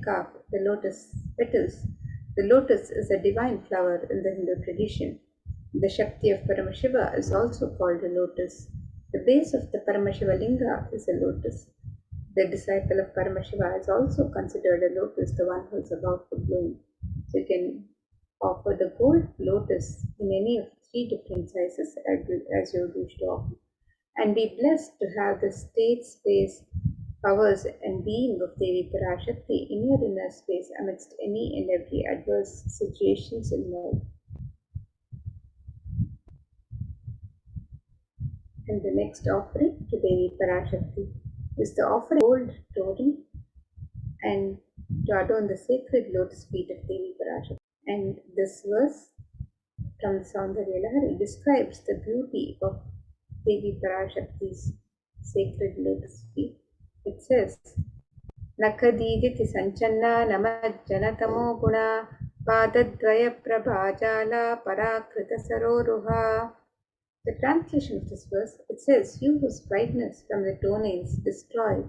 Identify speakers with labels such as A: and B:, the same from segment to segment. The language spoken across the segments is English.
A: carve the lotus petals. The lotus is a divine flower in the Hindu tradition. The Shakti of Paramashiva is also called a lotus. The base of the Paramashiva linga is a lotus. The disciple of Paramashiva is also considered a lotus, the one who is about to bloom. So you can offer the gold lotus in any of three different sizes as you wish to offer, and be blessed to have the state, space, powers, and being of Devi Parashakti in your inner space amidst any and every adverse situations in life. And the next offering to Devi Parashakti is the offering of gold totem and to adorn the sacred lotus feet of Devi Parashakti. And this verse from the Saundarya Lahari describes the beauty of Devi Parashakti's sacred lotus feet. It says, Nakadiditi Sanchanna Namajjanatamo Guna Padadvaya Prabhajala Parakrita Saroruha. The translation of this verse, it says, you whose brightness from the toenails destroy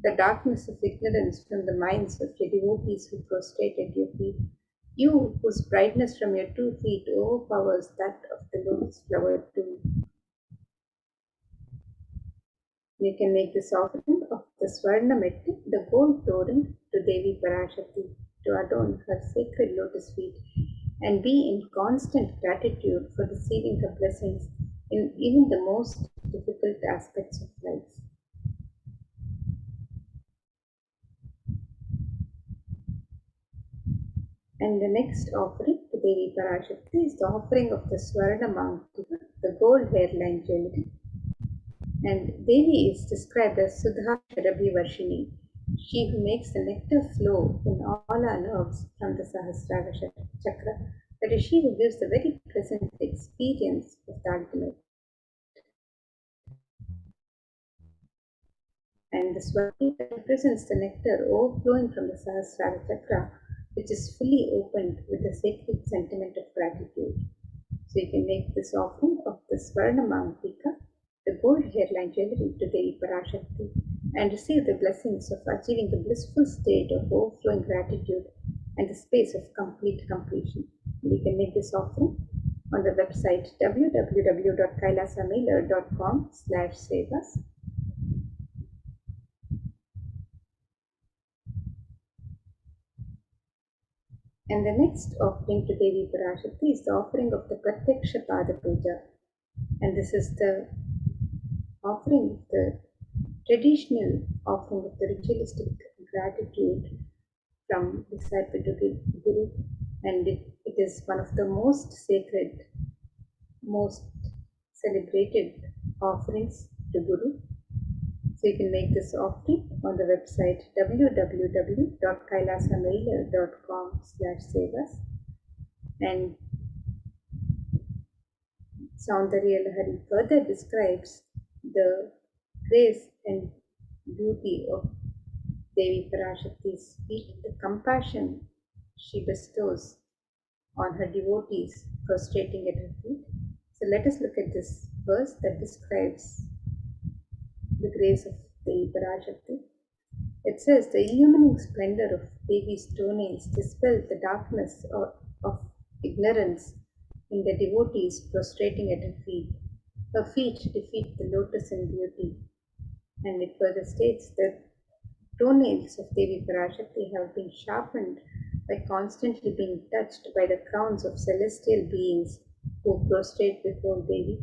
A: the darkness of ignorance from the minds of your devotees who prostrate at your feet, you whose brightness from your 2 feet overpowers that of the lotus flower too. You can make this offering of the Swarna Metti, the gold totem, to Devi Parashakti to adorn her sacred lotus feet and be in constant gratitude for receiving her blessings in even the most difficult aspects of life. And the next offering to Devi Parashakti is the offering of the Swarna Mantika, the gold hairline jewelry. And Devi is described as Sudha Sharabhi Varshini, she who makes the nectar flow in all our nerves from the Sahasrara Chakra. That is, she who gives the very present experience of the ultimate. And the Swati represents the nectar overflowing from the Sahasrara Chakra, which is fully opened with the sacred sentiment of gratitude. So you can make this offering of the Swarna Mantika, the gold hairline jewelry, to Devi Parashakti and receive the blessings of achieving the blissful state of overflowing gratitude and the space of complete completion. You can make this offering on the website www.kailasamailer.com/sevas. And the next offering to Devi Parashakti is the offering of the Pratyaksha Pada Puja. And this is the offering of the traditional offering of the ritualistic gratitude from disciple to Guru, and it is one of the most sacred, most celebrated offerings to Guru. So you can make this offering on the website www.kailasamailer.com/sevas. And Saundarya Lahari further describes the grace and beauty of Devi Parashakti's feet, the compassion she bestows on her devotees prostrating at her feet. So let us look at this verse that describes the grace of Devi Parashakti. It says, the illumining splendor of Devi's toenails dispels the darkness of ignorance in the devotees prostrating at her feet. Her feet defeat the lotus in beauty. And it further states that toenails of Devi Parashakti have been sharpened by constantly being touched by the crowns of celestial beings who prostrate before Devi.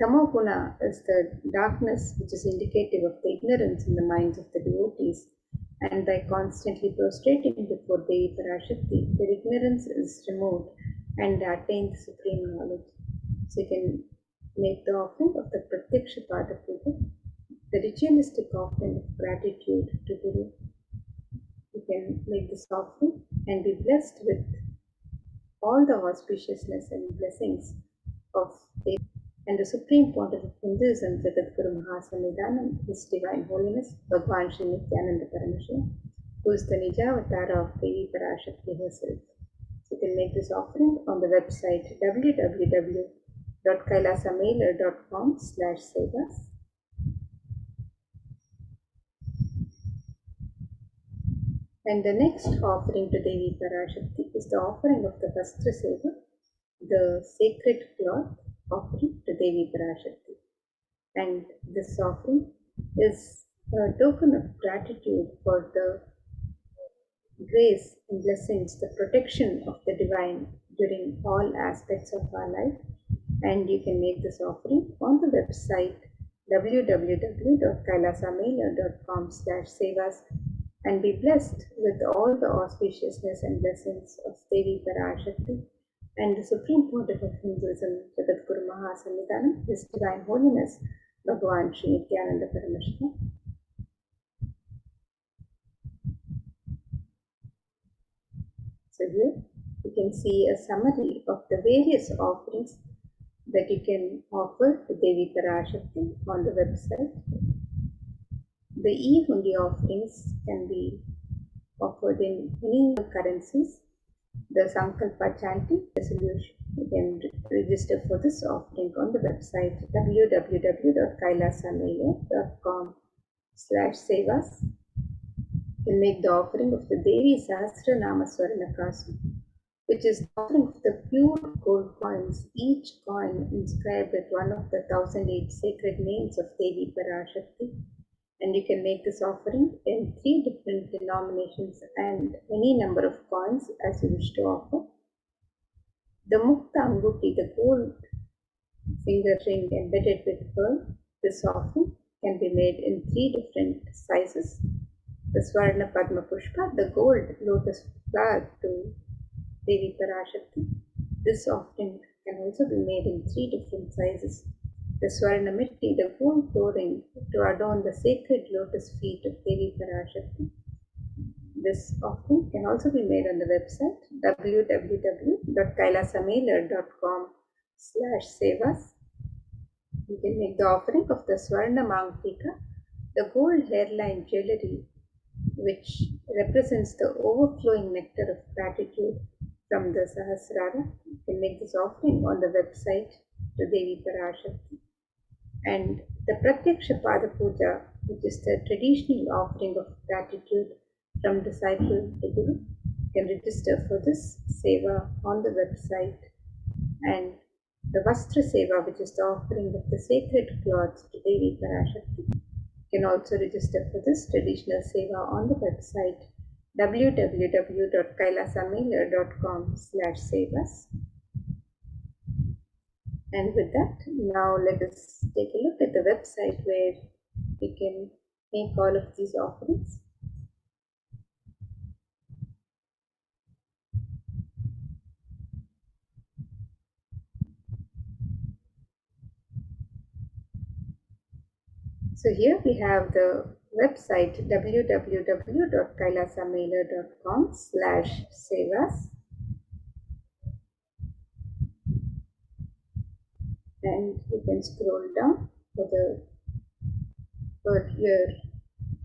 A: Tamoguna is the darkness which is indicative of the ignorance in the minds of the devotees, and by constantly prostrating before Devi Parashakti, their ignorance is removed and they attain the supreme knowledge. So you can make the offering of the Pratyaksha Pada Puja, the ritualistic offering of gratitude to Guru. You can make this offering and be blessed with all the auspiciousness and blessings of Devi and the Supreme Pontiff of Hinduism, Jagadguru Mahasannidhanam, His Divine Holiness, Bhagwan Sri Nithyananda Paramashivam, who is the Nijavatara of Devi Parashakti herself. So you can make this offering on the website www.kailasamailer.com/sevas. And the next offering to Devi Parashakti is the offering of the Vastra Seva, the sacred cloth offering to Devi Parashakti. And this offering is a token of gratitude for the grace and blessings, the protection of the divine during all aspects of our life. And you can make this offering on the website www.kailasamela.com/sevas and be blessed with all the auspiciousness and blessings of Devi Parashakti and the Supreme Pontiff of Hinduism, Jagadguru Mahasannidhanam, His Divine Holiness, Bhagavan Sri Nithyananda Paramashivam. So here you can see a summary of the various offerings that you can offer to Devi Parashakti on the website. The e-hundi offerings can be offered in any currencies. The Sankalpa chanting resolution, you can register for this offering on the website www.kailasamela.com/sevas. You can make the offering of the Devi Sahasranama Swarnakasu, which is the offering of the pure gold coins, each coin inscribed with one of the 1008 sacred names of Devi Parashakti. And you can make this offering in 3 different denominations and any number of coins as you wish to offer. The Mukta Anguti, the gold finger ring embedded with pearl, this offering can be made in 3 different sizes. The Swarna Padma Pushpa, the gold lotus flower to Devi Parashakti, this offering can also be made in 3 different sizes. The Swarna Mitti, the gold flooring to adorn the sacred lotus feet of Devi Parashakti. This offering can also be made on the website www.kailasamela.com/sevas. You can make the offering of the Swarna Mangtika, the gold hairline jewelry which represents the overflowing nectar of gratitude from the Sahasrara. You can make this offering on the website to Devi Parashakti. And the Pratyaksha Pada Puja, which is the traditional offering of gratitude from disciple to Guru, you can register for this seva on the website. And the Vastra Seva, which is the offering of the sacred cloths to Devi Parashakti, you can also register for this traditional seva on the website www.kailasamela.com/sevas. And with that, now let us take a look at the website where we can make all of these offerings. So here we have the website www.kailasamela.com/sevas. And you can scroll down for your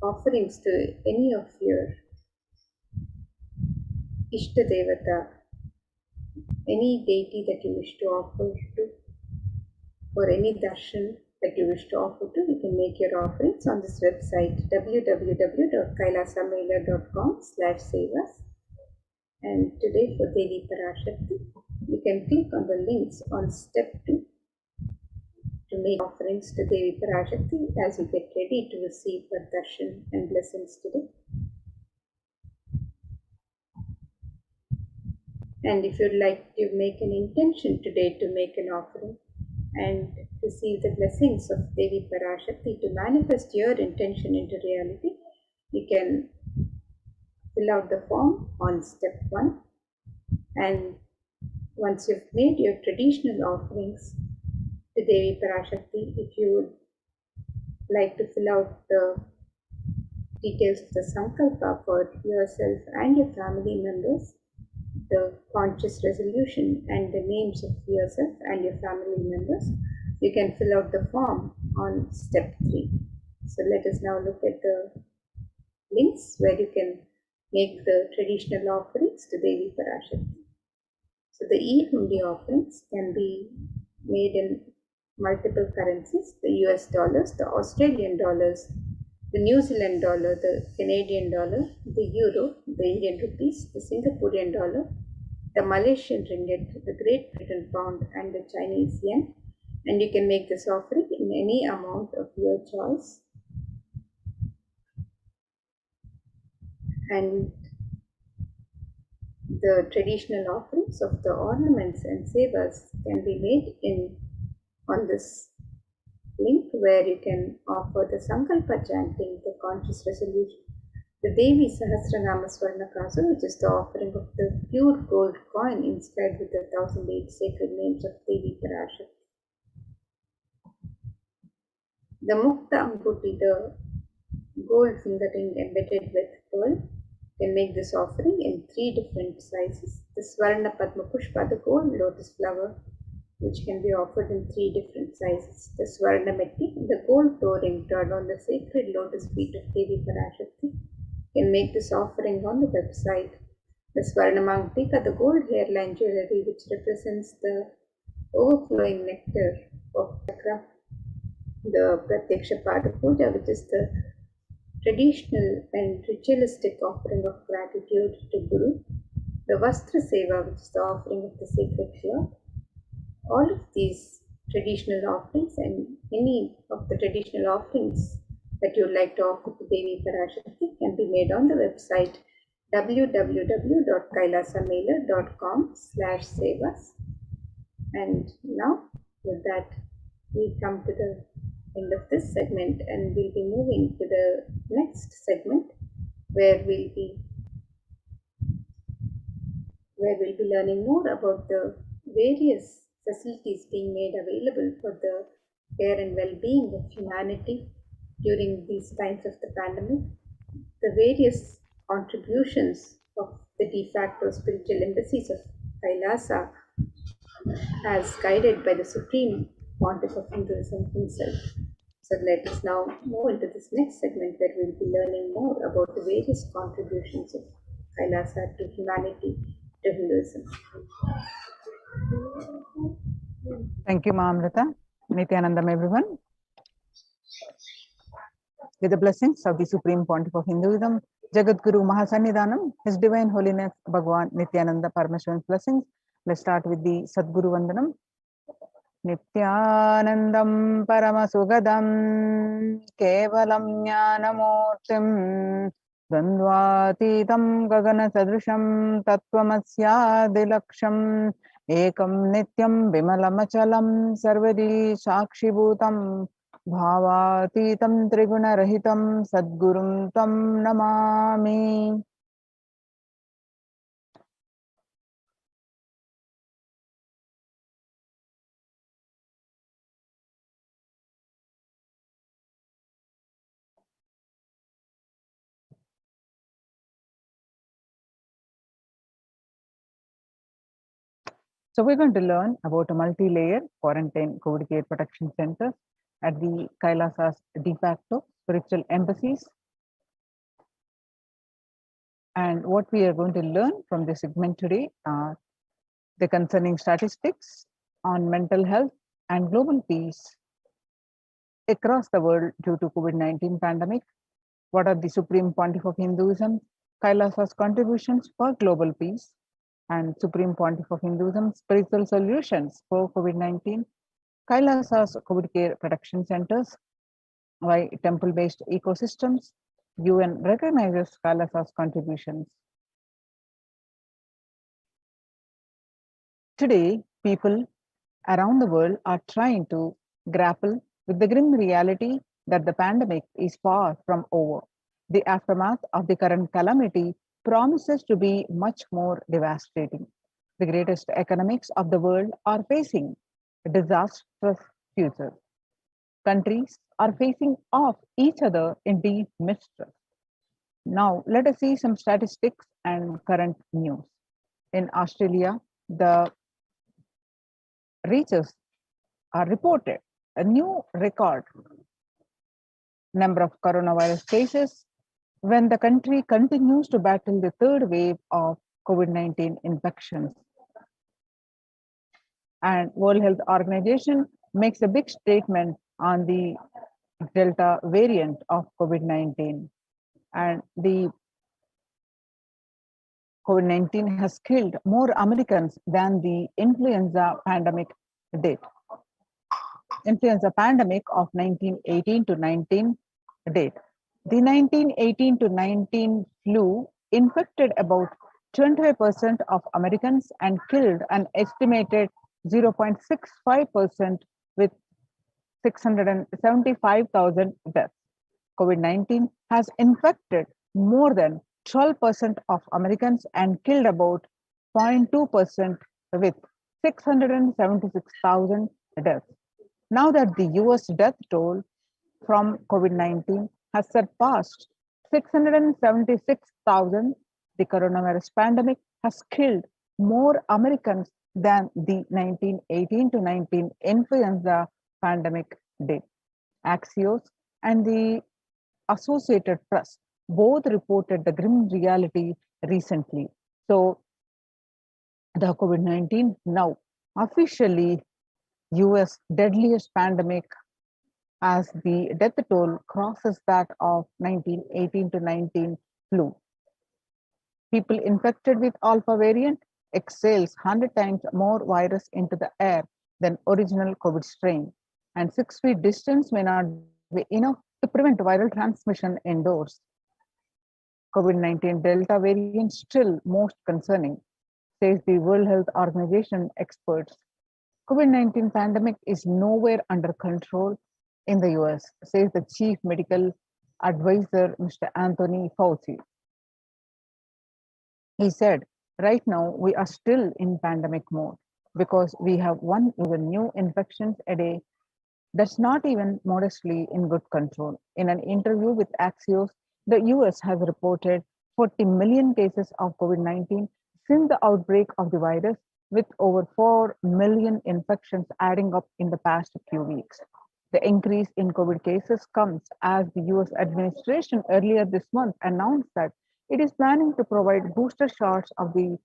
A: offerings to any of your Ishta Devata, any deity that you wish to offer to, or any darshan that you wish to offer to. You can make your offerings on this website www.kailasamela.com/sevas. And today for Devi Parashakti, you can click on the links on step 2 to make offerings to Devi Parashakti as you get ready to receive her darshan and blessings today. And if you'd like to make an intention today to make an offering and receive the blessings of Devi Parashakti, to manifest your intention into reality, you can fill out the form on step 1. And once you've made your traditional offerings to Devi Parashakti, if you would like to fill out the details of the Sankalpa for yourself and your family members, the conscious resolution and the names of yourself and your family members, you can fill out the form on step 3. So let us now look at the links where you can make the traditional offerings to Devi Parashakti. So the e-hundi offerings can be made in multiple currencies, the US dollars, the Australian dollars, the New Zealand dollar, the Canadian dollar, the euro, the Indian rupees, the Singaporean dollar, the Malaysian ringgit, the Great Britain pound, and the Chinese yen. And you can make this offering in any amount of your choice. And the traditional offerings of the ornaments and sevas can be made on this link, where you can offer the Sankalpa chanting, the conscious resolution, the Devi Sahasranama Swarnakasa, which is the offering of the pure gold coin inscribed with the 1008 sacred names of Devi Parashakti. The Mukta Anguti, the gold finger ring embedded with pearl, can make this offering in 3 different sizes. The Swarna Padma Pushpa, the gold lotus flower, which can be offered in 3 different sizes. The Swarna Metti, the gold toe ring turned on the sacred lotus feet of Devi Parashakti, can make this offering on the website. The Swarnamangtika, the gold hairline jewelry, which represents the overflowing nectar of chakra. The Pratyaksha Pada Puja, which is the traditional and ritualistic offering of gratitude to Guru. The Vastra Seva, which is the offering of the sacred cloth. All of these traditional offerings and any of the traditional offerings that you would like to offer to Devi Parashakti can be made on the website www.kailasamela.com/sevas. And now, with that, we come to the end of this segment, and we'll be moving to the next segment, where we'll be learning more about the various facilities being made available for the care and well-being of humanity during these times of the pandemic, the various contributions of the de facto spiritual embassies of Kailasa, as guided by the Supreme Pontiff of Hinduism himself. So let us now move into this next segment, where we will be learning more about the various contributions of Kailasa to humanity, to Hinduism.
B: Thank you, Maamrita. Nithyanandam, everyone. With the blessings of the Supreme Pontiff of Hinduism, Jagat Guru Mahasannidhanam, His Divine Holiness Bhagwan Nithyananda Paramashivan's blessings. Let's start with the Sadguru Vandanam. Nithyanandam Paramasugadam Kevalam Jnanamurtim Dandvatitam Gagana Sadrisham Tattvamasya Ekam Nityam Vimalamachalam Sarvadi Shakshibhutam Bhavatitam Triguna Rahitam Sadgurum Tam Namami. So we're going to learn about a multi-layer quarantine COVID care protection center at the Kailasa's de facto spiritual embassies. And what we are going to learn from this segment today are the concerning statistics on mental health and global peace across the world due to COVID-19 pandemic. What are the Supreme Pontiff of Hinduism, Kailasa's contributions for global peace, and Supreme Pontiff of Hinduism spiritual solutions for COVID-19, Kailasa's COVID care protection centers, why temple-based ecosystems, UN recognizes Kailasa's contributions. Today, people around the world are trying to grapple with the grim reality that the pandemic is far from over. The aftermath of the current calamity promises to be much more devastating. The greatest economics of the world are facing a disastrous future. Countries are facing off each other in deep mistrust. Now, let us see some statistics and current news. In Australia, the researchers are reported a new record number of coronavirus cases when the country continues to battle the third wave of COVID-19 infections. And World Health Organization makes a big statement on the Delta variant of COVID-19. And the COVID-19 has killed more Americans than the influenza pandemic did. Influenza pandemic of 1918 to 19 did. The 1918 to 19 flu infected about 25% of Americans and killed an estimated 0.65% with 675,000 deaths. COVID-19 has infected more than 12% of Americans and killed about 0.2% with 676,000 deaths. Now that the US death toll from COVID-19 has surpassed 676,000, the coronavirus pandemic has killed more Americans than the 1918 to 19 influenza pandemic did. Axios and the Associated Press both reported the grim reality recently. So the COVID-19 now officially US deadliest pandemic as the death toll crosses that of 1918 to 19 flu. People infected with alpha variant exhales 100 times more virus into the air than original COVID strain, and 6 feet distance may not be enough to prevent viral transmission indoors. COVID-19 Delta variant still most concerning, says the World Health Organization experts. COVID-19 pandemic is nowhere under control in the US, says the chief medical advisor, Mr. Anthony Fauci. He said, right now we are still in pandemic mode because we have 1 million new infections a day. That's not even modestly in good control. In an interview with Axios, the US has reported 40 million cases of COVID-19 since the outbreak of the virus, with over 4 million infections adding up in the past few weeks. The increase in COVID cases comes as the US administration earlier this month announced that it is planning to provide booster shots of the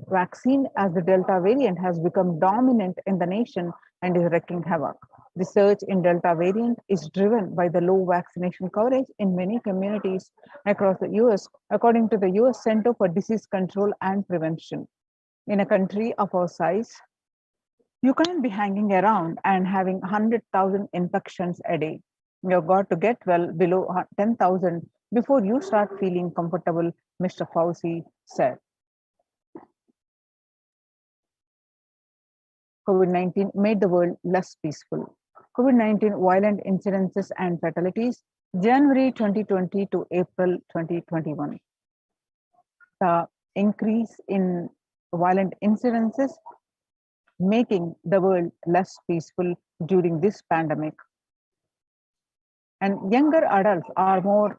B: vaccine as the Delta variant has become dominant in the nation and is wreaking havoc. The surge in Delta variant is driven by the low vaccination coverage in many communities across the US, according to the US Center for Disease Control and Prevention. In a country of our size, you can't be hanging around and having 100,000 infections a day. You've got to get well below 10,000 before you start feeling comfortable, Mr. Fauci said. COVID-19 made the world less peaceful. COVID-19 violent incidences and fatalities, January 2020 to April 2021. The increase in violent incidences making the world less peaceful during this pandemic. And younger adults are more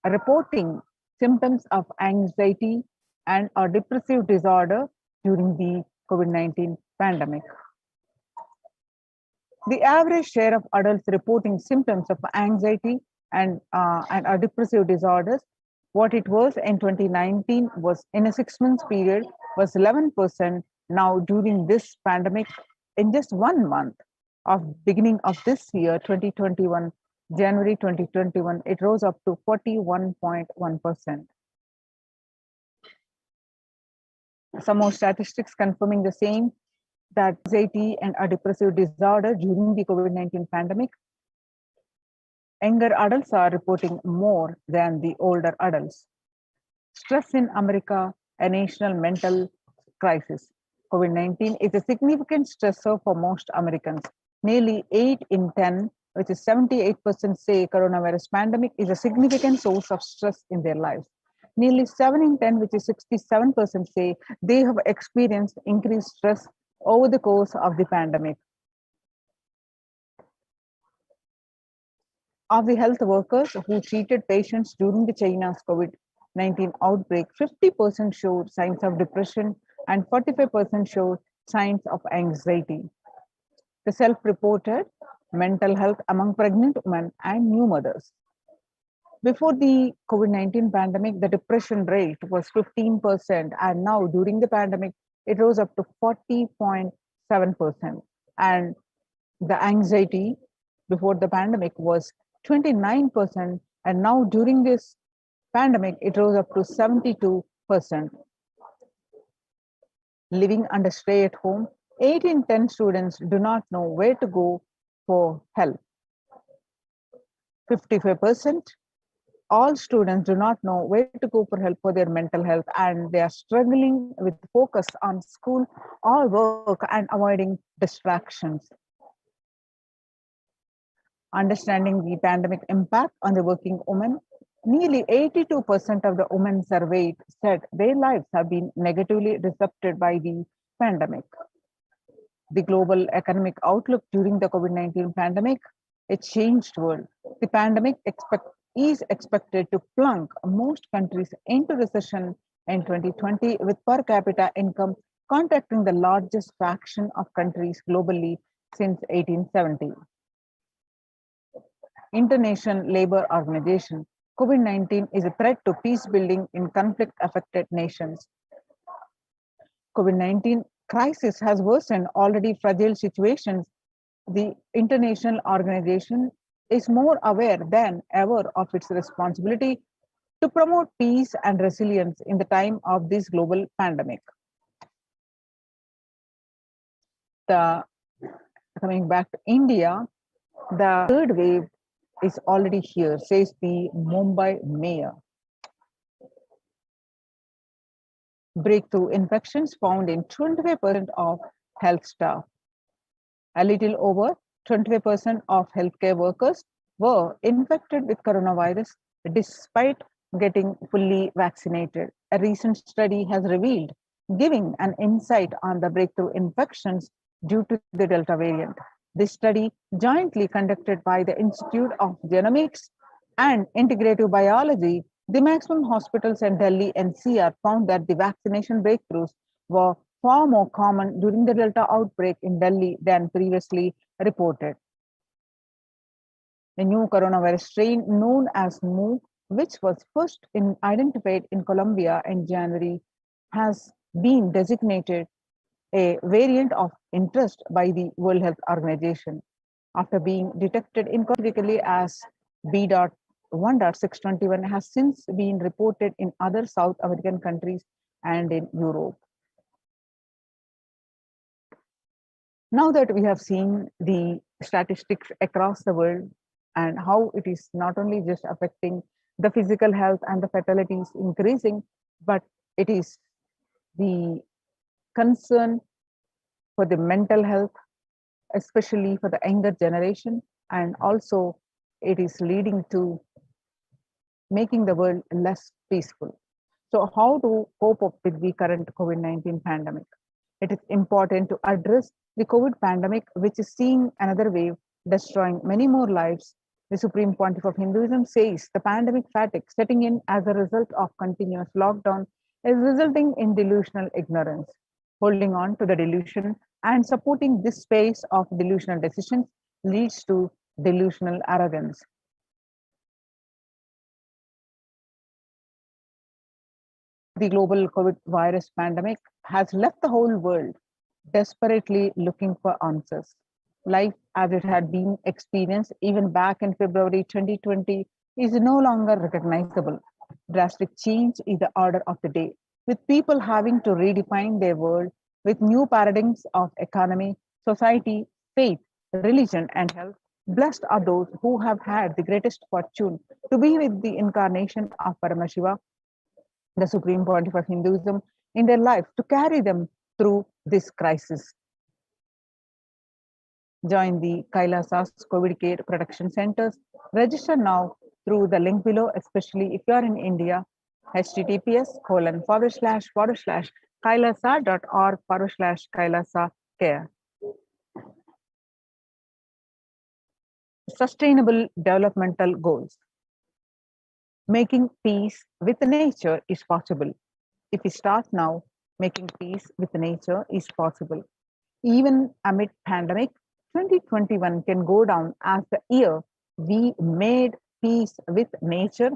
B: reporting symptoms of anxiety and or depressive disorder during the COVID-19 pandemic. The average share of adults reporting symptoms of anxiety and depressive disorders, what it was in 2019 was in a 6 months period was 11%. Now during this pandemic, in just 1 month of beginning of this year, 2021, January 2021, it rose up to 41.1%. Some more statistics confirming the same, that anxiety and a depressive disorder during the COVID-19 pandemic, younger adults are reporting more than the older adults. Stress in America, a national mental crisis. COVID-19 is a significant stressor for most Americans. Nearly 8 in 10, which is 78% say coronavirus pandemic is a significant source of stress in their lives. Nearly 7 in 10, which is 67% say they have experienced increased stress over the course of the pandemic. Of the health workers who treated patients during the China's COVID-19 outbreak, 50% showed signs of depression and 45% showed signs of anxiety. The self-reported mental health among pregnant women and new mothers. Before the COVID-19 pandemic, the depression rate was 15%, and now during the pandemic, it rose up to 40.7%. And the anxiety before the pandemic was 29%, and now during this pandemic, it rose up to 72%. Living under stay at home, 8 in 10 students do not know where to go for help. 55%, all students do not know where to go for help for their mental health, and they are struggling with focus on school or work and avoiding distractions. Understanding the pandemic impact on the working woman, nearly 82% of the women surveyed said their lives have been negatively disrupted by the pandemic. The global economic outlook during the COVID-19 pandemic, a changed world. The pandemic is expected to plunge most countries into recession in 2020, with per capita income contracting the largest fraction of countries globally since 1870. International Labour Organization, COVID-19 is a threat to peace building in conflict-affected nations. COVID-19 crisis has worsened already fragile situations. The international organization is more aware than ever of its responsibility to promote peace and resilience in the time of this global pandemic. Coming back to India, the third wave is already here, says the Mumbai mayor. Breakthrough infections found in 25% of health staff. A little over 25% of healthcare workers were infected with coronavirus despite getting fully vaccinated. A recent study has revealed, giving an insight on the breakthrough infections due to the Delta variant. This study, jointly conducted by the Institute of Genomics and Integrative Biology, the maximum hospitals in Delhi NCR found that the vaccination breakthroughs were far more common during the Delta outbreak in Delhi than previously reported. The new coronavirus strain known as Mu, which was first identified in Colombia in January, has been designated a variant of interest by the World Health Organization after being detected incorrectly as B.1.621 has since been reported in other South American countries and in Europe. Now that we have seen the statistics across the world and how it is not only just affecting the physical health and the fatalities increasing, but it is the concern for the mental health, especially for the younger generation, and also it is leading to making the world less peaceful. So how to cope up with the current COVID-19 pandemic? It is important to address the COVID pandemic, which is seeing another wave, destroying many more lives. The Supreme Pontiff of Hinduism says the pandemic fatigue setting in as a result of continuous lockdown is resulting in delusional ignorance. Holding on to the delusion and supporting this space of delusional decisions leads to delusional arrogance. The global COVID virus pandemic has left the whole world desperately looking for answers. Life as it had been experienced even back in February 2020 is no longer recognizable. Drastic change is the order of the day, with people having to redefine their world with new paradigms of economy, society, faith, religion, and health. Blessed are those who have had the greatest fortune to be with the incarnation of Paramashiva, the Supreme Pontiff of Hinduism, in their life to carry them through this crisis. Join the Kailasa's COVID care production centers. Register now through the link below, especially if you are in India. https://kailasa.org/kailasa care. Sustainable developmental goals. Making peace with nature is possible. If we start now, making peace with nature is possible. Even amid pandemic, 2021 can go down as the year we made peace with nature.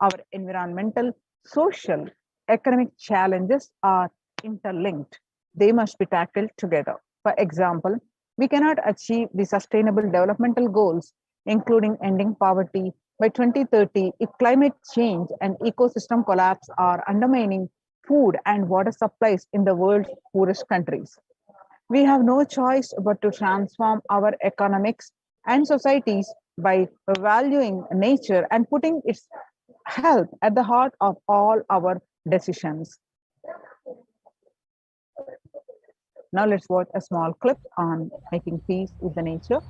B: Our environmental, social, economic challenges are interlinked. They must be tackled together. For example, we cannot achieve the sustainable developmental goals including ending poverty by 2030 if climate change and ecosystem collapse are undermining food and water supplies in the world's poorest countries. We have no choice but to transform our economics and societies by valuing nature and putting its health at the heart of all our decisions. Now let's watch a small clip on making peace with the nature.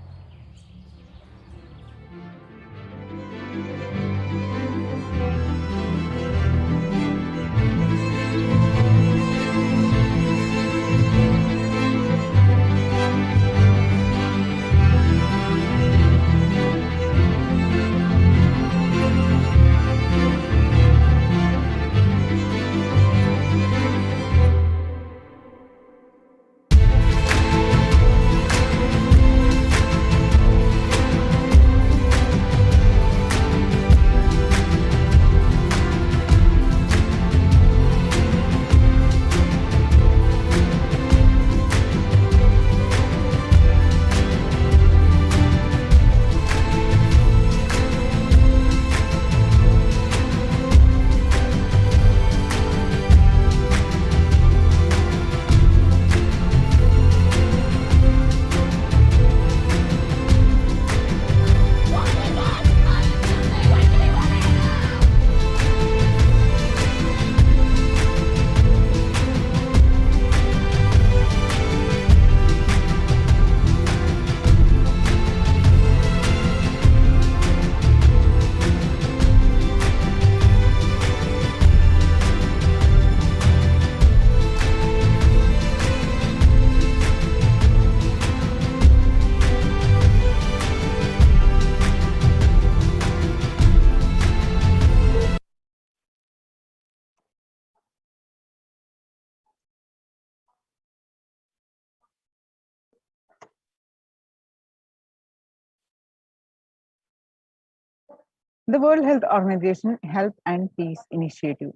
B: The World Health Organization Health and Peace Initiative.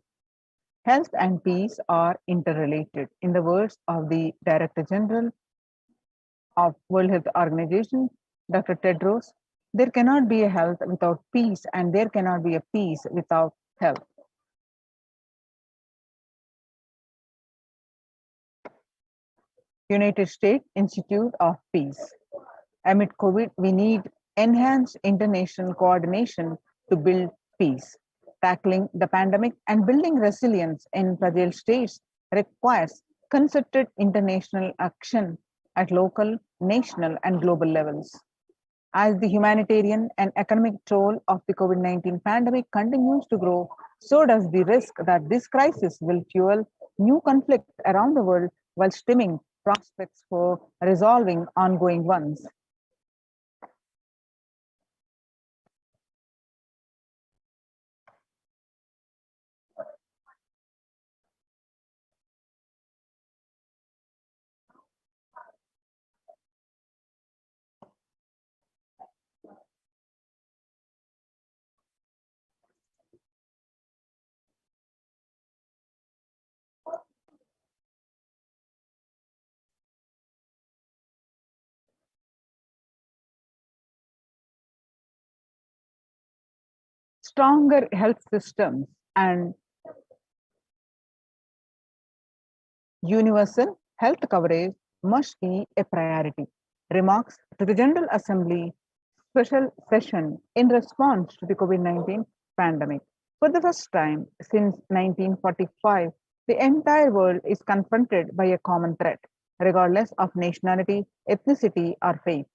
B: Health and peace are interrelated. In the words of the Director General of World Health Organization, Dr. Tedros, there cannot be a health without peace and there cannot be a peace without health. United States Institute of Peace. Amid COVID, we need enhanced international coordination to build peace. Tackling the pandemic and building resilience in fragile states requires concerted international action at local, national, and global levels. As the humanitarian and economic toll of the COVID-19 pandemic continues to grow, so does the risk that this crisis will fuel new conflict around the world while stemming prospects for resolving ongoing ones. Stronger health systems and universal health coverage must be a priority. Remarks to the General Assembly special session in response to the COVID-19 pandemic. For the first time since 1945, the entire world is confronted by a common threat, regardless of nationality, ethnicity, or faith.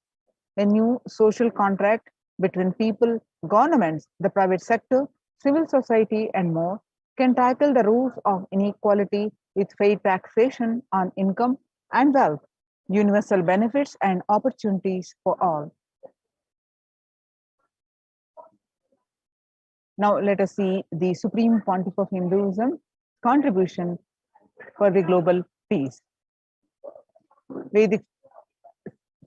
B: A new social contract between people, governments, the private sector, civil society, and more can tackle the roots of inequality with fair taxation on income and wealth, universal benefits, and opportunities for all. Now, let us see the Supreme Pontiff of Hinduism contribution for the global peace. Vedic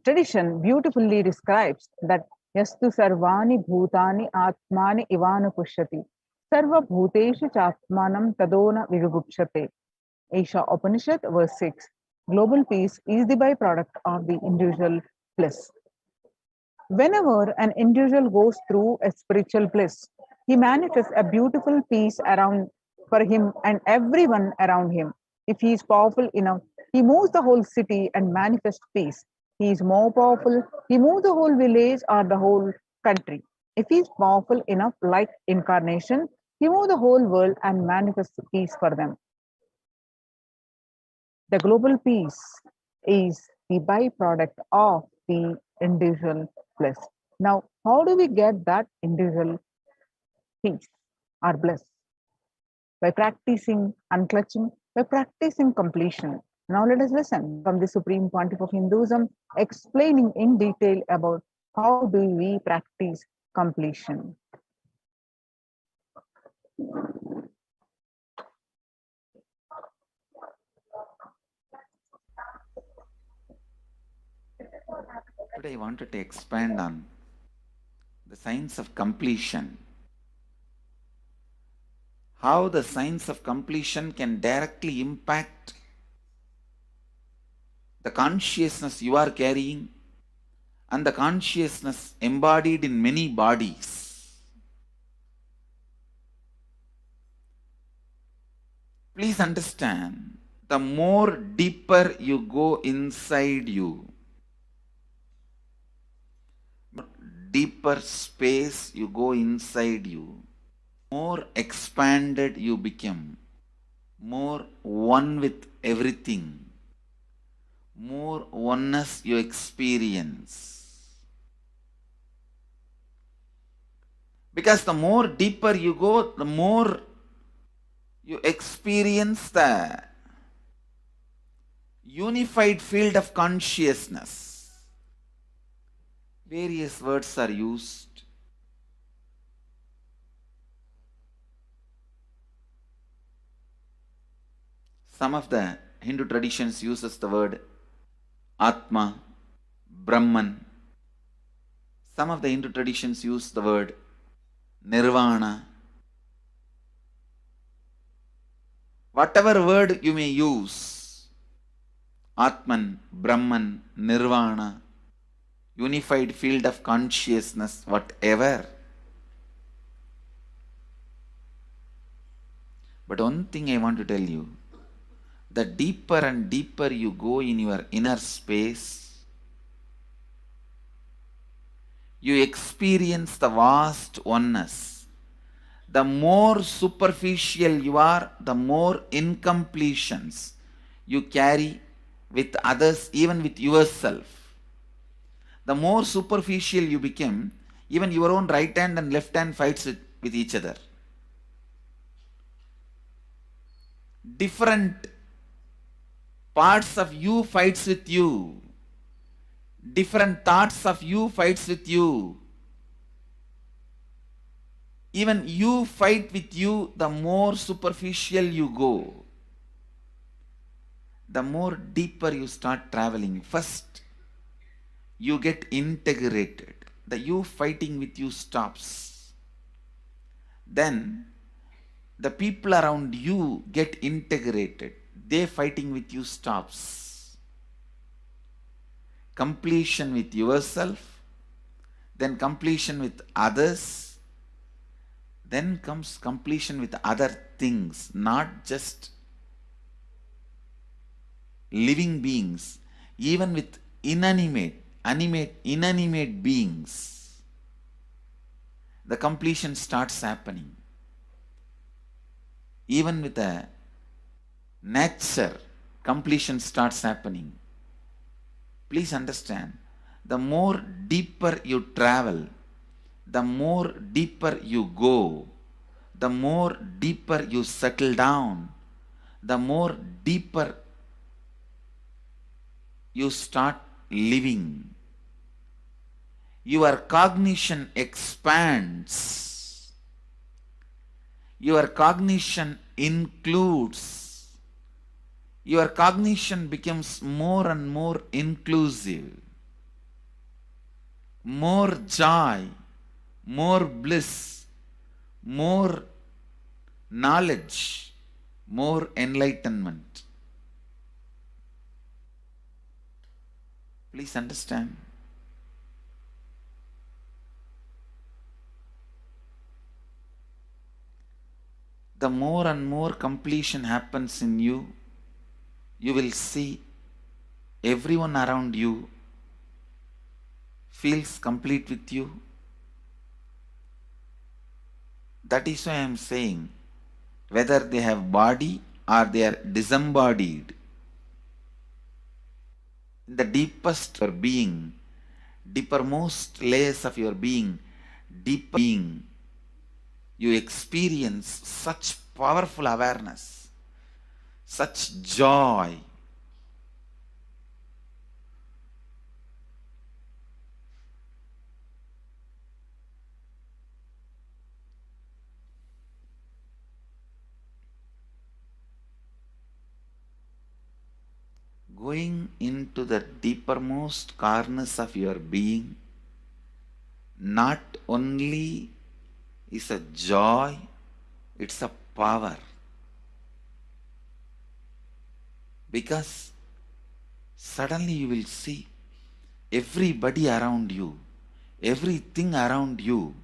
B: tradition beautifully describes that Yastu Sarvani Bhutani Atmani Ivanu Pushyati Sarva Bhuteshu Chatmanam Tadona Vigupshate. Isha Upanishad, verse 6. Global peace is the byproduct of the individual bliss. Whenever an individual goes through a spiritual bliss, he manifests a beautiful peace around for him and everyone around him. If he is powerful enough, he moves the whole city and manifests peace. He is more powerful, he moves the whole village or the whole country. If he is powerful enough, like incarnation, he moves the whole world and manifests peace for them. The global peace is the byproduct of the individual bliss. Now, how do we get that individual peace or bliss? By practicing unclutching, by practicing completion. Now, let us listen from the Supreme Pontiff of Hinduism explaining in detail about how do we practice completion.
C: Today I wanted to expand on the science of completion. How the science of completion can directly impact the consciousness you are carrying and the consciousness embodied in many bodies. Please understand, the more deeper you go inside you, deeper space you go inside you, more expanded you become, more one with everything, more oneness you experience. Because the more deeper you go, the more you experience the unified field of consciousness. Various words are used. Some of the Hindu traditions uses the word Atma, Brahman. Some of the Hindu traditions use the word Nirvana. Whatever word you may use, Atman, Brahman, Nirvana, unified field of consciousness, whatever. But one thing I want to tell you, the deeper and deeper you go in your inner space, you experience the vast oneness. The more superficial you are, the more incompletions you carry with others, even with yourself. The more superficial you become, even your own right hand and left hand fights with each other. Different parts of you fights with you. Different thoughts of you fights with you. Even you fight with you, the more superficial you go, the more deeper you start traveling. First, you get integrated. The you fighting with you stops. Then, the people around you get integrated. They fighting with you stops. Completion with yourself, then completion with others, then comes completion with other things, not just living beings, even with inanimate beings. The completion starts happening. Even with the nature, completion starts happening. Please understand, the more deeper you travel, the more deeper you go, the more deeper you settle down, the more deeper you start living. Your cognition expands. Your cognition includes. Your cognition becomes more and more inclusive. More joy, more bliss, more knowledge, more enlightenment. Please understand. the more and more completion happens in you, you will see everyone around you feels complete with you. That is why I am saying, whether they have body or they are disembodied, in the deepest of your being, deepermost layers of your being, deep being, you experience such powerful awareness, such joy. Going into the deepermost corners of your being not only is a joy, it's a power. Because suddenly you will see everybody around you, everything around you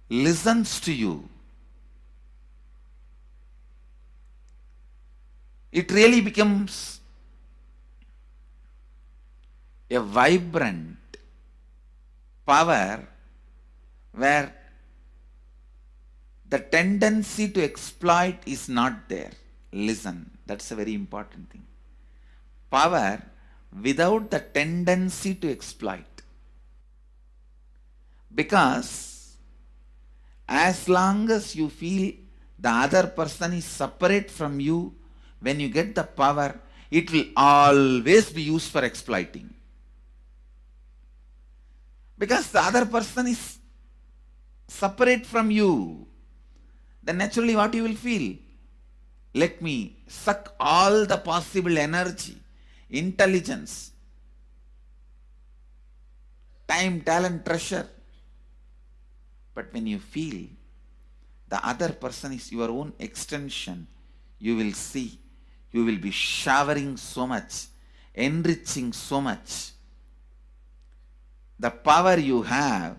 C: listens to you. It really becomes a vibrant power where the tendency to exploit is not there. Listen, that's a very important thing. Power without the tendency to exploit. Because as long as you feel the other person is separate from you, when you get the power, it will always be used for exploiting. Because the other person is separate from you, then naturally what you will feel? Let me suck all the possible energy, intelligence, time, talent, treasure. But when you feel the other person is your own extension, you will see, you will be showering so much, enriching so much. The power you have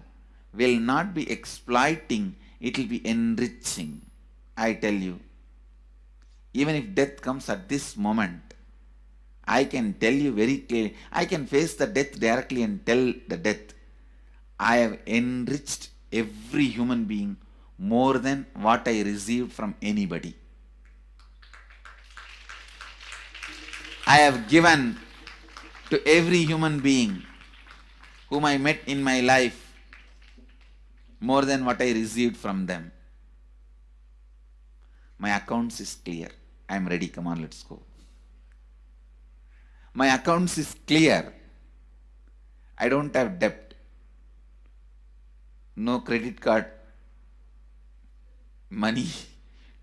C: will not be exploiting, it will be enriching. I tell you, even if death comes at this moment, I can tell you very clearly, I can face the death directly and tell the death, I have enriched every human being more than what I received from anybody. I have given to every human being whom I met in my life more than what I received from them. My accounts is clear. I am ready. Come on, let's go. My accounts is clear. I don't have debt. No credit card money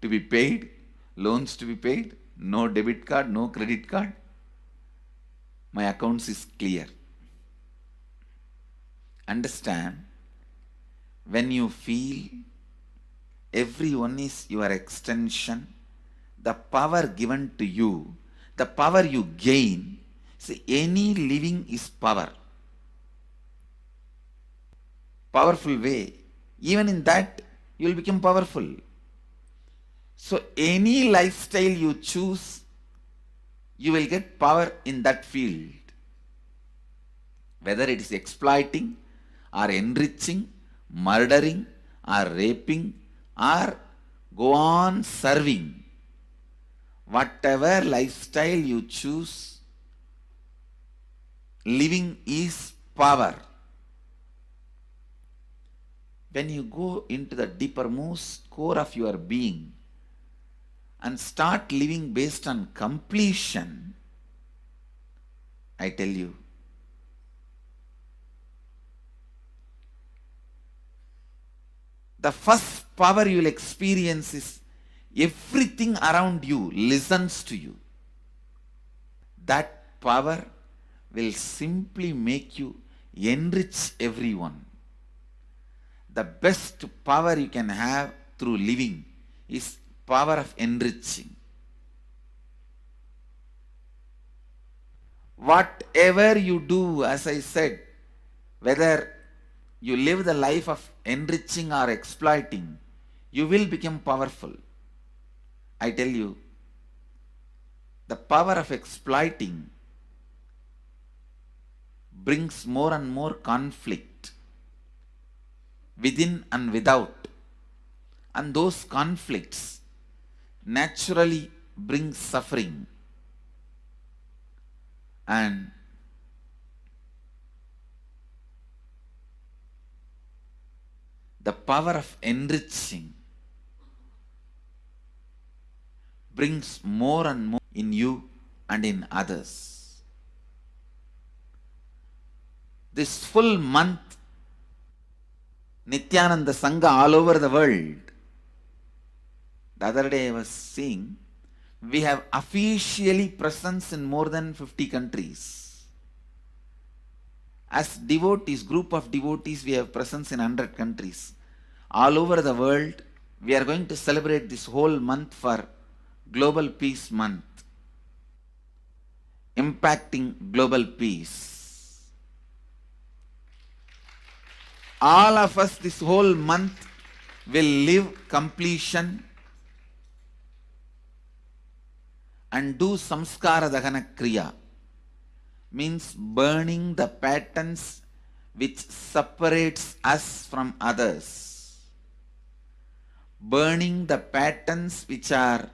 C: to be paid, loans to be paid, no debit card, no credit card. My accounts is clear. Understand, when you feel everyone is your extension, the power given to you, the power you gain, see, any living is power. Powerful way. Even in that, you will become powerful. So any lifestyle you choose, you will get power in that field. Whether it is exploiting or enriching, murdering or raping or go on serving. Whatever lifestyle you choose, living is power. When you go into the deepermost core of your being and start living based on completion, I tell you, the first power you will experience is everything around you listens to you. That power will simply make you enrich everyone. The best power you can have through living is power of enriching. Whatever you do, as I said, whether you live the life of enriching or exploiting, you will become powerful. I tell you, the power of exploiting brings more and more conflict within and without. And those conflicts naturally bring suffering. And the power of enriching brings more and more in you and in others. This full month, Nithyananda Sangha all over the world. The other day I was seeing, we have officially presence in more than 50 countries. As devotees, group of devotees, we have presence in 100 countries. All over the world, we are going to celebrate this whole month for Global Peace Month, impacting global peace. All of us this whole month will live completion and do samskara dahana kriya, means burning the patterns which separates us from others, burning the patterns which are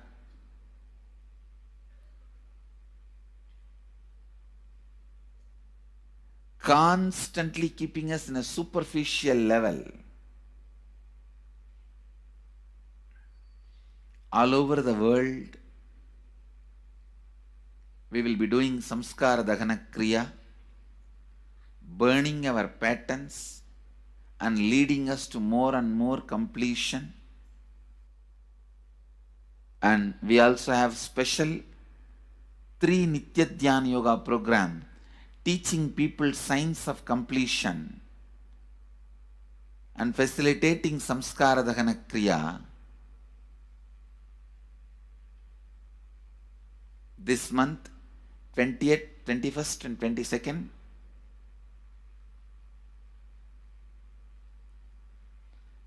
C: constantly keeping us in a superficial level. All over the world, we will be doing samskara dahana kriya, burning our patterns and leading us to more and more completion. And we also have special 3 Nitya Dhyana Yoga program teaching people science of completion and facilitating samskara dahana kriya. This month, 20th, 21st and 22nd,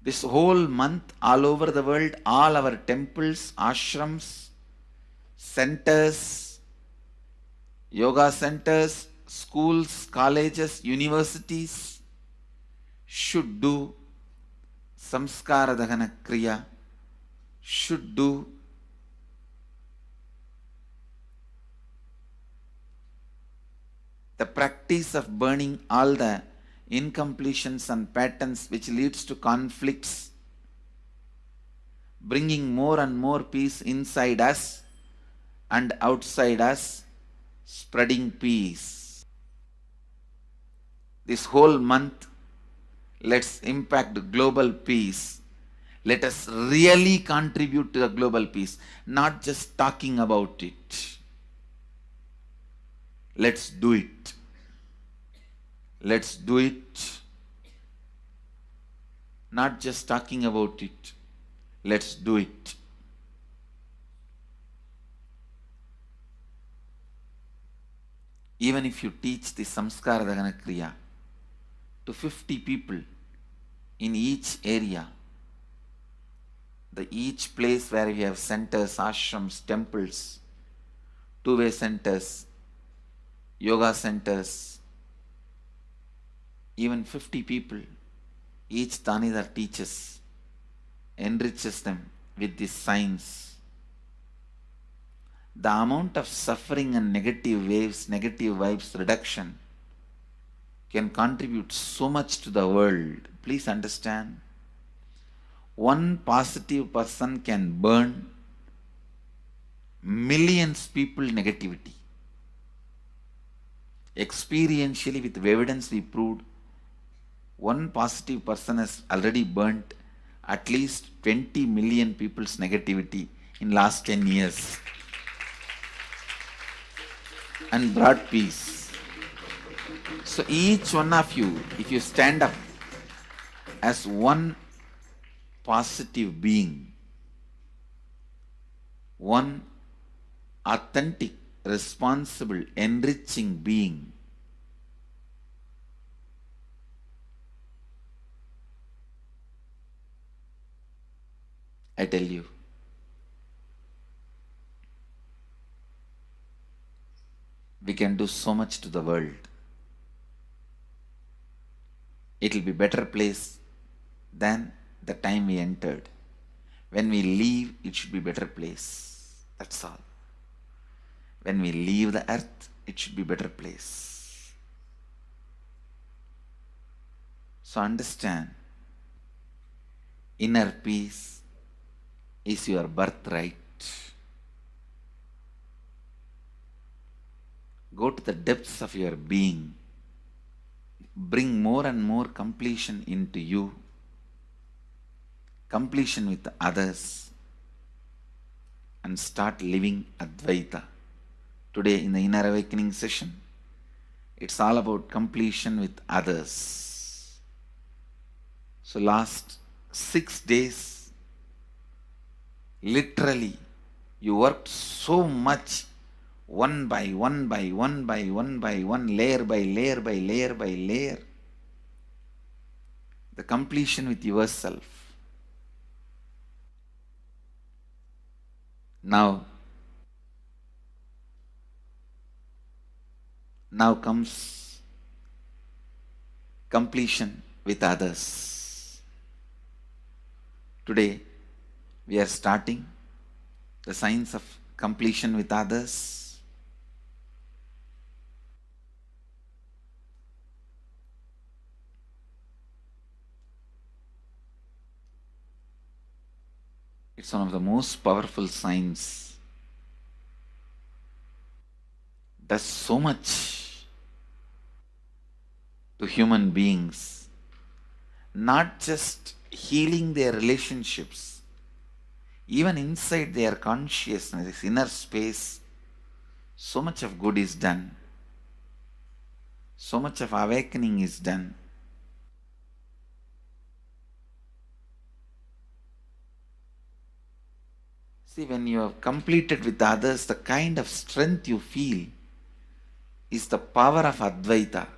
C: this whole month, all over the world, all our temples, ashrams, centers, yoga centers, schools, colleges, universities should do samskara dahana kriya, should do the practice of burning all the incompletions and patterns which leads to conflicts, bringing more and more peace inside us and outside us, spreading peace. This whole month, let's impact global peace. Let us really contribute to the global peace, not just talking about it. Let's do it. Let's do it. Not just talking about it. Let's do it. Even if you teach the samskara dahana kriya to 50 people in each area, each place where we have centers, ashrams, temples, two-way centers, yoga centers, even 50 people, each Tanidar teaches, enriches them with this science. The amount of suffering and negative waves, negative vibes reduction can contribute so much to the world. Please understand. One positive person can burn millions people negativity. Experientially, with evidence we proved, one positive person has already burnt at least 20 million people's negativity in last 10 years and brought peace. So each one of you, if you stand up as one positive being, one authentic, responsible, enriching being, I tell you, we can do so much to the world. It will be a better place than the time we entered. When we leave, it should be a better place. That's all. When we leave the earth, it should be a better place. So understand, inner peace is your birthright. Go to the depths of your being. Bring more and more completion into you. Completion with others. And start living Advaita. Today in the Inner Awakening session, it's all about completion with others. So last 6 days, literally, you worked so much, one by one by one by one by one, layer by layer by layer by layer. The completion with yourself. Now comes completion with others. Today, we are starting the science of completion with others. It's one of the most powerful signs. Does so much to human beings, not just healing their relationships, even inside their consciousness, this inner space, so much of good is done. So much of awakening is done. See, when you have completed with others, the kind of strength you feel is the power of Advaita.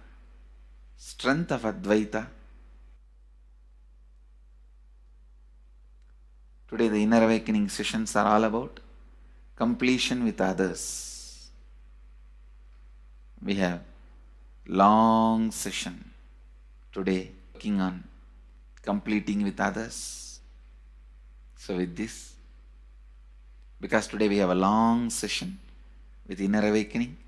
C: Strength of Advaita. Today the Inner Awakening sessions are all about completion with others. We have long session today working on completing with others. So with this, because today we have a long session with Inner Awakening,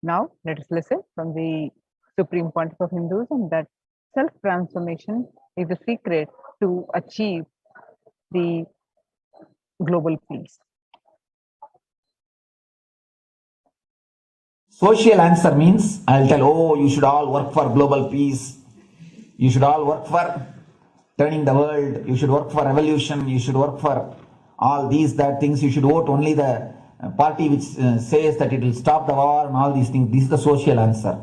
B: Now, let us listen from the Supreme Pontiff of Hinduism that self-transformation is the secret to achieve the global peace.
D: Social answer means I'll tell, oh, you should all work for global peace. You should all work for turning the world. You should work for revolution. You should work for all these, that things. You should vote only the party which says that it will stop the war and all these things. This is the social answer.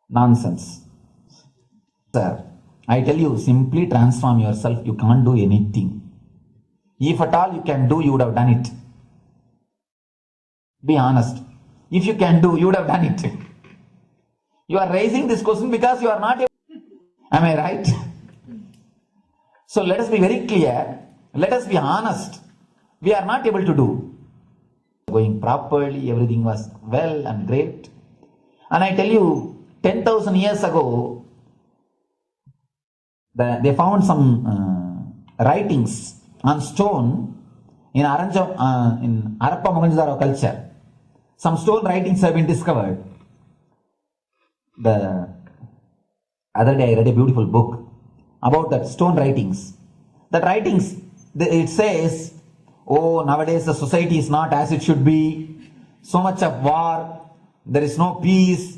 D: Nonsense. Sir, I tell you, simply transform yourself. You can't do anything. If at all you can do, you would have done it. Be honest. If you can do, you would have done it. You are raising this question because you are not able. Am I right? So let us be very clear. Let us be honest. We are not able to do. Going properly, everything was well and great. And I tell you, 10,000 years ago, they found some writings on stone in Harappa Mohenjo-daro culture. Some stone writings have been discovered. The other day I read a beautiful book about that stone writings. That writings, it says, oh, nowadays the society is not as it should be. So much of war, there is no peace.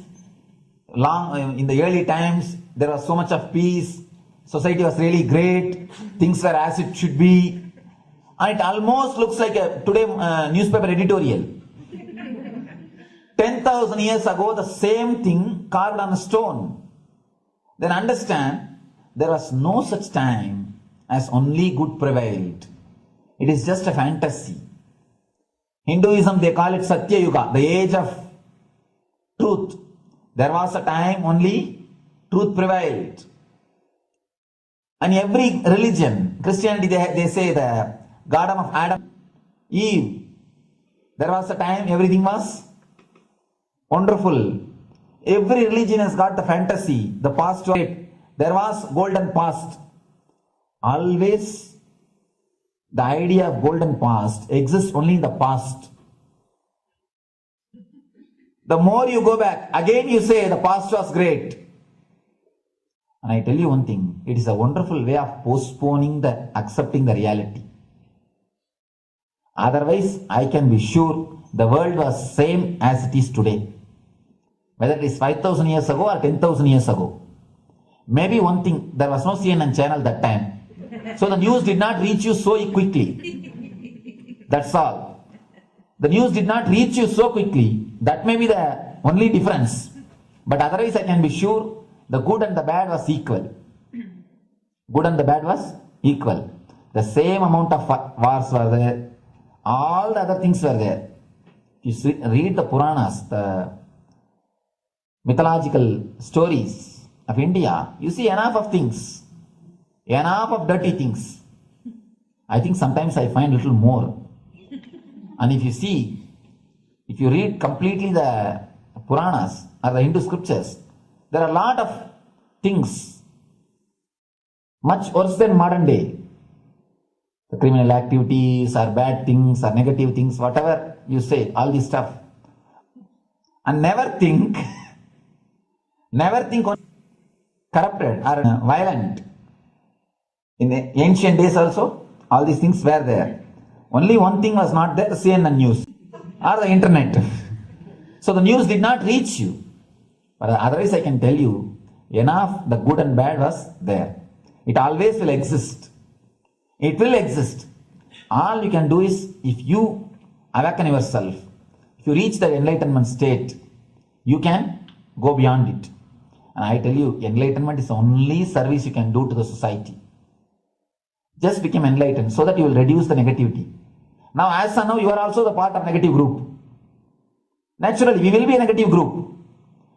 D: In the early times, there was so much of peace. Society was really great. Things were as it should be. And it almost looks like a today newspaper editorial. 10,000 years ago, the same thing carved on a stone. Then understand, there was no such time as only good prevailed. It is just a fantasy. Hinduism, they call it Satya Yuga, the age of truth. There was a time only truth prevailed. And every religion, Christianity, they say the garden of Adam, Eve. There was a time everything was wonderful. Every religion has got the fantasy, the past. There was golden past. Always the idea of golden past exists only in the past. The more you go back, again you say the past was great. And I tell you one thing, it is a wonderful way of postponing accepting the reality. Otherwise, I can be sure the world was same as it is today. Whether it is 5,000 years ago or 10,000 years ago. Maybe one thing, there was no CNN channel that time. So the news did not reach you so quickly. That's all. The news did not reach you so quickly. That may be the only difference. But otherwise, I can be sure the good and the bad was equal. Good and the bad was equal. The same amount of wars were there. All the other things were there. You read the Puranas, the mythological stories of India, you see enough of things. Enough of dirty things. I think sometimes I find a little more. And if you read completely the Puranas or the Hindu scriptures, there are a lot of things much worse than modern day. The criminal activities or bad things or negative things, whatever you say, all this stuff. And never think on corrupted or violent. In the ancient days also, all these things were there. Only one thing was not there, the CNN news or the internet. So the news did not reach you. But otherwise I can tell you, enough the good and bad was there. It always will exist. It will exist. All you can do is, if you awaken yourself, if you reach the enlightenment state, you can go beyond it. And I tell you, enlightenment is the only service you can do to the society. Just become enlightened so that you will reduce the negativity. Now, as of now, you are also the part of negative group. Naturally, we will be a negative group.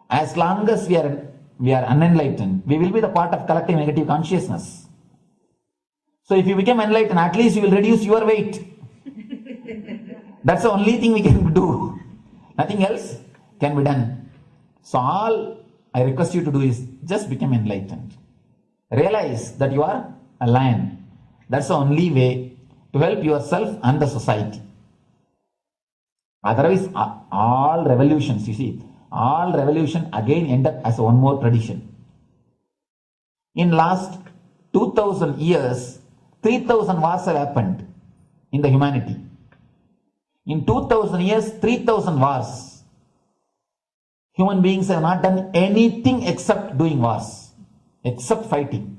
D: As long as we are unenlightened, we will be the part of collective negative consciousness. So if you become enlightened, at least you will reduce your weight. That's the only thing we can do. Nothing else can be done. So all I request you to do is just become enlightened. Realize that you are a lion. That's the only way to help yourself and the society. Otherwise, all revolutions, you see, all revolution again end up as one more tradition. In last 2000 years, 3000 wars have happened in the humanity. In 2000 years, 3000 wars. Human beings have not done anything except doing wars, except fighting.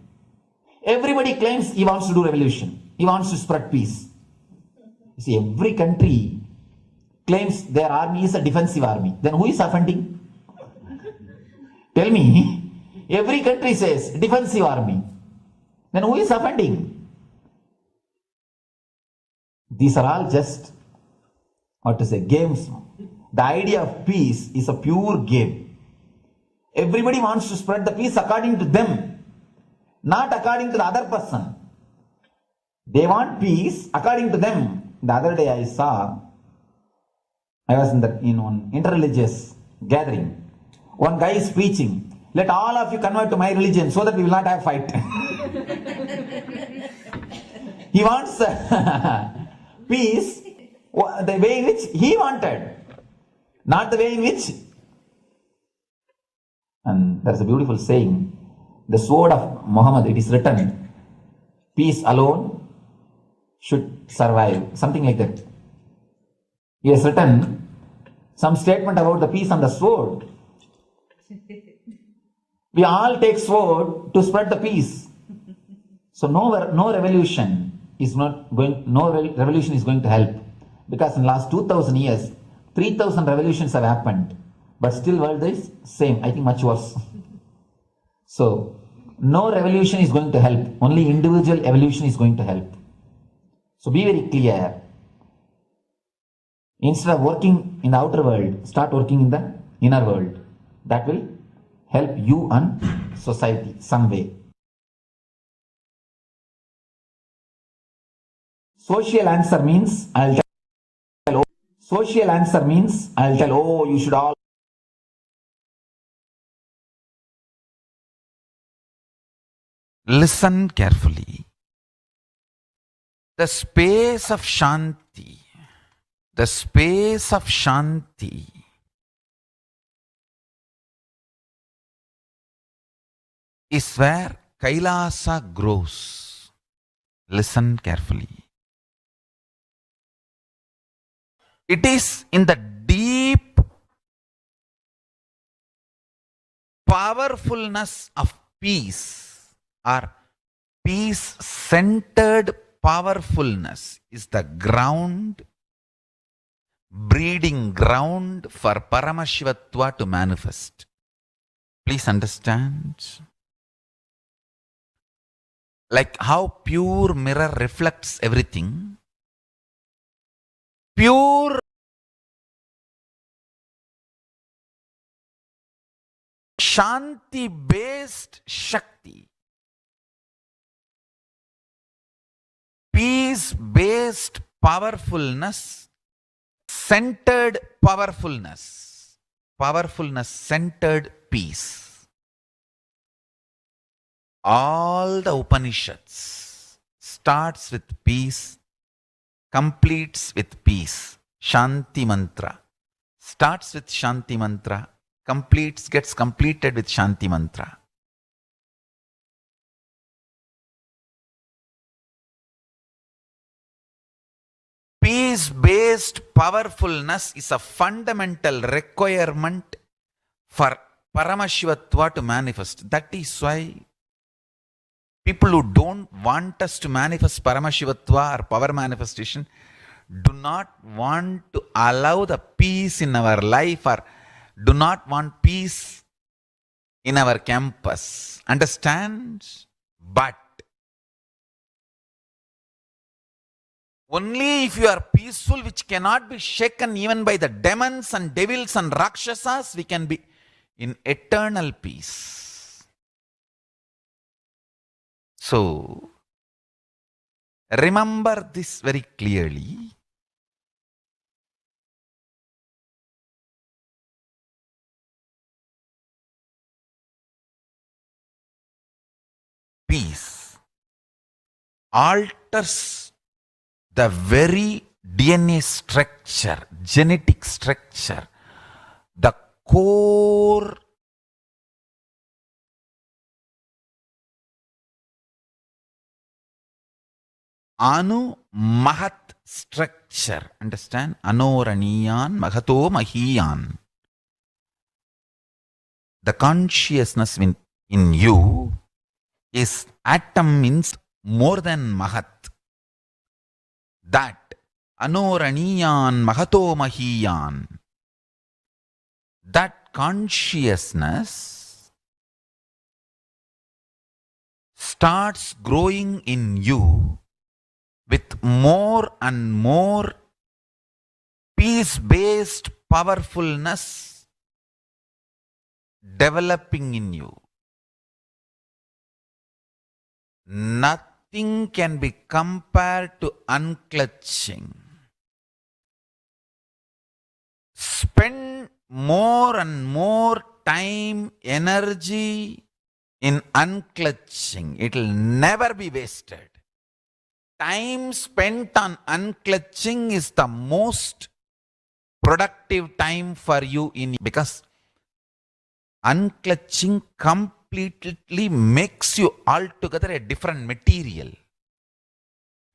D: Everybody claims he wants to do revolution. He wants to spread peace. You see, every country claims their army is a defensive army. Then who is offending? Tell me. Every country says defensive army. Then who is offending? These are all just, games. The idea of peace is a pure game. Everybody wants to spread the peace according to them, not according to the other person. They want peace according to them. The other day I was in one interreligious gathering. One guy is preaching, let all of you convert to my religion so that we will not have fight. He wants peace the way in which he wanted, not the way in which. And there's a beautiful saying, the sword of Muhammad, it is written, peace alone should survive, something like that. He has written some statement about the peace on the sword. We all take sword to spread the peace. So no revolution is going to help, because in last 2000 years 3000 revolutions have happened, but still world is same, I think much worse. So no revolution is going to help, only individual evolution is going to help. So be very clear. Instead of working in the outer world, start working in the inner world. That will help you and society some way. Social answer means I'll tell, social answer means I'll tell, oh, you should all.
C: Listen carefully. The space of Shanti, the space of Shanti is where Kailasa grows. Listen carefully. It is in the deep powerfulness of peace, or peace-centered powerfulness is the ground, breeding ground for Paramashivatva to manifest. Please understand. Like how pure mirror reflects everything, pure Shanti-based Shakti, peace-based powerfulness, centered powerfulness, powerfulness-centered peace. All the Upanishads starts with peace, completes with peace. Shanti mantra starts with Shanti mantra, gets completed with Shanti mantra. Peace-based powerfulness is a fundamental requirement for Paramashivatva to manifest. That is why people who don't want us to manifest Paramashivatva or power manifestation do not want to allow the peace in our life, or do not want peace in our campus. Understand? But only if you are peaceful, which cannot be shaken even by the demons and devils and rakshasas, we can be in eternal peace. So, remember this very clearly. Peace alters the very DNA structure, genetic structure, the core Anu Mahat structure. Understand? Anoraniyan Mahato Mahiyan. The consciousness in you is atom, means more than Mahat. That Anoraniyan Mahato Mahiyan, that consciousness starts growing in you with more and more peace-based powerfulness developing in you. Nothing can be compared to unclutching. Spend more and more time, energy in unclutching. It will never be wasted. Time spent on unclutching is the most productive time for you, because unclutching completely makes you altogether a different material.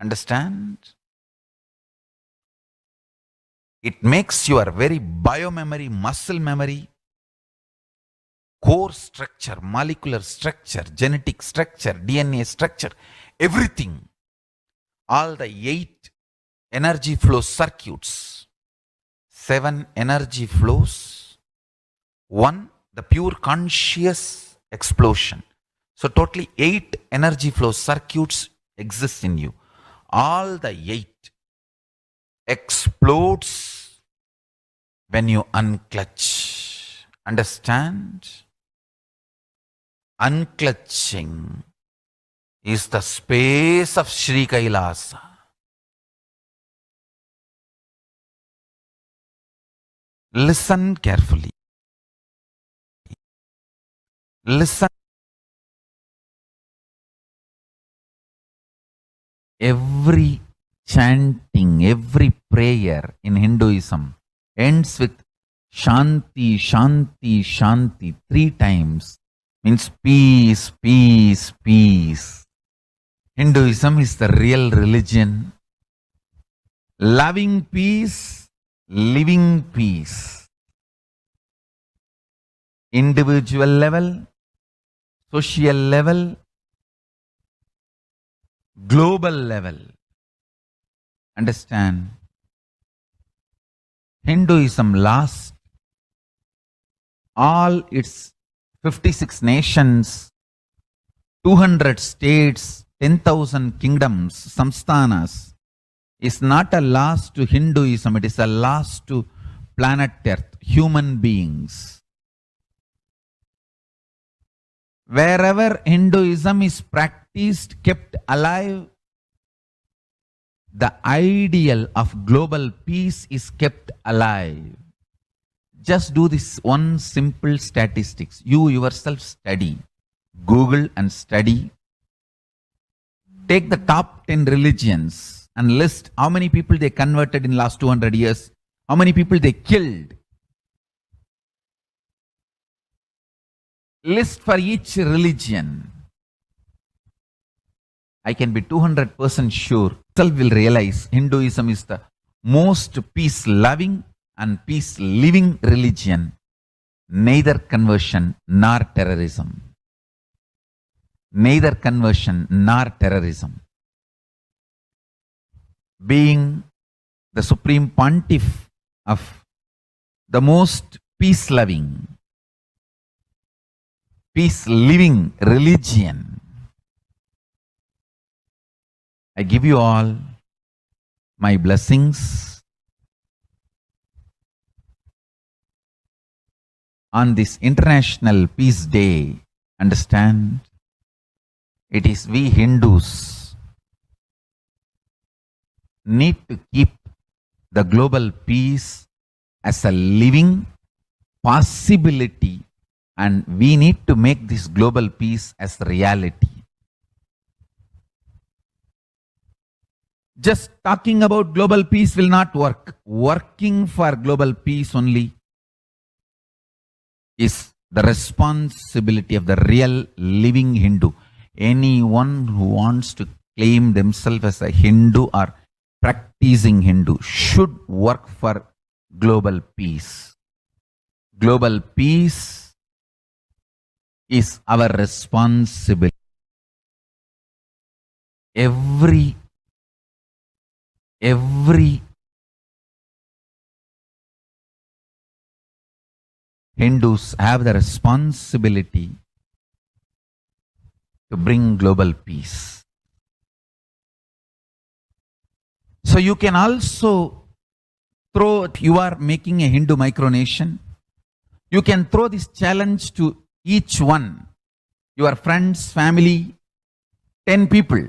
C: Understand? It makes your very biomemory, muscle memory, core structure, molecular structure, genetic structure, DNA structure, everything. All the 8 energy flow circuits, 7 energy flows, 1 the pure conscious explosion. So totally 8 energy flow circuits exist in you. All the 8 explodes when you unclutch. Understand? Unclutching is the space of Sri Kailasa. Listen carefully. Listen. Every chanting, every prayer in Hinduism ends with Shanti, Shanti, Shanti 3 times. Means peace, peace, peace. Hinduism is the real religion. Loving peace, living peace. Individual level, social level, global level. Understand? Hinduism lost all its 56 nations, 200 states, 10,000 kingdoms, samsthanas, is not a loss to Hinduism, it is a loss to planet Earth, human beings. Wherever Hinduism is practiced, kept alive, the ideal of global peace is kept alive. Just do this one simple statistics. You yourself study. Google and study. Take the top 10 religions and list how many people they converted in last 200 years, how many people they killed. List for each religion. I can be 200% sure. Self will realize Hinduism is the most peace-loving and peace-living religion. Neither conversion nor terrorism. Neither conversion nor terrorism. Being the supreme pontiff of the most peace-loving, peace-living religion, I give you all my blessings on this International Peace Day. Understand? It is we Hindus need to keep the global peace as a living possibility, and we need to make this global peace as reality. Just talking about global peace will not work. Working for global peace only is the responsibility of the real living Hindu. Anyone who wants to claim themselves as a Hindu or practicing Hindu should work for global peace. Global peace is our responsibility. Every Hindus have the responsibility to bring global peace. So you can also throw, you are making a Hindu micronation, you can throw this challenge to each one, your friends, family, 10 people.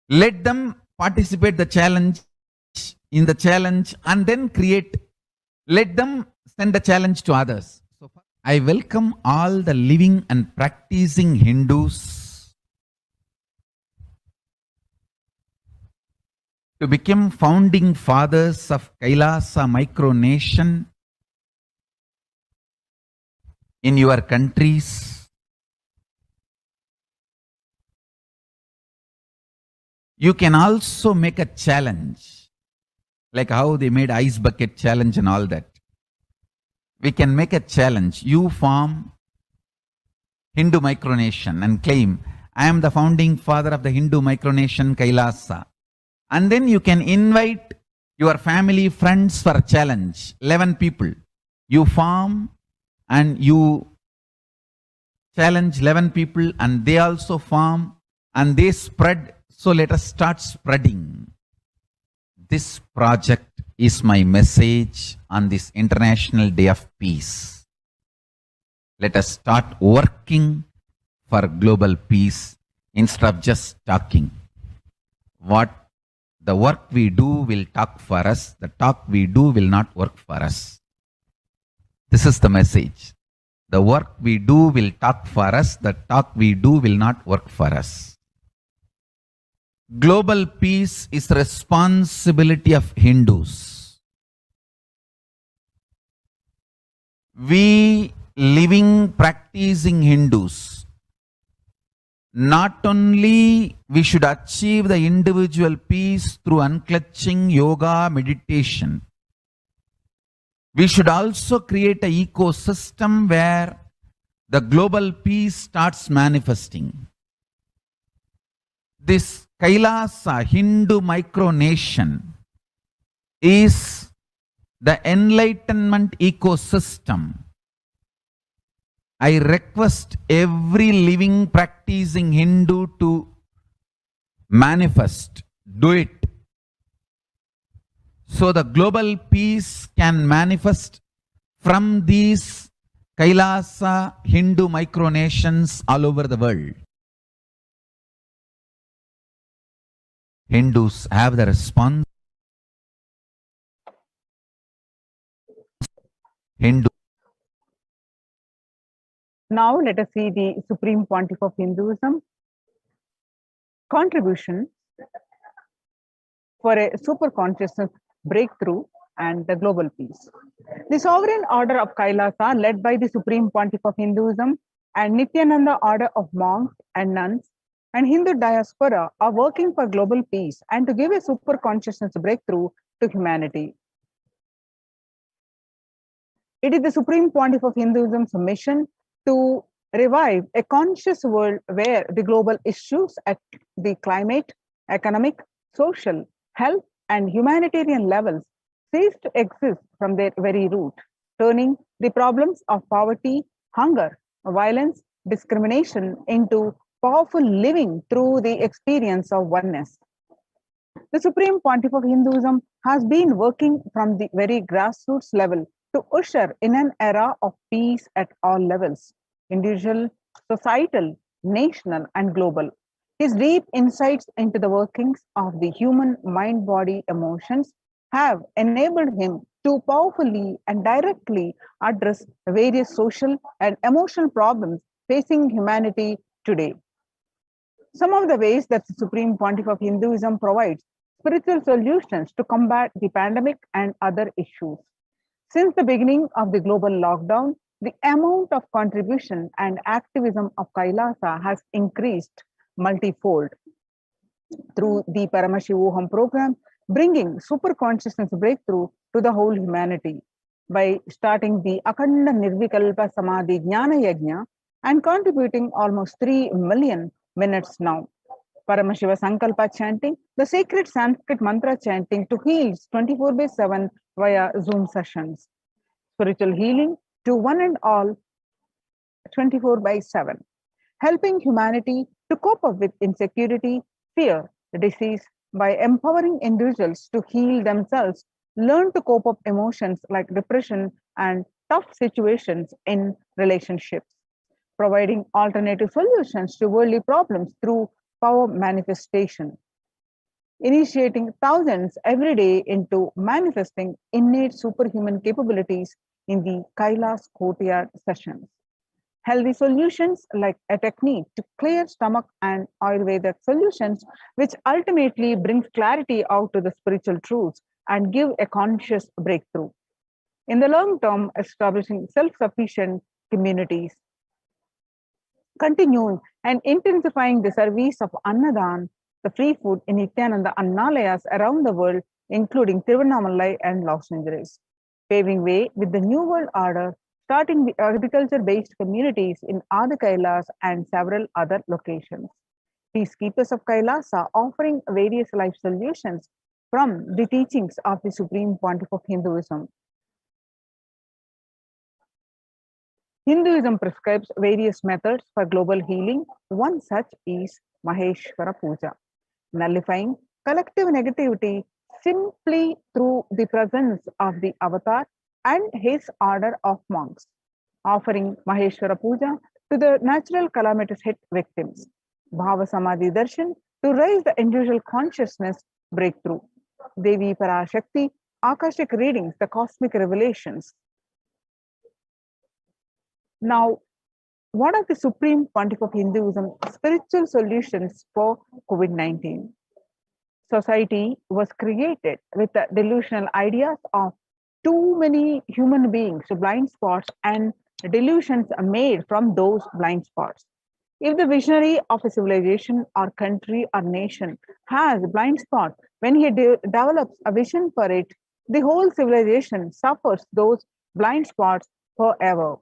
C: Let them participate in the challenge and then create, let them send a challenge to others. So I welcome all the living and practicing Hindus to become founding fathers of Kailasa micronation in your countries. You can also make a challenge, like how they made ice bucket challenge and all that. We can make a challenge. You form Hindu micronation and claim, I am the founding father of the Hindu micronation Kailasa. And then you can invite your family, friends for a challenge. 11 people. You form and you challenge 11 people and they also form and they spread. So let us start spreading. This project is my message on this International Day of Peace. Let us start working for global peace instead of just talking. The work we do will talk for us. The talk we do will not work for us. This is the message. The work we do will talk for us. The talk we do will not work for us. Global peace is the responsibility of Hindus. We living, practicing Hindus, not only we should achieve the individual peace through unclutching yoga, meditation, we should also create an ecosystem where the global peace starts manifesting. This Kailasa Hindu micronation is the enlightenment ecosystem. I request every living, practicing Hindu to manifest, do it. So the global peace can manifest from these Kailasa Hindu micronations all over the world. Hindus have the response.
B: Now let us see the Supreme Pontiff of Hinduism contribution for a super consciousness breakthrough and the global peace. The sovereign order of Kailasa, led by the Supreme Pontiff of Hinduism and Nithyananda order of monks and nuns and Hindu diaspora, are working for global peace and to give a super consciousness breakthrough to humanity. It is the Supreme Pontiff of Hinduism's mission to revive a conscious world where the global issues at the climate, economic, social, health, and humanitarian levels cease to exist from their very root, turning the problems of poverty, hunger, violence, discrimination into powerful living through the experience of oneness. The Supreme Pontiff of Hinduism has been working from the very grassroots level to usher in an era of peace at all levels, individual, societal, national, and global. His deep insights into the workings of the human mind, body, emotions have enabled him to powerfully and directly address various social and emotional problems facing humanity today. Some of the ways that the Supreme Pontiff of Hinduism provides spiritual solutions to combat the pandemic and other issues. Since the beginning of the global lockdown, the amount of contribution and activism of Kailasa has increased multifold. Through the Paramashivoham program, bringing super consciousness breakthrough to the whole humanity by starting the Akhanda Nirvikalpa Samadhi Jnana Yajna and contributing almost 3 million minutes now. Paramashiva Sankalpa chanting, the sacred Sanskrit mantra chanting to heal 24/7 via Zoom sessions. Spiritual healing to one and all 24/7. Helping humanity to cope up with insecurity, fear, disease by empowering individuals to heal themselves, learn to cope up emotions like depression and tough situations in relationships. Providing alternative solutions to worldly problems through power manifestation. Initiating thousands every day into manifesting innate superhuman capabilities in the Kailas courtyard sessions. Healthy solutions like a technique to clear stomach and Ayurvedic solutions, which ultimately brings clarity out to the spiritual truths and give a conscious breakthrough. In the long term, establishing self-sufficient communities. Continuing and intensifying the service of Annadan, the free food in Nithyananda Annalayas around the world, including Tiruvannamalai and Los Angeles. Paving way with the New World Order, starting the agriculture-based communities in Adi Kailas and several other locations. Peacekeepers of Kailasa offering various life solutions from the teachings of the Supreme Pontiff of Hinduism. Hinduism prescribes various methods for global healing. One such is Maheshwara Puja, nullifying collective negativity simply through the presence of the avatar and his order of monks, offering Maheshwara Puja to the natural calamitous hit victims. Bhava Samadhi Darshan to raise the individual consciousness breakthrough. Devi Parashakti, Akashic readings, the cosmic revelations. Now, what are the Supreme Pontiff of Hinduism spiritual solutions for COVID-19? Society was created with the delusional ideas of too many human beings, blind spots, and delusions are made from those blind spots. If the visionary of a civilization or country or nation has a blind spot, when he develops a vision for it, the whole civilization suffers those blind spots forever.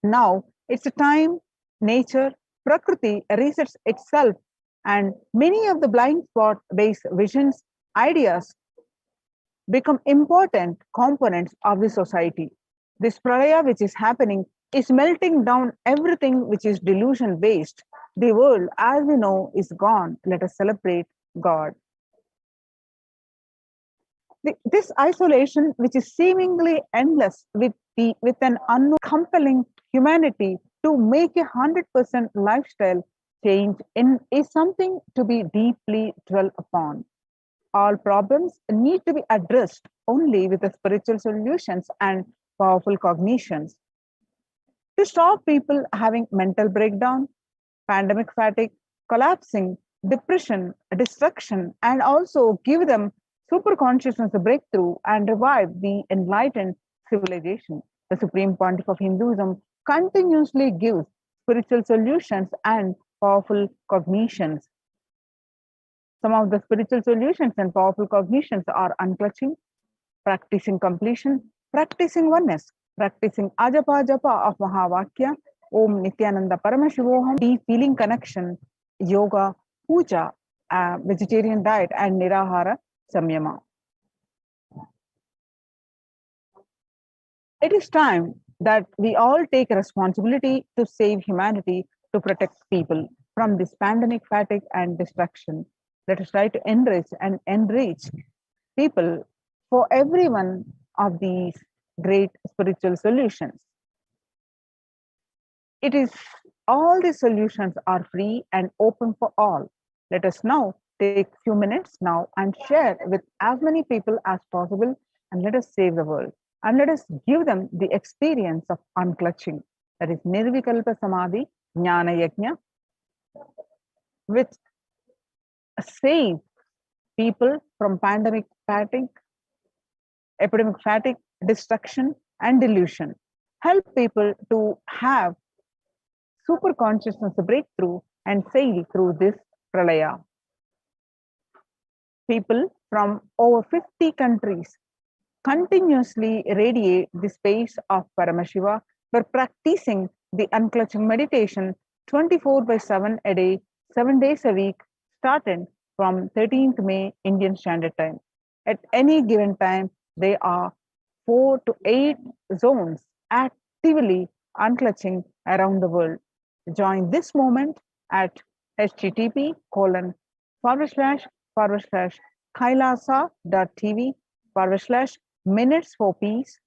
B: Now it's a time nature, Prakriti resets itself, and many of the blind spot based visions, ideas become important components of the society. This pralaya which is happening is melting down everything which is delusion based. The world as we know is gone. Let us celebrate God. This isolation, which is seemingly endless with an unknown compelling humanity to make a 100% lifestyle change is something to be deeply dwelt upon. All problems need to be addressed only with the spiritual solutions and powerful cognitions. To stop people having mental breakdown, pandemic fatigue, collapsing, depression, destruction, and also give them super consciousness a breakthrough and revive the enlightened civilization. The Supreme Pontiff of Hinduism continuously gives spiritual solutions and powerful cognitions. Some of the spiritual solutions and powerful cognitions are unclutching, practicing completion, practicing oneness, practicing ajapa japa of Mahavakya, Om Nithyananda Paramashivoham, deep feeling connection, yoga, puja, vegetarian diet, and nirahara samyama. It is time that we all take responsibility to save humanity, to protect people from this pandemic fatigue and destruction. Let us try to enrich people for every one of these great spiritual solutions. It is all the solutions are free and open for all. Let us now take a few minutes now and share with as many people as possible, and let us save the world. And let us give them the experience of unclutching. That is Nirvikalpa Samadhi, Jnana Yajna, which save people from pandemic fatigue, epidemic fatigue, destruction, and delusion. Help people to have super consciousness breakthrough and sail through this pralaya. People from over 50 countries continuously radiate the space of Paramashiva by practicing the unclutching meditation 24/7 a day, 7 days a week, starting from 13th May Indian Standard Time. At any given time, there are 4 to 8 zones actively unclutching around the world. Join this moment at http://kailasa.tv/minutes for peace.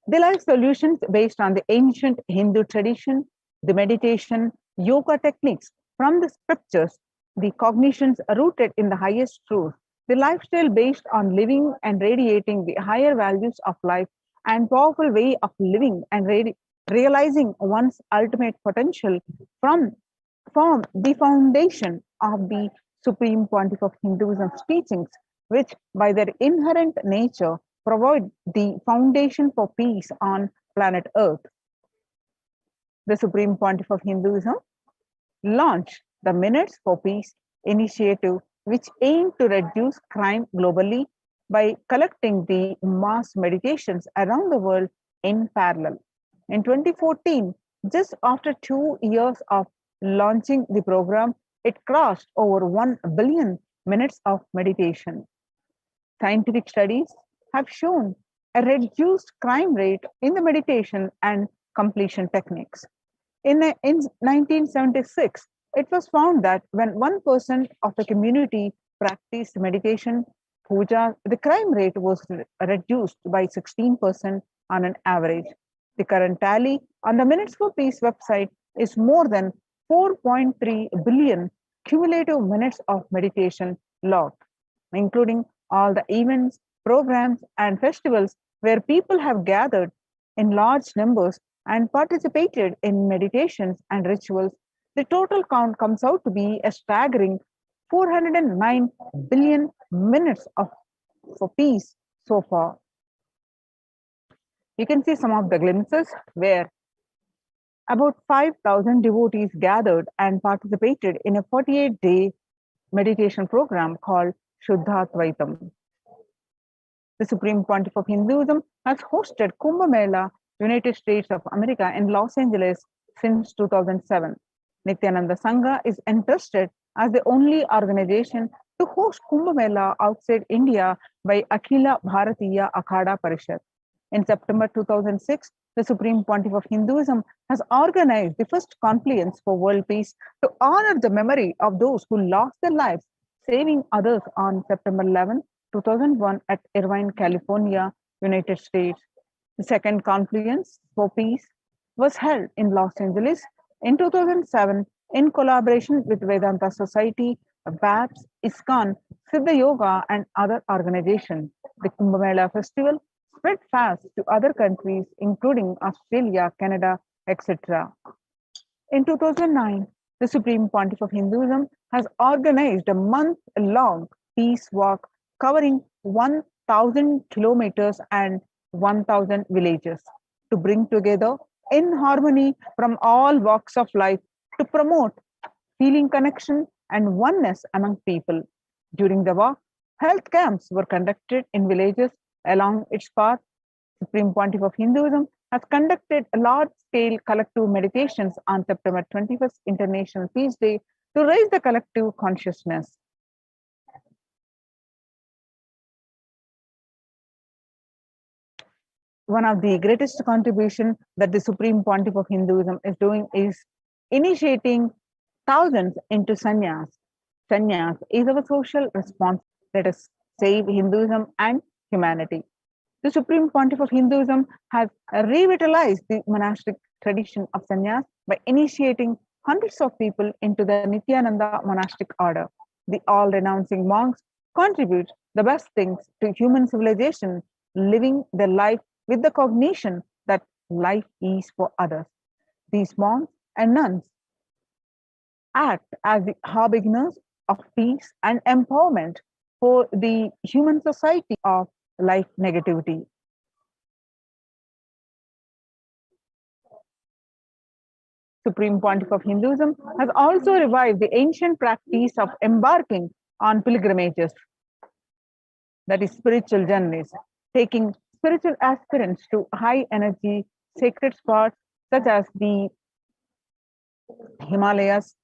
B: The life solutions based on the ancient Hindu tradition, the meditation, yoga techniques from the scriptures, the cognitions rooted in the highest truth, the lifestyle based on living and radiating the higher values of life and powerful way of living and realizing one's ultimate potential form the foundation of the Supreme Pontiff of Hinduism's teachings, which by their inherent nature provide the foundation for peace on planet Earth. The Supreme Pontiff of Hinduism launched the Minutes for Peace initiative, which aimed to reduce crime globally by collecting the mass meditations around the world in parallel. In 2014, just after 2 years of launching the program, it crossed over 1 billion minutes of meditation. Scientific studies have shown a reduced crime rate in the meditation and completion techniques. In 1976, it was found that when 1% of the community practiced meditation, puja, the crime rate was reduced by 16% on an average. The current tally on the Minutes for Peace website is more than 4.3 billion cumulative minutes of meditation logged, including all the events, programs, and festivals where people have gathered in large numbers and participated in meditations and rituals, the total count comes out to be a staggering 409 billion minutes for peace so far. You can see some of the glimpses where about 5,000 devotees gathered and participated in a 48-day meditation program called Shuddhatvaitam. The Supreme Pontiff of Hinduism has hosted Kumbh Mela, United States of America in Los Angeles since 2007. Nithyananda Sangha is entrusted as the only organization to host Kumbh Mela outside India by Akhila Bharatiya Akhada Parishad. In September 2006, the Supreme Pontiff of Hinduism has organized the first confluence for world peace to honor the memory of those who lost their lives saving others on September 11, 2001 at Irvine, California, United States. The second confluence for peace was held in Los Angeles in 2007 in collaboration with Vedanta Society, BAPS, ISKCON, Siddha Yoga, and other organizations. The Kumbh Mela festival spread fast to other countries, including Australia, Canada, etc. In 2009, the Supreme Pontiff of Hinduism has organized a month-long peace walk covering 1,000 kilometers and 1,000 villages to bring together in harmony from all walks of life to promote feeling connection and oneness among people. During the walk, health camps were conducted in villages along its path. Supreme Pontiff of Hinduism has conducted large-scale collective meditations on September 21st International Peace Day to raise the collective consciousness. One of the greatest contribution that the Supreme Pontiff of Hinduism is doing is initiating thousands into sannyas. Sannyas is our social response. Let us save Hinduism and humanity. The Supreme Pontiff of Hinduism has revitalized the monastic tradition of sannyas by initiating hundreds of people into the Nithyananda monastic order. The all-renouncing monks contribute the best things to human civilization, living their life with the cognition that life is for others. These monks and nuns act as the harbingers of peace and empowerment for the human society of life negativity. Supreme Pontiff of Hinduism has also revived the ancient practice of embarking on pilgrimages, that is spiritual journeys, taking spiritual aspirants to high energy sacred spots such as the Himalayas,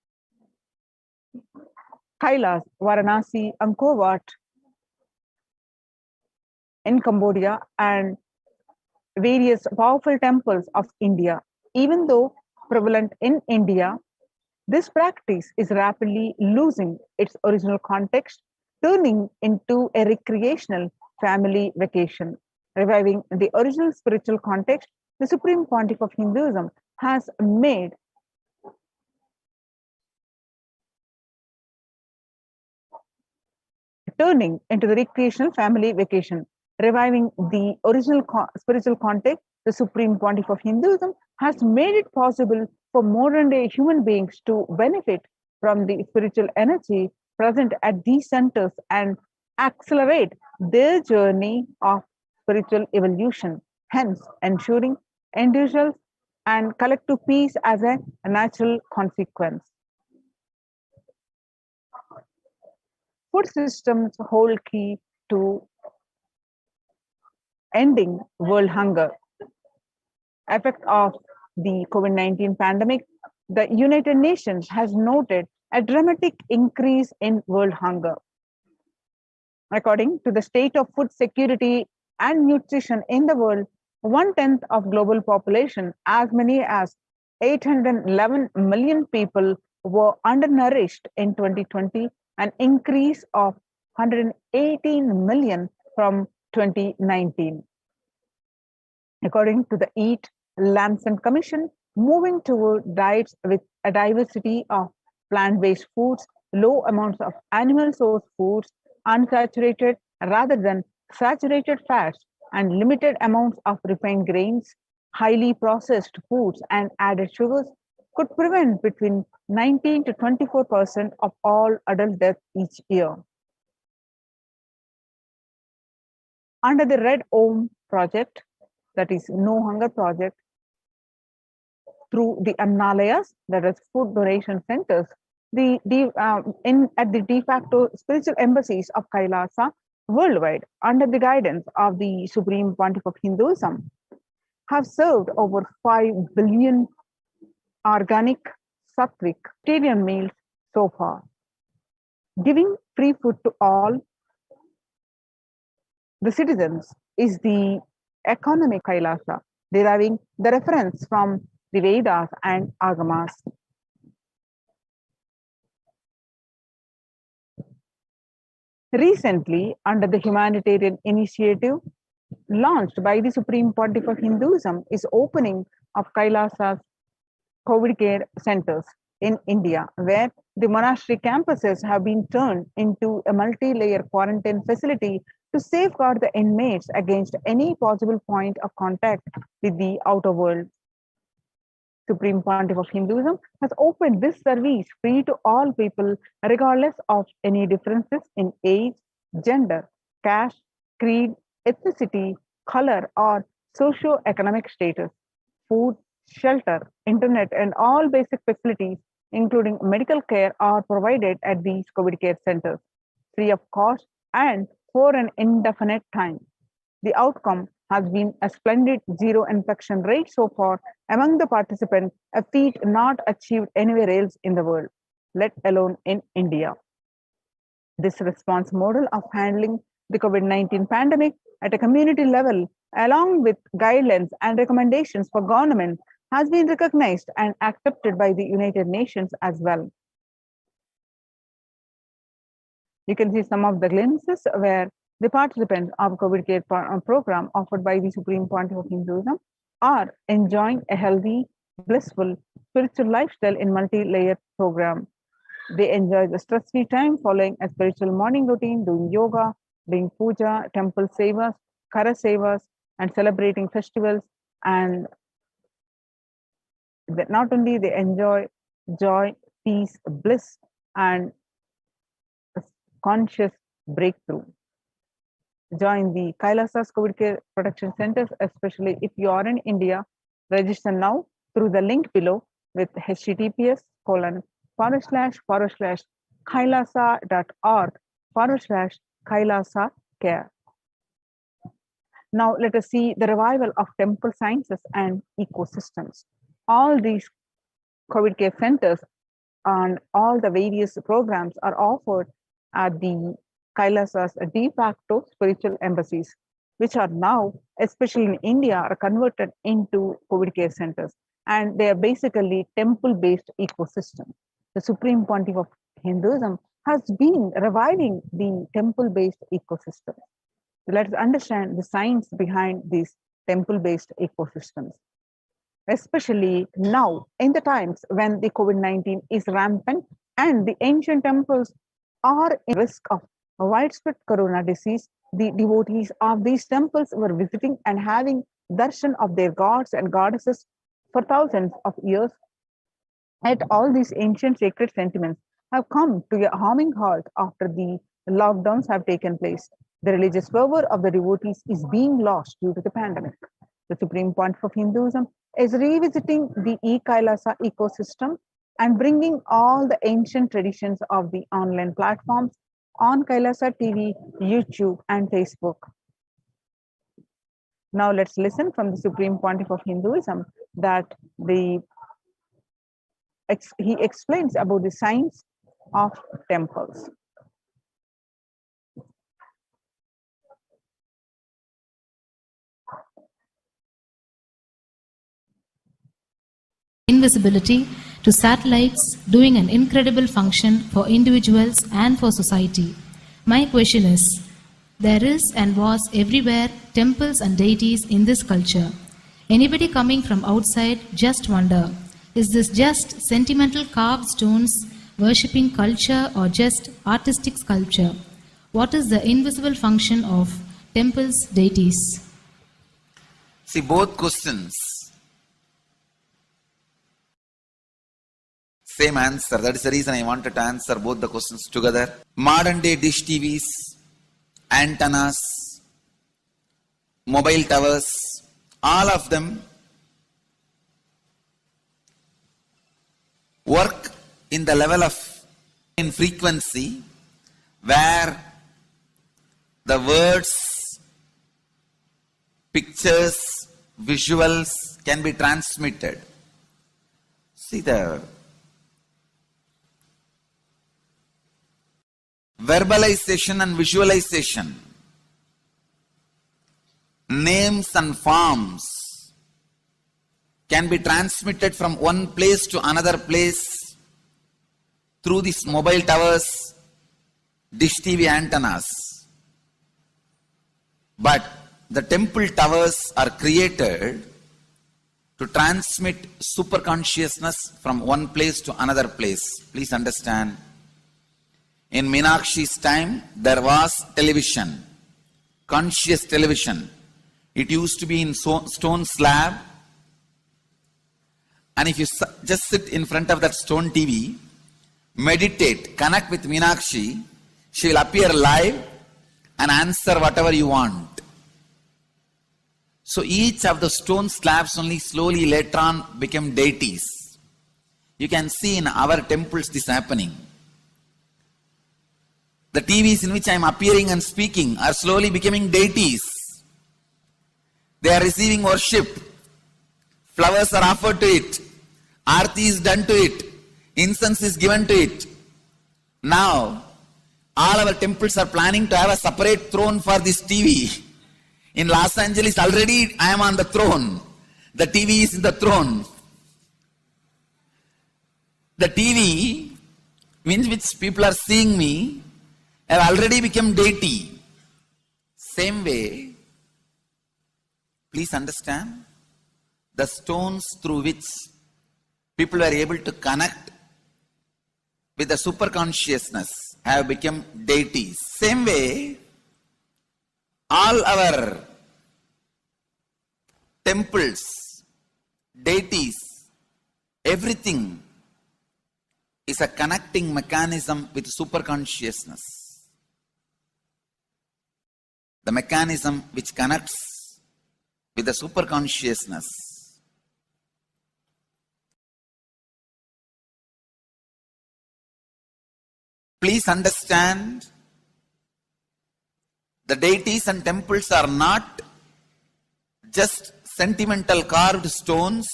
B: Kailas, Varanasi, Angkor Wat in Cambodia, and various powerful temples of India. Even though prevalent in India, this practice is rapidly losing its original context, turning into a recreational family vacation. Reviving the original spiritual context, the Supreme Pontiff of Hinduism has made turning into the recreational family vacation. Reviving the original spiritual context, the Supreme Pontiff of Hinduism has made it possible for modern-day human beings to benefit from the spiritual energy present at these centers and accelerate their journey of spiritual evolution, hence ensuring individual and collective peace as a natural consequence. Food systems hold key to ending world hunger. Effect of the COVID-19 pandemic, the United Nations has noted a dramatic increase in world hunger. According to the state of food security and nutrition in the world, 1/10 of global population, as many as 811 million people, were undernourished in 2020, an increase of 118 million from 2019. According to the Eat Lancet Commission, moving toward diets with a diversity of plant-based foods, low amounts of animal source foods, unsaturated rather than saturated fats, and limited amounts of refined grains, highly processed foods, and added sugars could prevent between 19 to 24% of all adult deaths each year. Under the Red Om project, that is No Hunger project, through the Annalayas, that is food donation centers, at the de facto spiritual embassies of Kailasa worldwide, under the guidance of the Supreme Pontiff of Hinduism, have served over 5 billion organic, sattvic, vegetarian meals so far. Giving free food to all the citizens is the economic Kailasa, deriving the reference from the Vedas and Agamas. Recently, under the humanitarian initiative launched by the Supreme Pontiff of Hinduism, is opening of Kailasa's COVID care centers in India, where the monastery campuses have been turned into a multi-layer quarantine facility to safeguard the inmates against any possible point of contact with the outer world. Supreme Pontiff of Hinduism has opened this service free to all people, regardless of any differences in age, gender, caste, creed, ethnicity, color, or socio-economic status. Food, shelter, internet, and all basic facilities, including medical care, are provided at these COVID care centers, free of cost and for an indefinite time. The outcome has been a splendid zero infection rate so far among the participants, a feat not achieved anywhere else in the world, let alone in India. This response model of handling the COVID-19 pandemic at a community level, along with guidelines and recommendations for government, has been recognized and accepted by the United Nations as well. You can see some of the glimpses where the participants of COVID care program offered by the Supreme Pontiff of Hinduism are enjoying a healthy, blissful, spiritual lifestyle in multi-layered program. They enjoy the stress-free time following a spiritual morning routine, doing yoga, doing puja, temple sevas, kara sevas, and celebrating festivals. And not only they enjoy joy, peace, bliss, and conscious breakthrough. Join the Kailasa's COVID care protection centers, especially if you are in India. Register now through the link below with https://kailasa.org/Kailasa care. Now let us see the revival of temple sciences and ecosystems. All these COVID care centers and all the various programs are offered at the Kailasa's de facto spiritual embassies, which are now, especially in India, are converted into COVID care centers. And they are basically temple-based ecosystems. The Supreme Pontiff of Hinduism has been reviving the temple-based ecosystem. So let us understand the science behind these temple-based ecosystems. Especially now, in the times when the COVID-19 is rampant and the ancient temples are in risk of widespread corona disease, the devotees of these temples were visiting and having darshan of their gods and goddesses for thousands of years. Yet all these ancient sacred sentiments have come to a harming halt after the lockdowns have taken place. The religious fervor of the devotees is being lost due to the pandemic. The Supreme Pontiff of Hinduism is revisiting the e-Kailasa ecosystem and bringing all the ancient traditions of the online platforms on Kailasa TV, YouTube, and Facebook. Now let's listen from the Supreme Pontiff of Hinduism that he explains about the science of temples.
E: Invisibility to satellites doing an incredible function for individuals and for society. My question is, there is and was everywhere temples and deities in this culture. Anybody coming from outside just wonder, is this just sentimental carved stones, worshipping culture, or just artistic sculpture? What is the invisible function of temples, deities?
C: See, both questions, same answer. That is the reason I wanted to answer both the questions together. Modern day dish TVs, antennas, mobile towers, all of them work in the level of in frequency where the words, pictures, visuals can be transmitted. See, the verbalization and visualization, names and forms can be transmitted from one place to another place through these mobile towers, dish TV antennas. But the temple towers are created to transmit super consciousness from one place to another place. Please understand. In Meenakshi's time, there was television, conscious television. It used to be in stone slab. And if you just sit in front of that stone TV, meditate, connect with Meenakshi, she will appear live and answer whatever you want. So each of the stone slabs only slowly later on became deities. You can see in our temples this happening. The TVs in which I am appearing and speaking are slowly becoming deities. They are receiving worship. Flowers are offered to it. Aarti is done to it. Incense is given to it. Now, all our temples are planning to have a separate throne for this TV. In Los Angeles, already I am on the throne. The TV is in the throne. The TV, in which people are seeing me, have already become deity. Same way, please understand, the stones through which people were able to connect with the super consciousness have become deities. Same way, all our temples, deities, everything is a connecting mechanism with super consciousness. The mechanism which connects with the super consciousness. Please understand, the deities and temples are not just sentimental carved stones,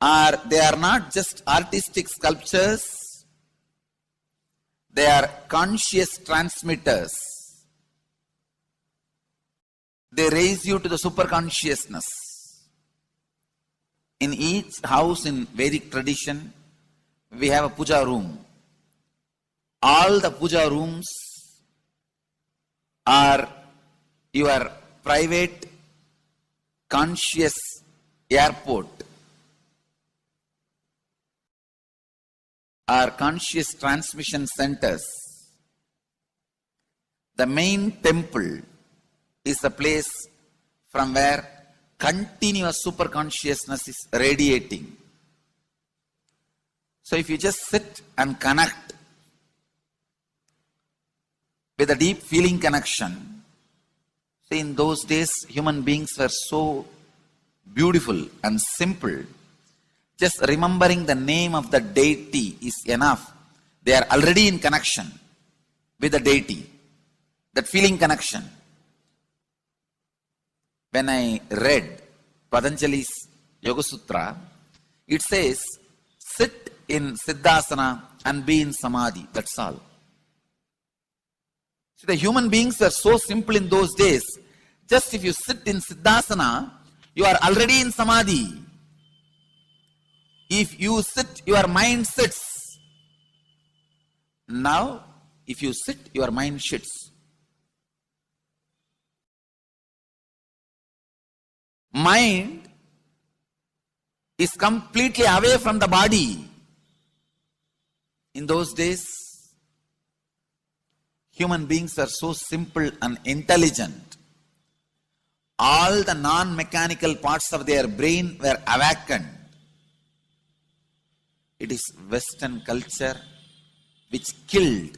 C: or they are not just artistic sculptures, they are conscious transmitters. They raise you to the super consciousness. In each house in Vedic tradition, we have a puja room. All the puja rooms are your private conscious airport, are conscious transmission centers. The main temple is a place from where continuous super consciousness is radiating. So if you just sit and connect with a deep feeling connection, see, in those days human beings were so beautiful and simple. Just remembering the name of the deity is enough. They are already in connection with the deity. That feeling connection. When I read Patanjali's Yoga Sutra, it says, sit in Siddhasana and be in Samadhi. That's all. So the human beings were so simple in those days. Just if you sit in Siddhasana, you are already in Samadhi. If you sit, your mind sits. Now, if you sit, your mind sits. Mind is completely away from the body. In those days, human beings are so simple and intelligent. all the non-mechanical parts of their brain were awakened. It is Western culture which killed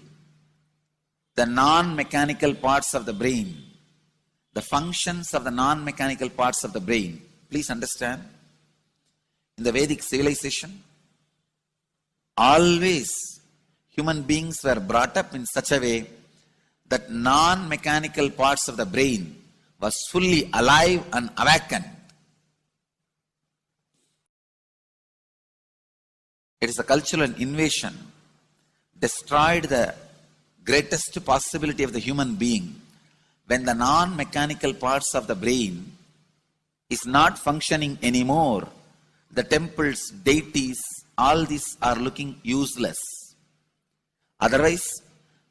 C: the non-mechanical parts of the brain, the functions of the non-mechanical parts of the brain. Please understand, in the Vedic civilization, always human beings were brought up in such a way that non-mechanical parts of the brain was fully alive and awakened. It is a cultural invasion, destroyed the greatest possibility of the human being when the non-mechanical parts of the brain is not functioning anymore. The temples, deities, all these are looking useless. Otherwise,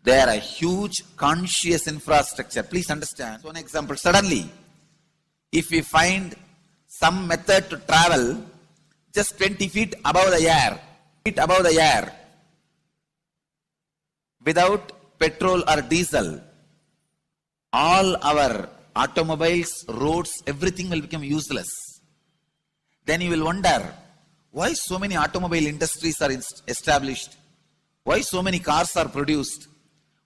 C: they are a huge conscious infrastructure. Please understand. So, an example, suddenly, if we find some method to travel just 20 feet above the air, without petrol or diesel, all our automobiles, roads, everything will become useless. Then you will wonder, why so many automobile industries are established? Why so many cars are produced?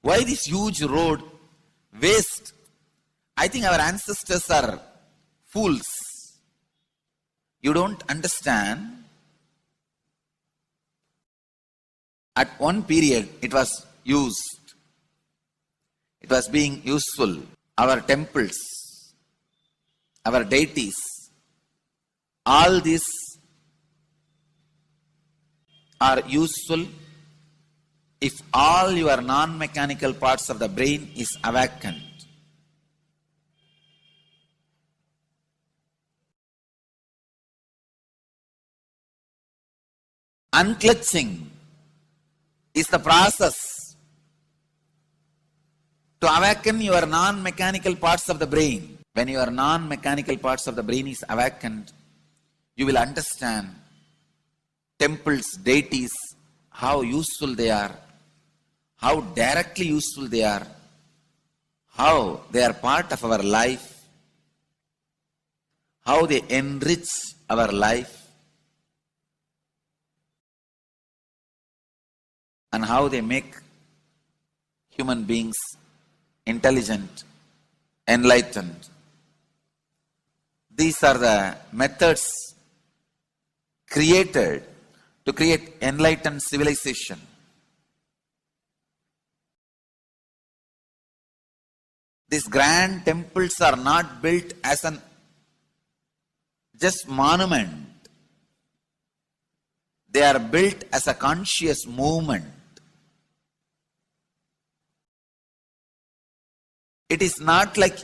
C: Why this huge road waste? I think our ancestors are fools. You don't understand. At one period, it was used. It was being useful. Our temples, our deities, all these are useful if all your non-mechanical parts of the brain is awakened. Unclutching is the process to awaken your non-mechanical parts of the brain. When your non-mechanical parts of the brain is awakened, you will understand temples, deities, how useful they are, how directly useful they are, how they are part of our life, how they enrich our life, and how they make human beings intelligent, enlightened. These are the methods created to create enlightened civilization. These grand temples are not built as an just monument. They are built as a conscious movement. It is not like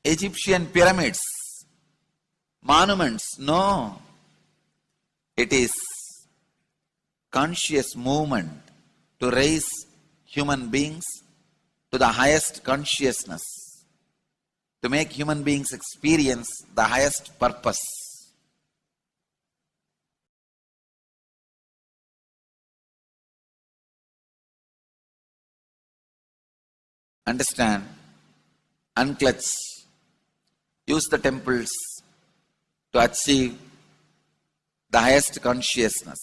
C: Egyptian pyramids, monuments. No. It is conscious movement to raise human beings to the highest consciousness, to make human beings experience the highest purpose. Understand, unclutch, use the temples to achieve the highest consciousness.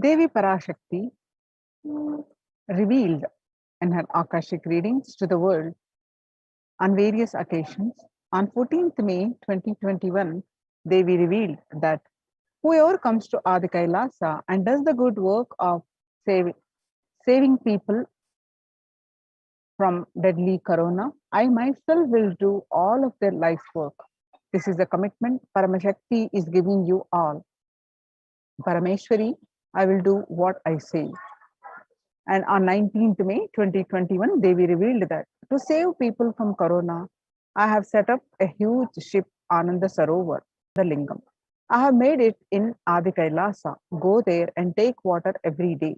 B: Devi Parashakti revealed in her Akashic readings to the world on various occasions. On 14th May 2021, Devi revealed that whoever comes to Adi Kailasa and does the good work of saving people from deadly corona, I myself will do all of their life's work. This is a commitment Paramashakti is giving you all. Parameshwari, I will do what I say. And on 19th May 2021, Devi revealed that to save people from corona, I have set up a huge ship, Ananda Sarovar, the Lingam. I have made it in Adi Kailasa. Go there and take water every day.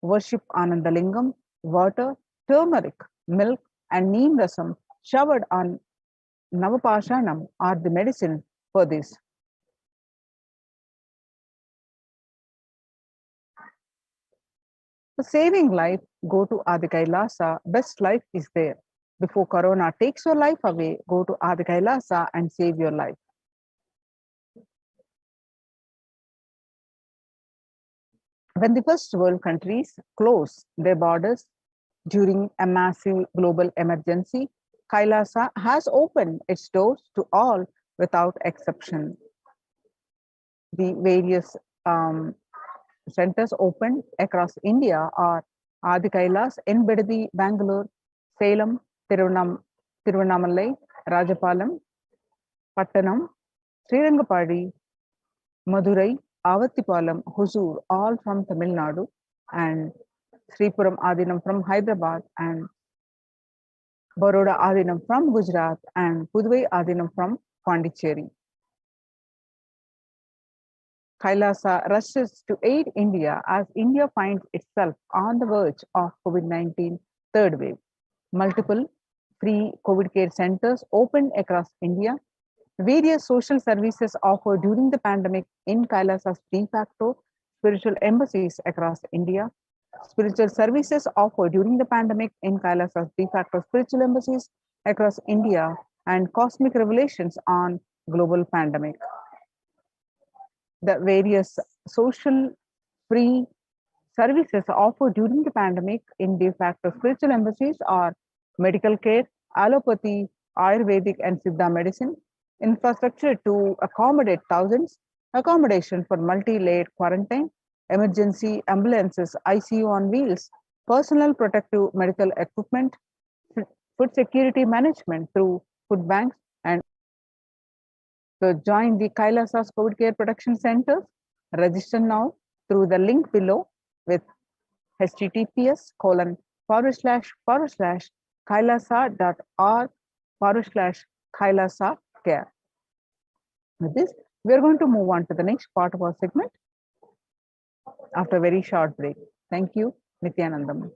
B: worship Anandalingam, water, turmeric, milk, and neem rasam showered on Navapashanam are the medicine for this. For saving life, go to Adikailasa. Best life is there. Before Corona takes your life away, go to Adikailasa and save your life. When the first world countries close their borders during a massive global emergency, Kailasa has opened its doors to all without exception. The various centers opened across India are Adi Kailas in Bidadi, Bangalore, Salem, Tiruvannamalai, Rajapalam, Pattanam, Srirangapadi, Madurai, Avattipalam, Hosur, all from Tamil Nadu, and Sripuram Adinam from Hyderabad, and Baroda Adinam from Gujarat, and Puduvai Adinam from Pondicherry. Kailasa rushes to aid India as India finds itself on the verge of COVID-19 third wave. Multiple free COVID care centers opened across India. Various social services offered during the pandemic in Kailasa's de facto spiritual embassies across India. Spiritual services offered during the pandemic in Kailasa's de facto spiritual embassies across India, and cosmic revelations on global pandemic. The various social free services offered during the pandemic in de facto spiritual embassies are medical care, allopathy, Ayurvedic and Siddha medicine, infrastructure to accommodate thousands, accommodation for multi-layered quarantine, emergency ambulances, ICU on wheels, personal protective medical equipment, food security management through food banks, and so join the Kailasa's COVID Care Protection Centers. Register now through the link below with https://kailasa.org/kailasa care. With this, we are going to move on to the next part of our segment after a very short break. Thank you, Nithyanandam.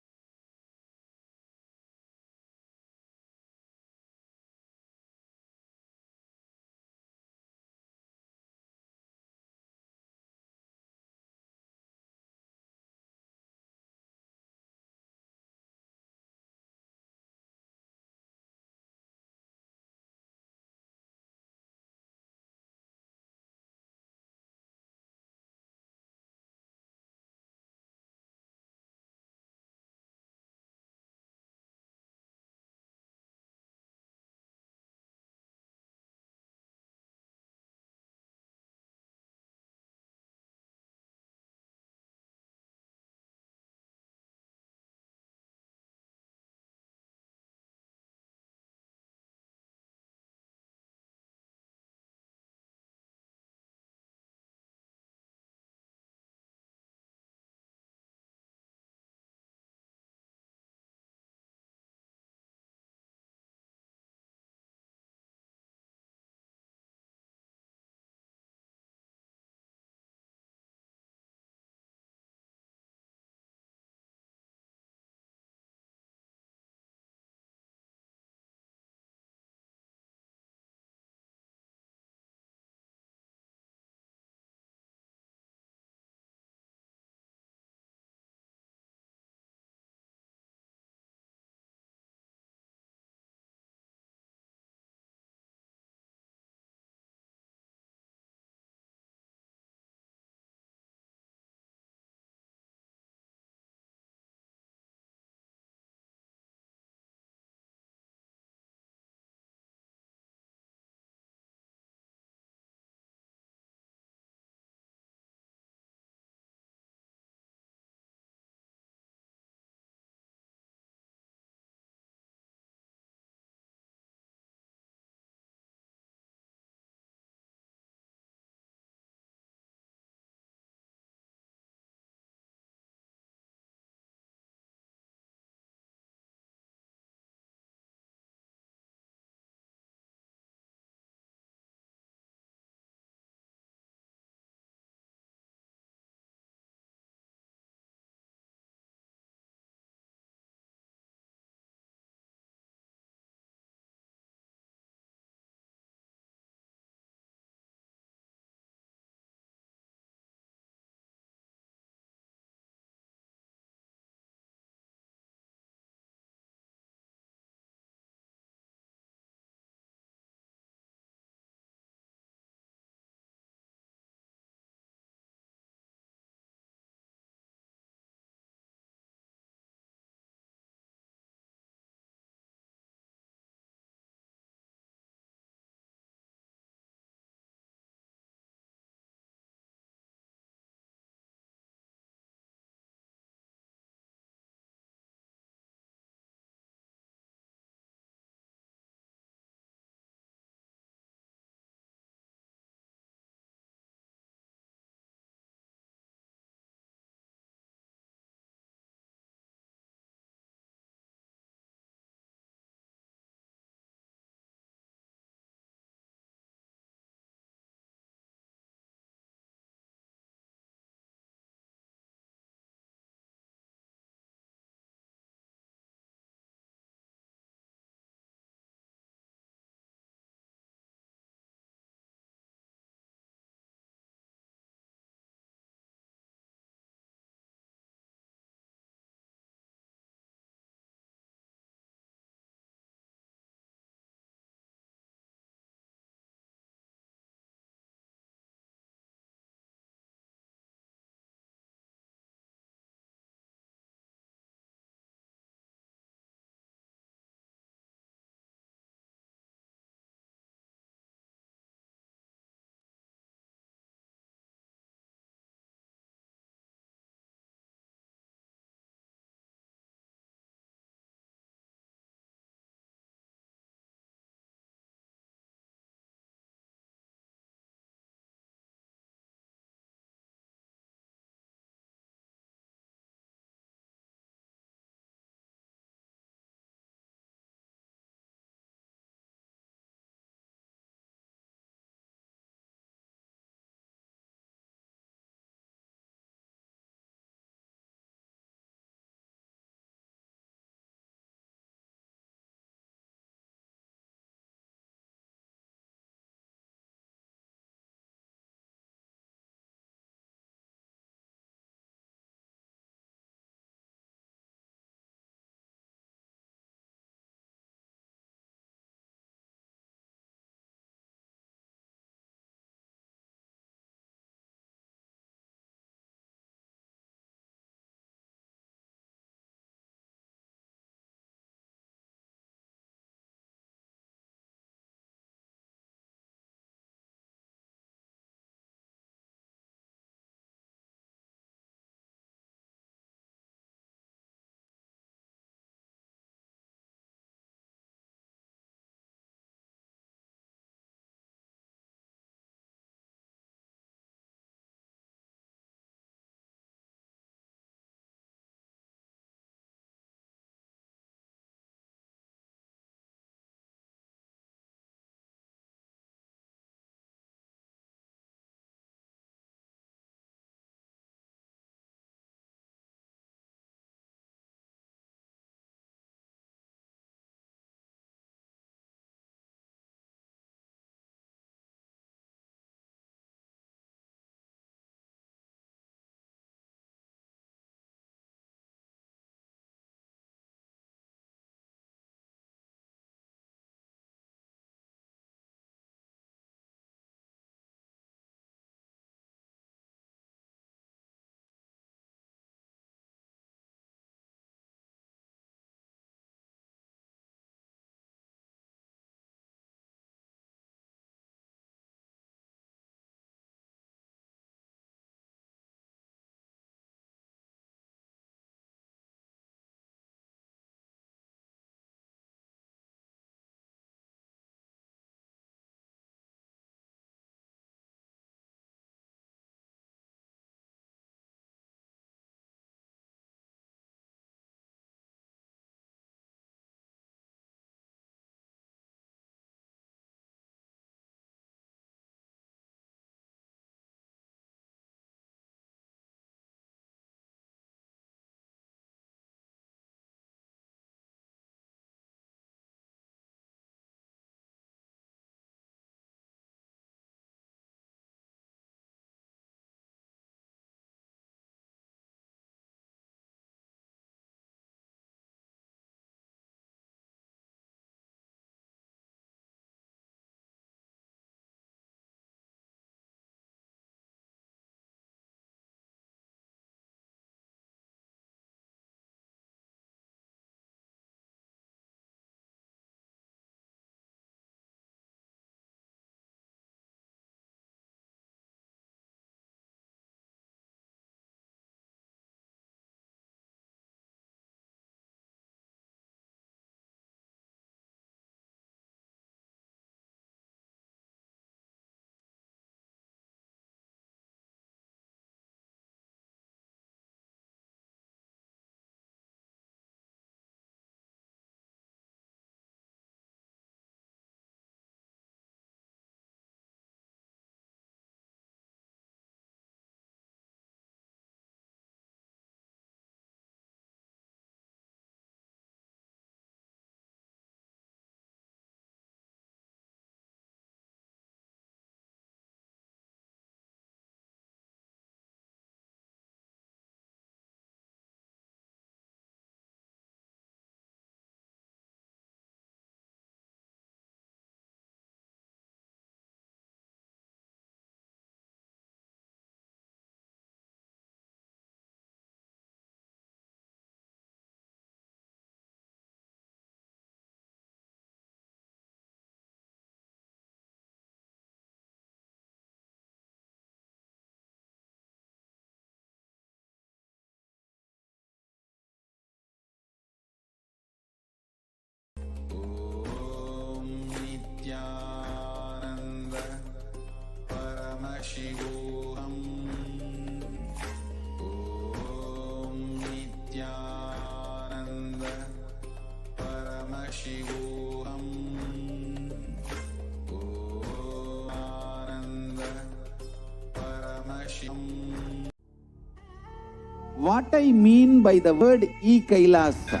C: What I mean by the word e-Kailasa,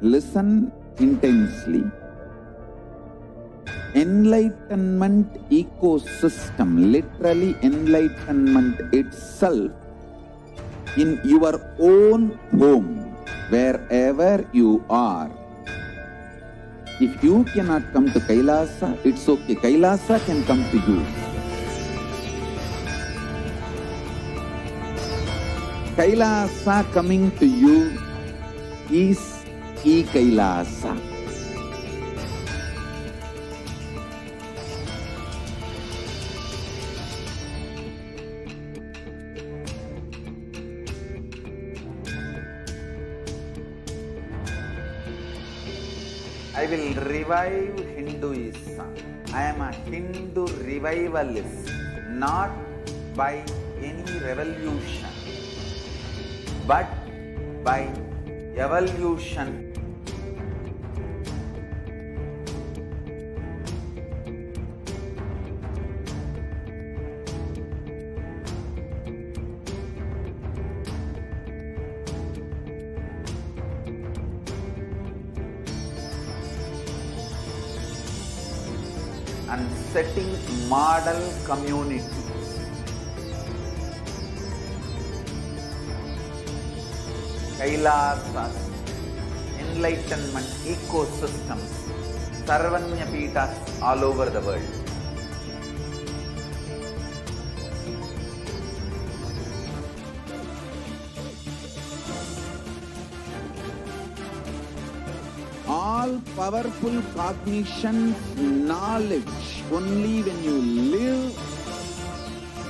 C: listen intensely. Enlightenment ecosystem, literally enlightenment itself, in your own home, wherever you are. If you cannot come to Kailasa, it's okay. Kailasa can come to you. Kailasa coming to you is e-Kailasa. I will revive Hinduism. I am a Hindu revivalist, not by any revolution, but by evolution. And setting model community. Kailasas, enlightenment ecosystems, Sarvanya Pitas all over the world. All powerful cognition, knowledge, only when you live,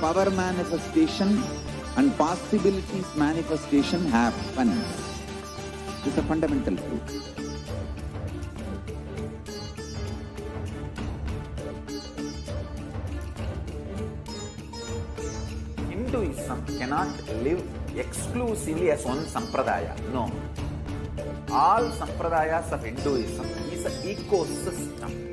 C: power manifestation and possibilities manifestation happens. This is a fundamental truth. Hinduism cannot live exclusively as one sampradaya. No. All sampradayas of Hinduism is an ecosystem.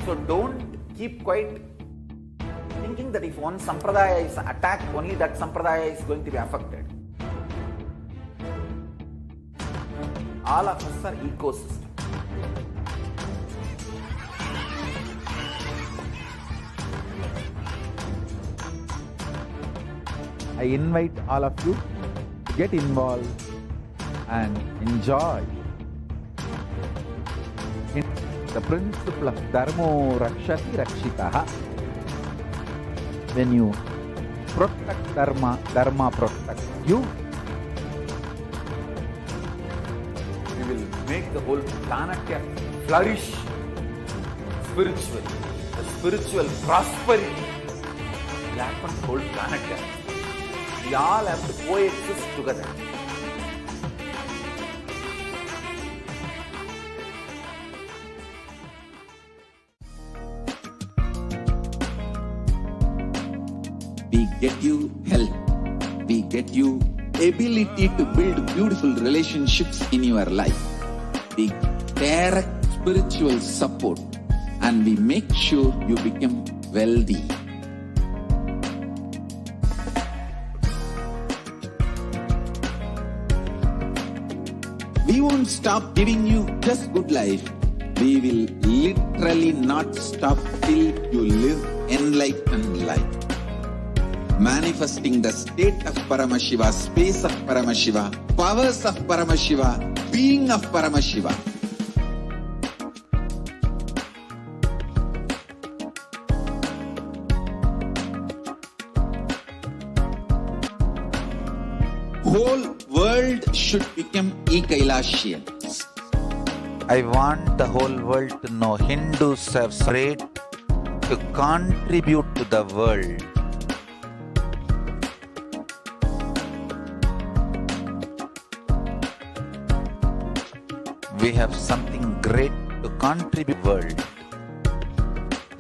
C: So don't keep quiet thinking that if one sampradaya is attacked, only that sampradaya is going to be affected. All of us are ecosystems. I invite all of you to get involved and enjoy in the principle of Dharmo Rakshati Rakshitaha. When you protect Dharma, Dharma protects you. You will make the whole planet flourish spiritually. The spiritual prosperity will happen to the whole planet. We all have to coexist together. We get you help. We get you ability to build beautiful relationships in your life. We direct spiritual support and we make sure you become wealthy. We won't stop giving you just good life. We will literally not stop till you live enlightened life. Manifesting the state of Paramashiva, space of Paramashiva, powers of Paramashiva, being of Paramashiva. Whole world should become e-Kailasians. I want the whole world to know Hindus have prayed to contribute to the world. We have something great to contribute to the world.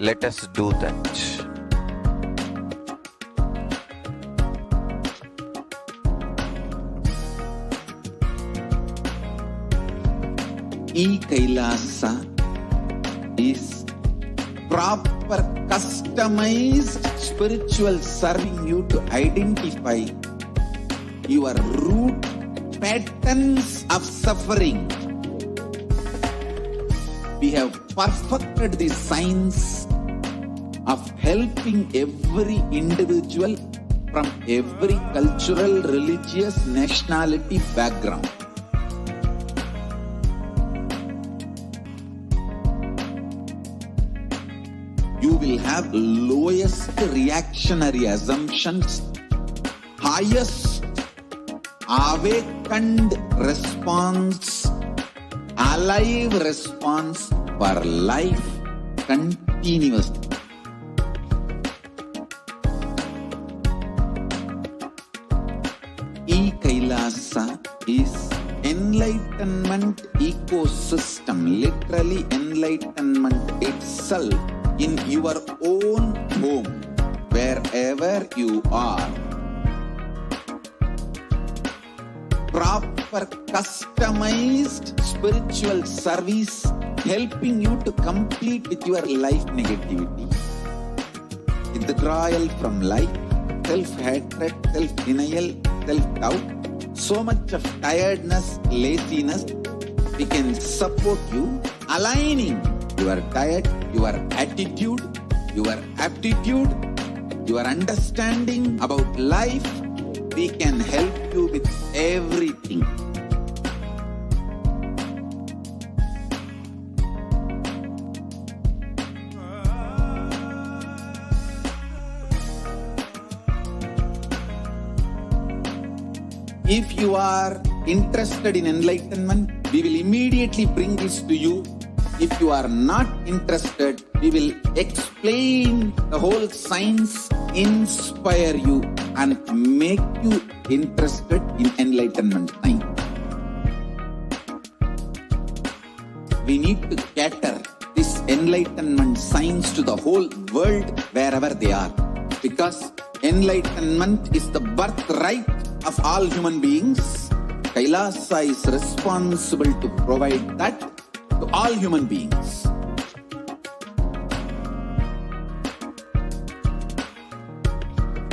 C: Let us do that. E-Kailasa is proper customized spiritual serving you to identify your root patterns of suffering. We have perfected the science of helping every individual from every cultural, religious, nationality background. You will have lowest reactionary assumptions, highest awakened response, alive response for life continuously. E-Kailasa is enlightenment ecosystem, literally enlightenment itself in your own home, wherever you are. Proper customized spiritual service helping you to complete with your life negativity. Withdrawal from life, self-hatred, self-denial, self-doubt, so much of tiredness, laziness, we can support you aligning your diet, your attitude, your aptitude, your understanding about life. We can help you with everything. If you are interested in enlightenment, we will immediately bring this to you. If you are not interested, we will explain the whole science, inspire you and make you interested in enlightenment science. We need to cater this enlightenment science to the whole world wherever they are, because enlightenment is the birthright of all human beings. Kailasa is responsible to provide that to all human beings.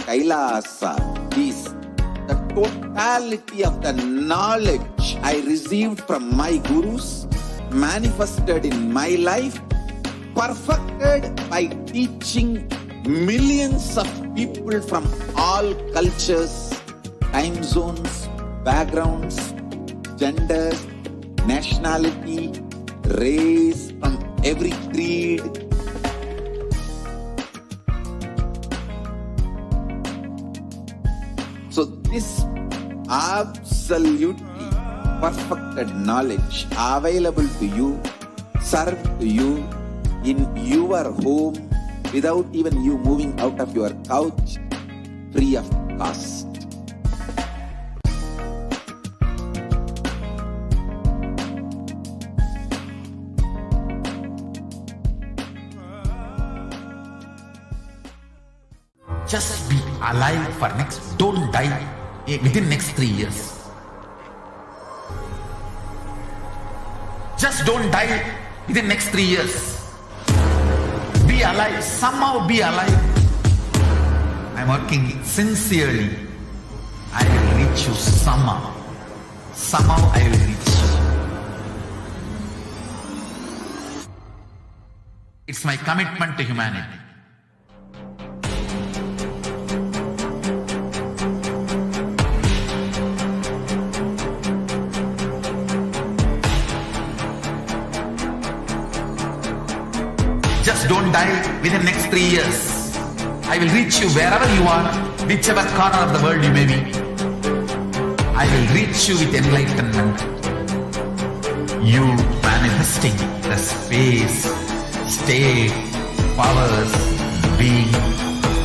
C: Kailasa is the totality of the knowledge I received from my gurus, manifested in my life, perfected by teaching millions of people from all cultures, time zones, backgrounds, genders, nationality, race, from every creed. So this absolutely perfected knowledge available to you, served to you in your home without even you moving out of your couch, free of cost.
F: Just be alive for next, don't die within next 3 years. Just don't die within next 3 years. Be alive, somehow be alive. I'm working sincerely. I will reach you somehow. Somehow I will reach you. It's my commitment to humanity. Just don't die within next 3 years. I will reach you wherever you are, whichever corner of the world you may be. I will reach you with enlightenment. You manifesting the space, state, powers, being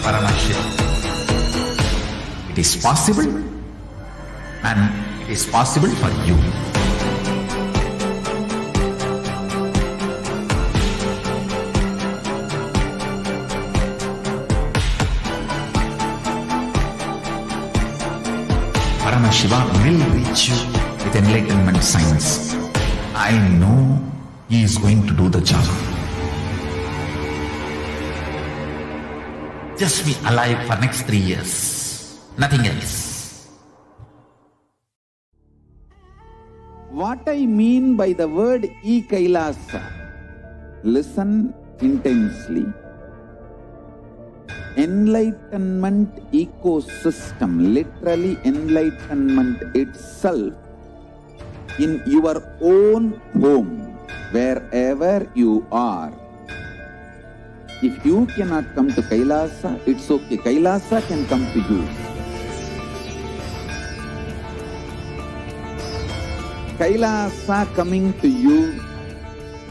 F: Paramashivoham. It is possible, and it is possible for you. Paramashivoham will reach you with enlightenment science. I know he is going to do the job. Just be alive for next 3 years. Nothing else.
C: What I mean by the word e-Kailasa, listen intensely. Enlightenment ecosystem, literally enlightenment itself, in your own home, wherever you are. If you cannot come to Kailasa, it's okay. Kailasa can come to you. Kailasa coming to you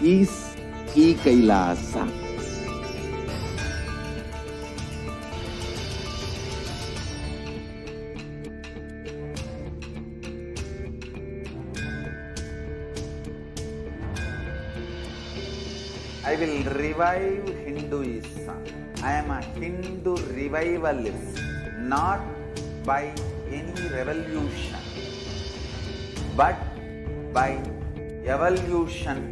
C: is e-Kailasa. I will revive Hinduism. I am a Hindu revivalist, not by any revolution, but by evolution.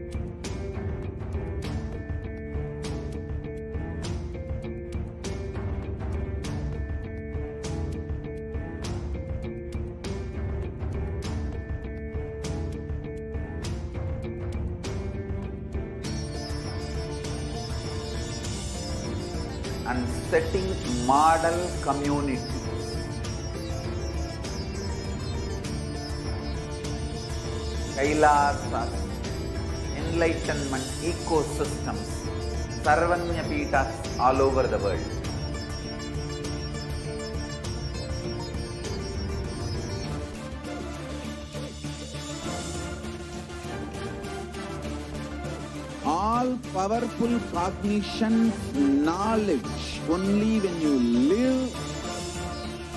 C: And setting model community. Kailasa, enlightenment ecosystems, Sarvanya Pitas all over the world. All powerful cognition, knowledge, only when you live,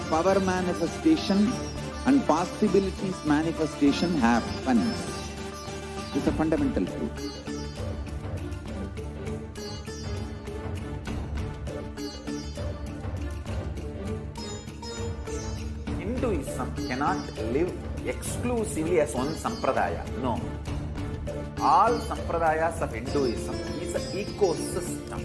C: power manifestation and possibilities manifestation happens. It's a fundamental truth. Hinduism cannot live exclusively as one sampradaya. No. All sampradayas of Hinduism is an ecosystem.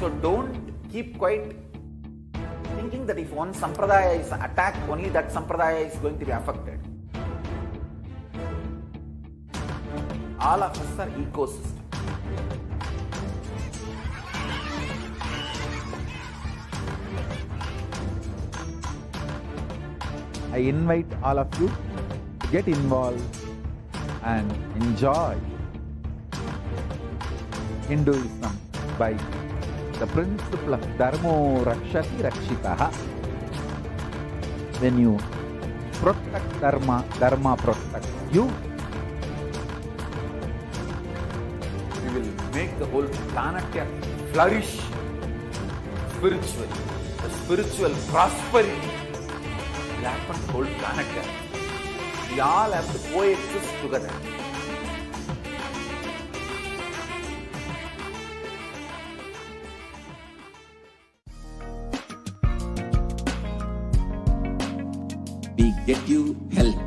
C: So don't keep quiet thinking that if one sampradaya is attacked, only that sampradaya is going to be affected. All of us are ecosystem. I invite all of you to get involved and enjoy Hinduism by the principle of Dharmo Rakshati Rakshitaha. When you protect Dharma, Dharma protects you. You will make the whole planet flourish spiritually. The spiritual prosperity will happen to the whole planet. We all have to coexist together. We get you health.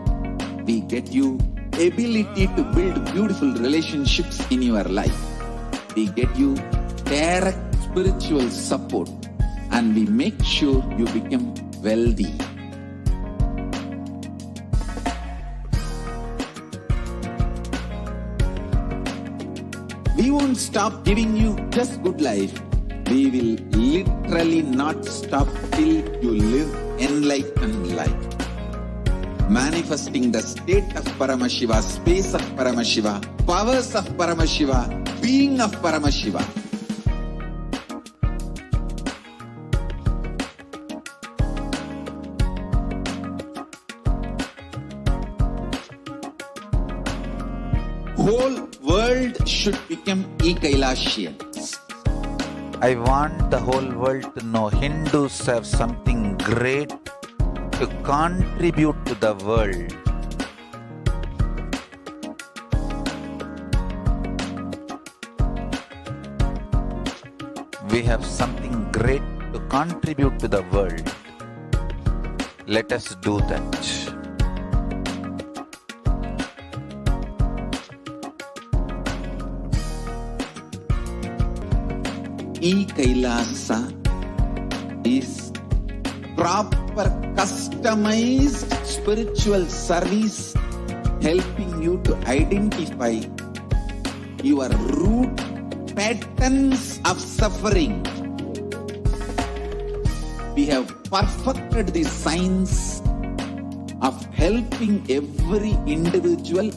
C: We get you ability to build beautiful relationships in your life. We get you direct spiritual support, and we make sure you become wealthy. We won't stop giving you just good life. We will literally not stop till you live enlightened life. Manifesting the state of Paramashiva, space of Paramashiva, powers of Paramashiva, being of Paramashiva. Whole world should become e-Kailasians. I want the whole world to know Hindus have something great to contribute to the world. We have something great to contribute to the world. Let us do that. E-Kailasa is proper customized spiritual service helping you to identify your root patterns of suffering. We have perfected the science of helping every individual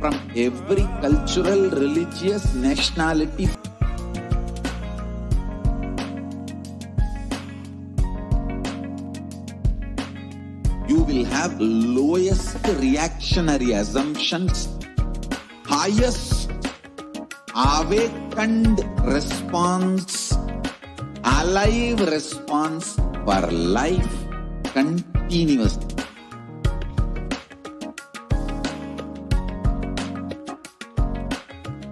C: from every cultural, religious, nationality. You will have lowest reactionary assumptions, highest awakened response, alive response for life continuously.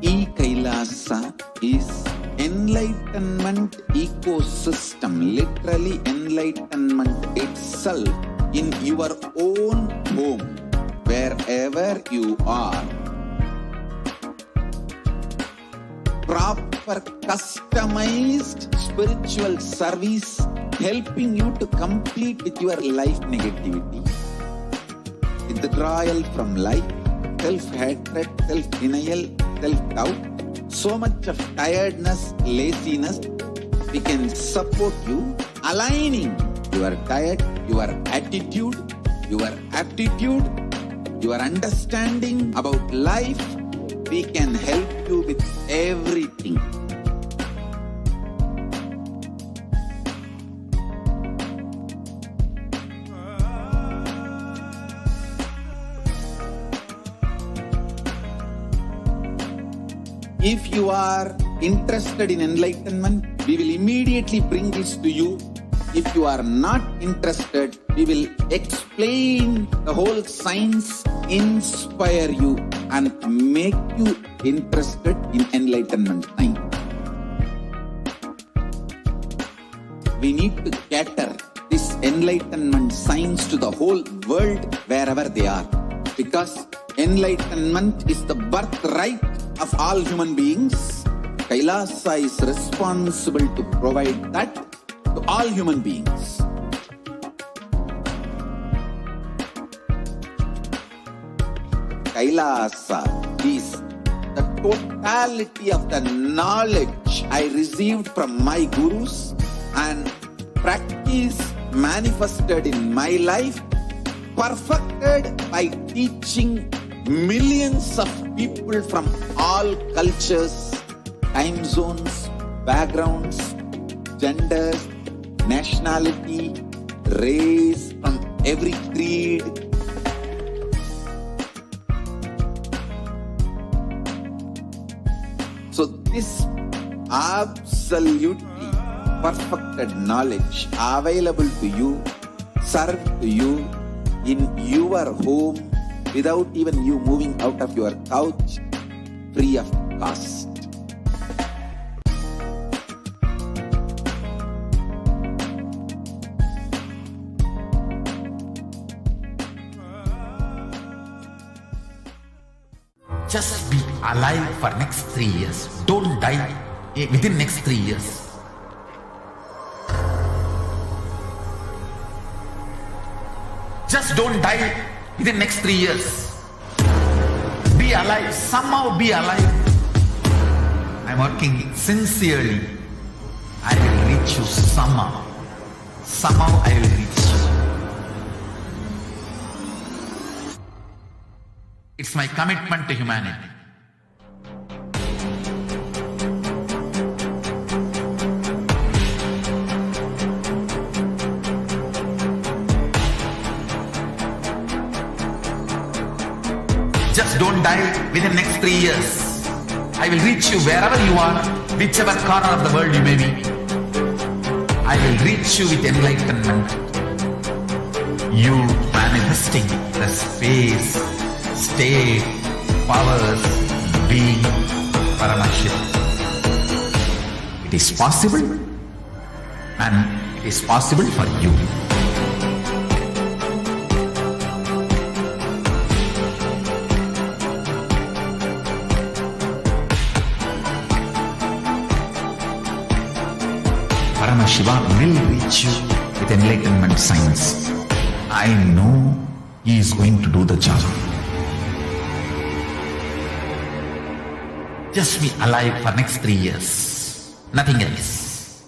C: E-Kailasa is enlightenment ecosystem, literally enlightenment itself in your own home, wherever you are. Proper customized spiritual service helping you to complete with your life negativity, withdrawal from life, self-hatred, self-denial, self-doubt, so much of tiredness, laziness. We can support you aligning your diet, your attitude, your aptitude, your understanding about life. We can help you with everything. If you are interested in enlightenment, we will immediately bring this to you. If you are not interested, we will explain the whole science, inspire you and make you interested in enlightenment science. We need to cater this enlightenment science to the whole world wherever they are, because enlightenment is the birthright of all human beings. Kailasa is responsible to provide that to all human beings. Kailasa is the totality of the knowledge I received from my gurus and practice manifested in my life, perfected by teaching millions of people from all cultures, time zones, backgrounds, genders, nationality, race, from every creed. So this absolutely perfected knowledge available to you, served to you in your home without even you moving out of your couch, free of cost.
F: Just be alive for next 3 years. Don't die within next 3 years. Just don't die within next 3 years. Be alive. Somehow be alive. I'm working sincerely. I will reach you somehow. Somehow I will reach you. It's my commitment to humanity. Just don't die within next 3 years. I will reach you wherever you are, whichever corner of the world you may be. I will reach you with enlightenment. You manifesting the space, state, powers, being Paramashivoham. It is possible. and it is possible for you. Paramashiva will reach you with enlightenment science. I know he is going to do the job. Just be alive for next 3 years. Nothing else.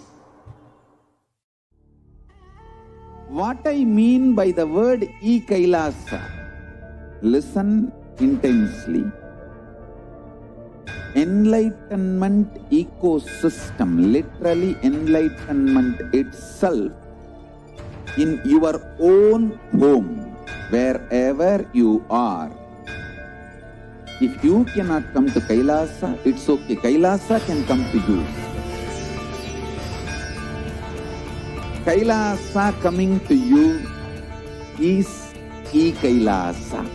D: What I mean by the word e-Kailasa, listen intensely. Enlightenment ecosystem, literally enlightenment itself, in your own home, wherever you are. If you cannot come to Kailasa, it's okay. Kailasa can come to you. Kailasa coming to you is e-Kailasa.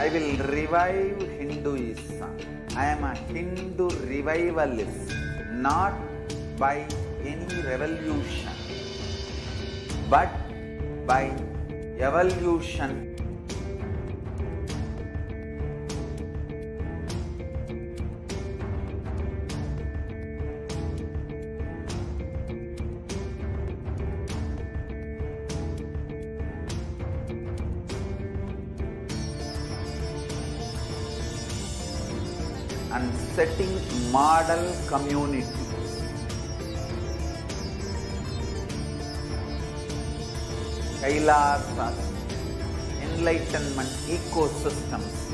D: I will revive Hinduism. I am a Hindu revivalist, not by any revolution, but by evolution. And setting model communities. Kailasas, enlightenment ecosystems,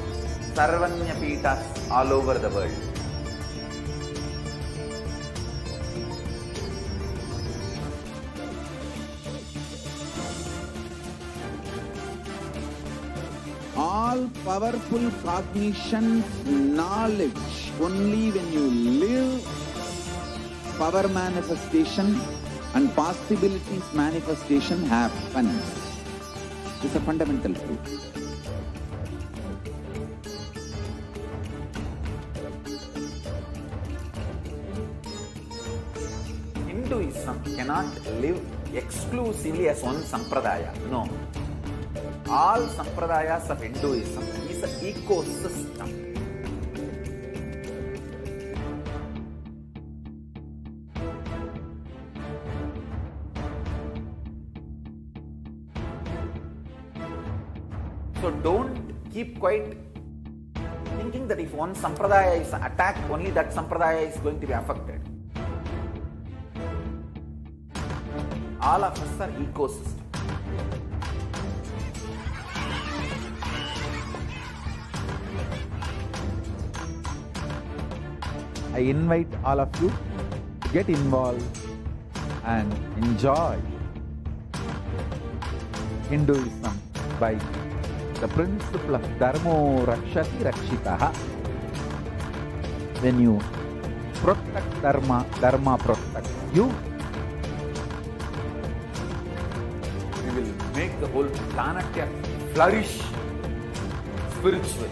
D: Sarvanya Pitas all over the world. All powerful cognition, knowledge, only when you live, power manifestation and possibilities manifestation happens. This is a fundamental truth. Hinduism cannot live exclusively as one sampradaya. No. All sampradayas of Hinduism is an ecosystem. So don't keep quiet thinking that if one sampradaya is attacked, only that sampradaya is going to be affected. All of us are ecosystems. I invite all of you to get involved and enjoy Hinduism by the principle of Dharmo Rakshati Rakshitaha. When you protect Dharma, Dharma protects you. We will make the whole planet flourish spiritually,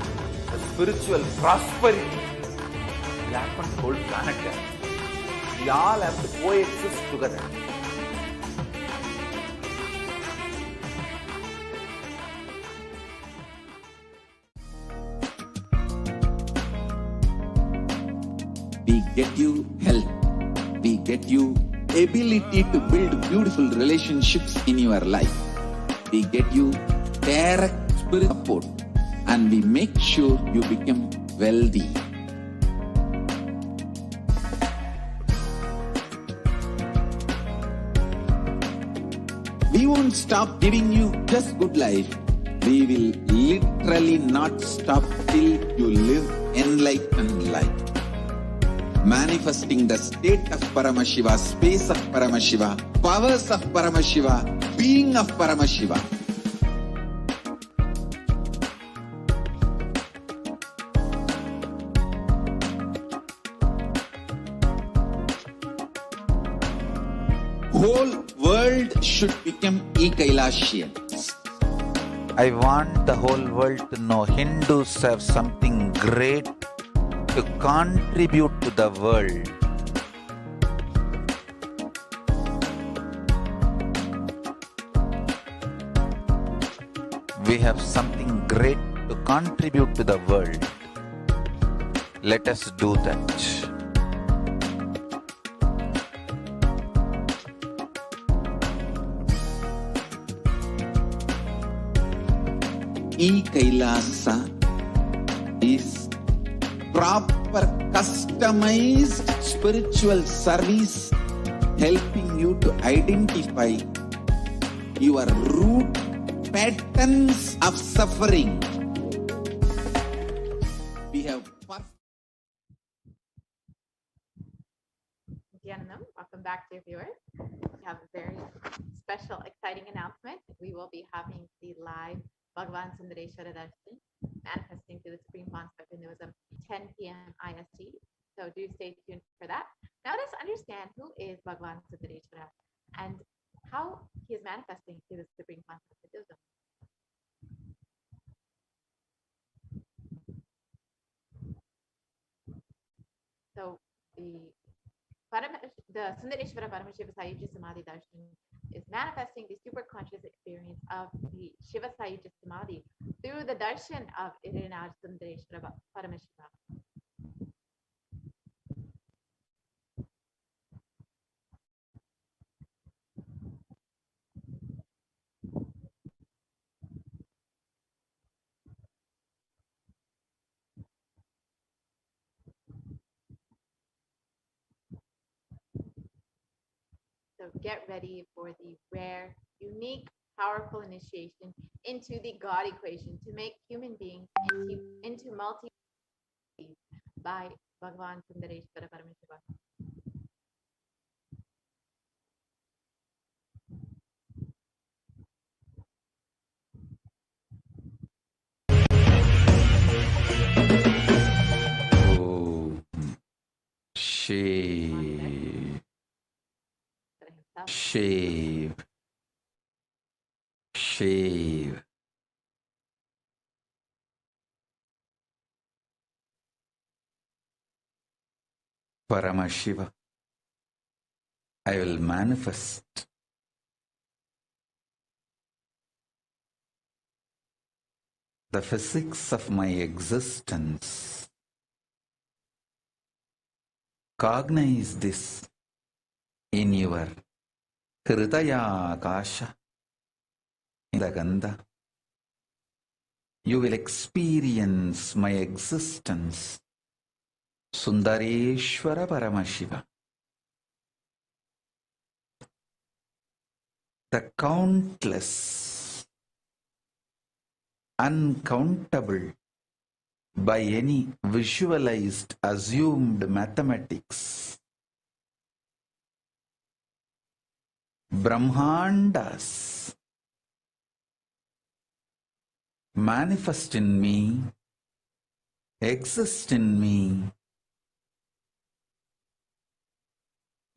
D: the spiritual prosperity. Happen to whole planet Earth. We all have to coexist together. We get you health. We get you ability to build beautiful relationships in your life. We get you direct spirit support, and we make sure you become wealthy. We won't stop giving you just good life. We will literally not stop till you live enlightened life. Manifesting the state of Paramashiva, space of Paramashiva, powers of Paramashiva, being of Paramashiva.
C: whole world should become e-Kailashians. I want the whole world to know Hindus have something great to contribute to the world. We have something great to contribute to the world. Let us do that. E-Kailasa is proper customized spiritual service helping you to identify your root patterns of suffering. We have
G: Nithyanandam, welcome back, dear viewers. We have a very special, exciting announcement. We will be having the live Bhagavan Sundareshwara Darshan manifesting to the Supreme Concept of Hinduism, 10 p.m. IST. So do stay tuned for that. Now let's understand who is Bhagavan Sundareshwara and how he is manifesting to the Supreme Concept of Hinduism. So the Sundareshwara Paramashiva Sayuja Samadhi Darshan is manifesting the superconscious experience of the Shiva Sayuja Samadhi through the darshan of Irinaj Sundareshwara Paramashiva. So get ready for the rare, unique, powerful initiation into the God equation to make human beings into multi by Bhagavan Sundareshwara Paramashiva.
C: Oh, shave, shave, shave. Paramashiva, I will manifest the physics of my existence. Cognize this in your Hridaya Akasha, in the Gandha. You will experience my existence. Sundareshwara Paramashiva. The countless, uncountable, by any visualized, assumed mathematics, Brahmandas manifest in me, exist in me,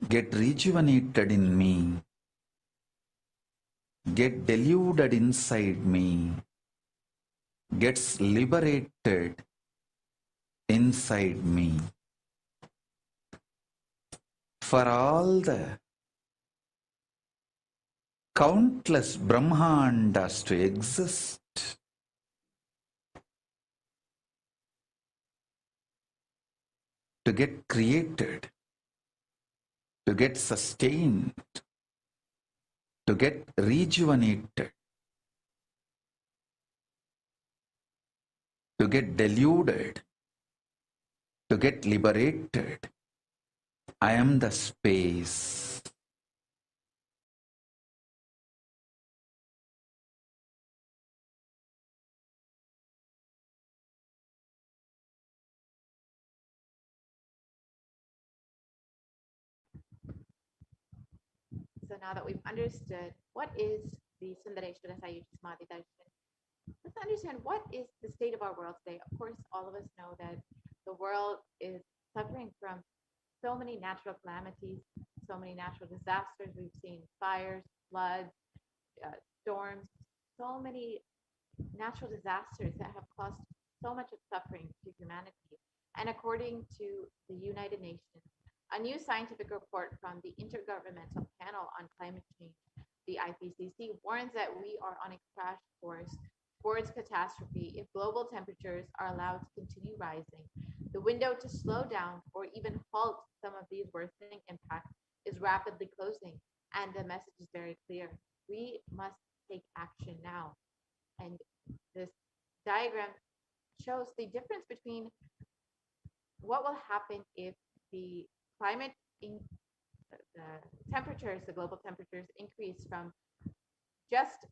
C: get rejuvenated in me, get deluded inside me, gets liberated inside me. For all the countless Brahmandas to exist, to get created, to get sustained, to get rejuvenated, to get deluded, to get liberated. I am the space.
G: So now that we've understood what is the Sundareshwara Sayuja Samadhi Darshan, let's understand what is the state of our world today. Of course, all of us know that the world is suffering from so many natural calamities, so many natural disasters. We've seen fires, floods, storms, so many natural disasters that have caused so much of suffering to humanity. And according to the United Nations, a new scientific report from the Intergovernmental Panel on Climate Change, the IPCC, warns that we are on a crash course towards catastrophe if global temperatures are allowed to continue rising. The window to slow down or even halt some of these worsening impacts is rapidly closing, and the message is very clear. We must take action now. And this diagram shows the difference between what will happen if the climate in the temperatures, the global temperatures increase from just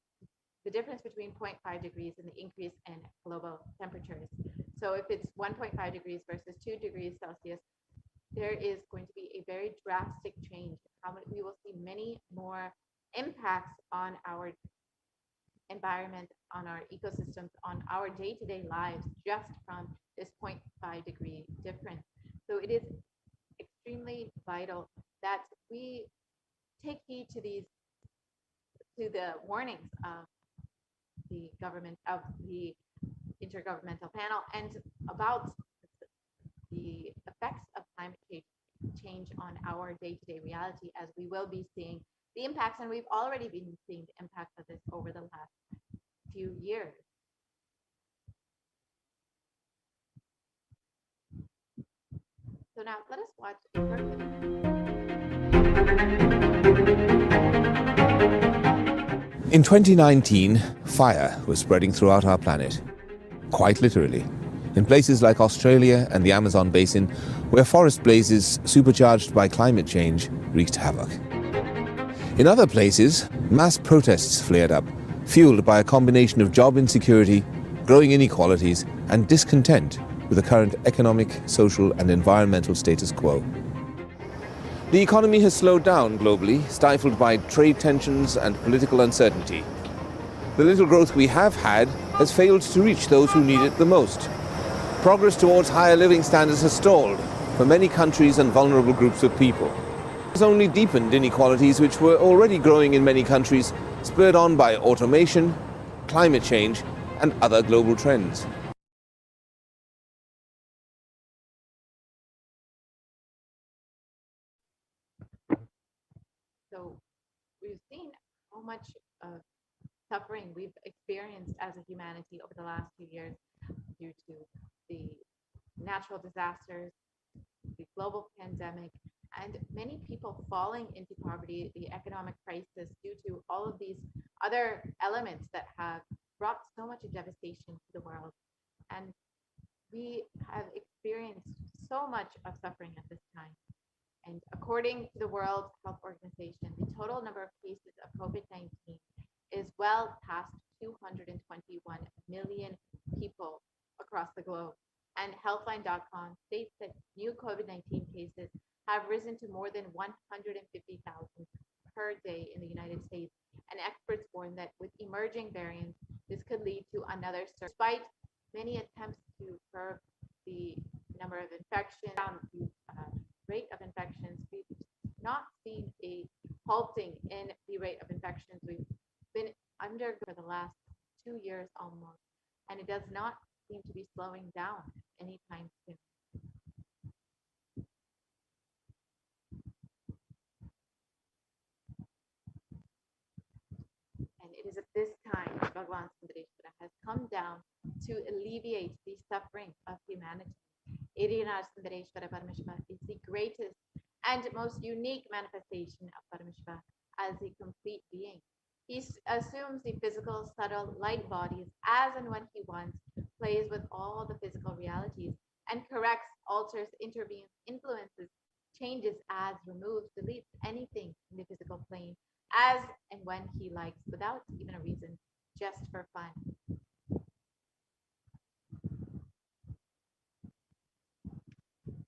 G: the difference between 0.5 degrees and the increase in global temperatures. So if it's 1.5 degrees versus 2 degrees Celsius, there is going to be a very drastic change. We will see many more impacts on our environment, on our ecosystems, on our day-to-day lives, just from this 0.5 degree difference. So it is extremely vital that we take heed to the warnings of the government, of the Intergovernmental Panel, and about the effects of climate change on our day-to-day reality, as we will be seeing the impacts, and we've already been seeing the impacts of this over the last few years. So now let us watch a short video.
H: In 2019, fire was spreading throughout our planet, quite literally, in places like Australia and the Amazon basin, where forest blazes supercharged by climate change wreaked havoc. In other places, mass protests flared up, fueled by a combination of job insecurity, growing inequalities, and discontent with the current economic, social, and environmental status quo. The economy has slowed down globally, stifled by trade tensions and political uncertainty. The little growth we have had has failed to reach those who need it the most. Progress towards higher living standards has stalled for many countries and vulnerable groups of people. It has only deepened inequalities which were already growing in many countries, spurred on by automation, climate change, and other global trends.
G: So we've seen how much suffering we've experienced as a humanity over the last few years due to the natural disasters, the global pandemic, and many people falling into poverty, the economic crisis, due to all of these other elements that have brought so much devastation to the world. And we have experienced so much of suffering at this time. And according to the World Health Organization, the total number of cases of COVID-19 is well past 221 million people across the globe. And Healthline.com states that new COVID-19 cases have risen to more than 150,000 per day in the United States. And experts warn that with emerging variants, this could lead to another surge. Despite many attempts to curb the number of infections, the rate of infections, we've not seen a halting in the rate of infections. We've been under for the last 2 years almost, and it does not seem to be slowing down anytime soon. And it is at this time Bhagavan Sundareshwara has come down to alleviate the suffering of humanity. HDH Nithyananda Paramashivam is the greatest and most unique manifestation of Paramashiva as a complete being. He assumes the physical, subtle, light bodies as and when he wants, plays with all the physical realities, and corrects, alters, intervenes, influences, changes, adds, removes, deletes anything in the physical plane as and when he likes, without even a reason, just for fun.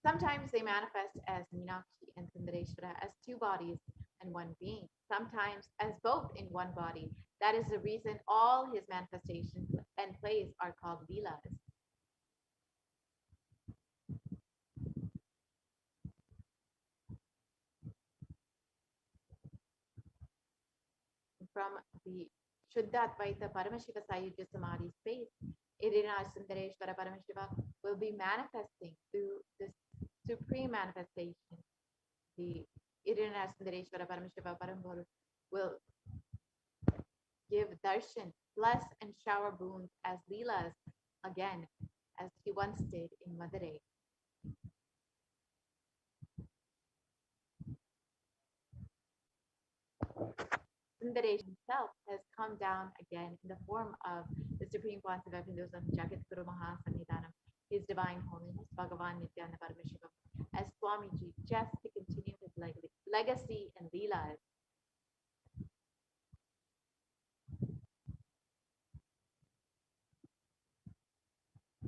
G: Sometimes they manifest as Meenakshi and Sundareshwara as two bodies and one being, sometimes as both in one body. That is the reason all his manifestations and plays are called Leelas. from the Shuddhatvaita Paramashiva Sayujya Samadhi space, Irina Sundareshwara Paramashiva will be manifesting through this supreme manifestation. The Irina Sundareshwara Paramashiva Parambhur will give darshan, bless and shower boons as Leelas again, as he once did in Madurai. Sundaresh himself has come down again in the form of the Supreme Concept of Hinduism, Jagat Guru Mahasannidhanam, His Divine Holiness, Bhagavan Nithyananda Paramashivam, as Swamiji, just to continue his legacy and Leelas.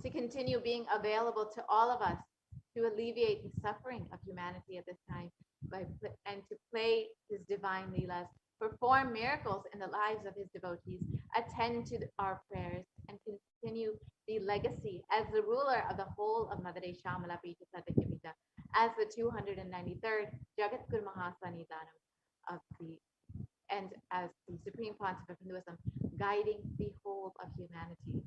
G: To continue being available to all of us to alleviate the suffering of humanity at this time, and to play his divine Leelas, perform miracles in the lives of his devotees, attend to our prayers, and continue the legacy as the ruler of the whole of Madurai Shamala Pita Sadhyapita, as the 293rd Jagat Guru Mahasannidhanam of and as the Supreme Pontiff of Hinduism, guiding the whole of humanity.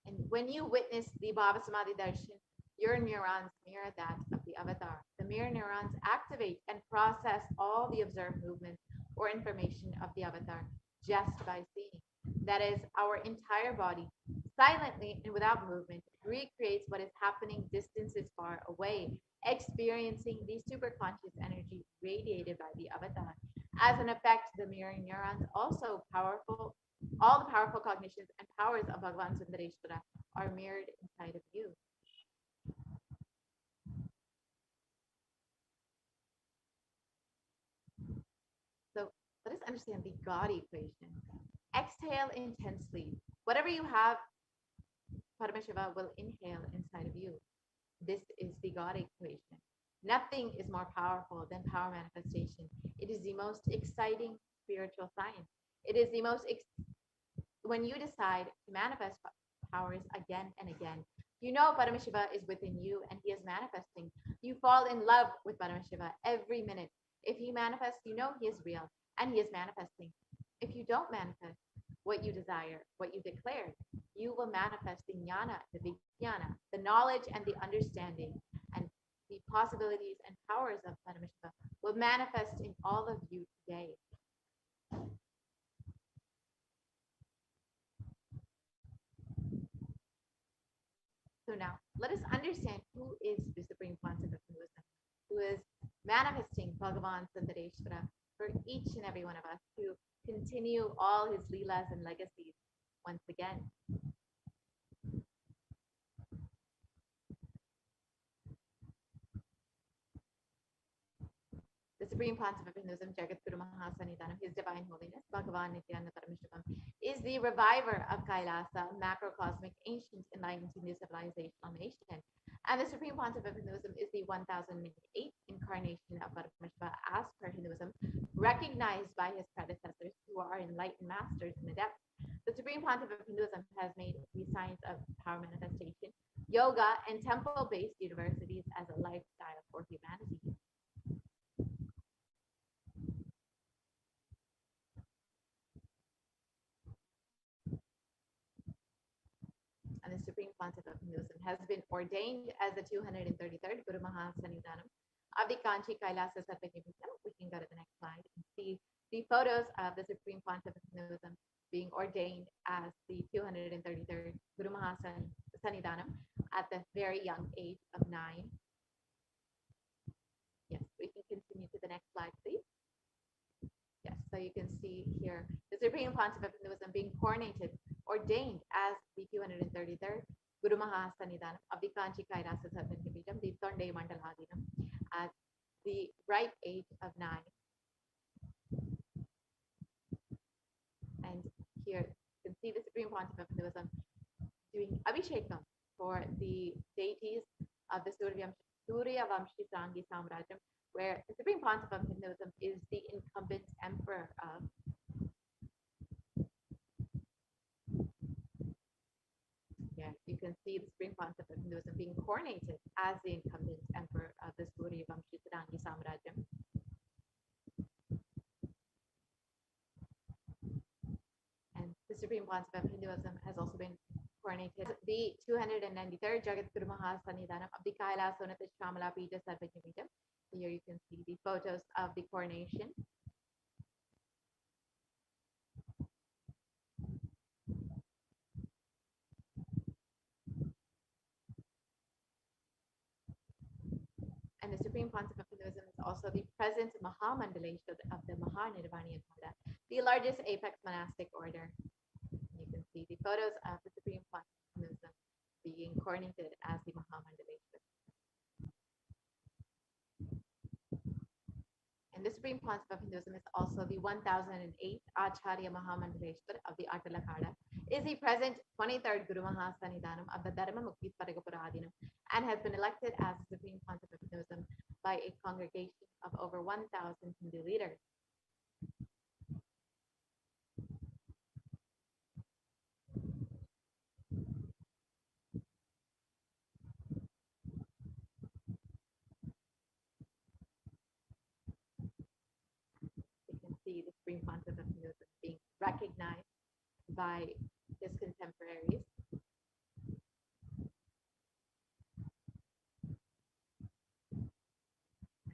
G: And when you witness the Bhava Samadhi Darshan, your neurons mirror that of the avatar. The mirror neurons activate and process all the observed movements or information of the avatar just by seeing. That is, our entire body, silently and without movement, recreates what is happening distances far away, experiencing the superconscious energy radiated by the avatar. As an effect, the mirror neurons also powerful. All the powerful cognitions and powers of Bhagavan Sundareshwara are mirrored inside of you. So let us understand the God equation. Exhale intensely. Whatever you have, Paramashiva will inhale inside of you. This is the God equation. Nothing is more powerful than power manifestation. It is the most exciting spiritual science. It is the most, when you decide to manifest powers again and again, you know Paramashiva is within you and he is manifesting. You fall in love with Paramashiva every minute. If he manifests, you know he is real and he is manifesting. If you don't manifest what you desire, what you declared, you will manifest the jnana, the vijnana, the knowledge and the understanding, and the possibilities and powers of Paramashiva will manifest in all of you today. So now, let us understand who is the Supreme Concept of Hinduism, who is manifesting Bhagavan Sundareshwara for each and every one of us to continue all his leelas and legacies once again. The Supreme Pontiff of Hinduism, Jagat Guru Mahasannidhanam, His Divine Holiness, Bhagavan Nithyananda Paramashivam, is the reviver of Kailasa, macrocosmic, ancient, enlightened Hindu civilizational nation. And the Supreme Pontiff of Hinduism is the 1008th incarnation of Paramashiva as per Hinduism, recognized by his predecessors who are enlightened masters and adepts. The Supreme Pontiff of Hinduism has made the science of power manifestation, yoga, and temple-based universities as a lifestyle for humanity. And the Supreme Pontiff of Hinduism has been ordained as the 233rd Guru Mahasannidhanam of the Kanchi Kailasa Sarvagyapitam. We can go to the next slide and see the photos of the Supreme Pontiff of Hinduism being ordained as the 233rd Guru Mahasannidhanam at the very young age of 9. Yes, we can continue to the next slide, please. Yes, so you can see here the Supreme Pontiff of Hinduism being coronated, ordained as the 233rd Guru Mahasannidhanam of the Kanchi Kailasa Sarvagyapitam, the Tonde Mandaladinam, at the ripe age of 9. And here you can see the Supreme Pontiff of Hinduism doing Abhishekam for the deities of the Surya Vamshi Sangi Samrajam, where the Supreme Pontiff of Hinduism is the incumbent emperor of. Yeah, you can see the supreme concept of Hinduism being coronated as the incumbent emperor of the Surya Vamshi Tarangi Samrajyam. And the supreme concept of Hinduism has also been coronated the 293rd Jagat Guru Mahasannidhanam of the Kailasonatha Shamala Pija Sarvajya Peetham. Here you can see the photos of the coronation. And the supreme concept of Hinduism is also the present Mahamandalesha of the Mahanirvaniya Khanda, the largest apex monastic order. You can see the photos of the supreme concept of Hinduism being coronated as the Mahamandalesha. And the supreme concept of Hinduism is also the 1008th Acharya Mahamandaleshwar of the Atalakada, is the present 23rd Guru Mahasannidhanam of the Dharma Mukti Paragapuradinam, and has been elected as the supreme concept of Hinduism by a congregation of over 1,000 Hindu leaders. You can see the supreme concept of Hinduism being recognized by his contemporaries.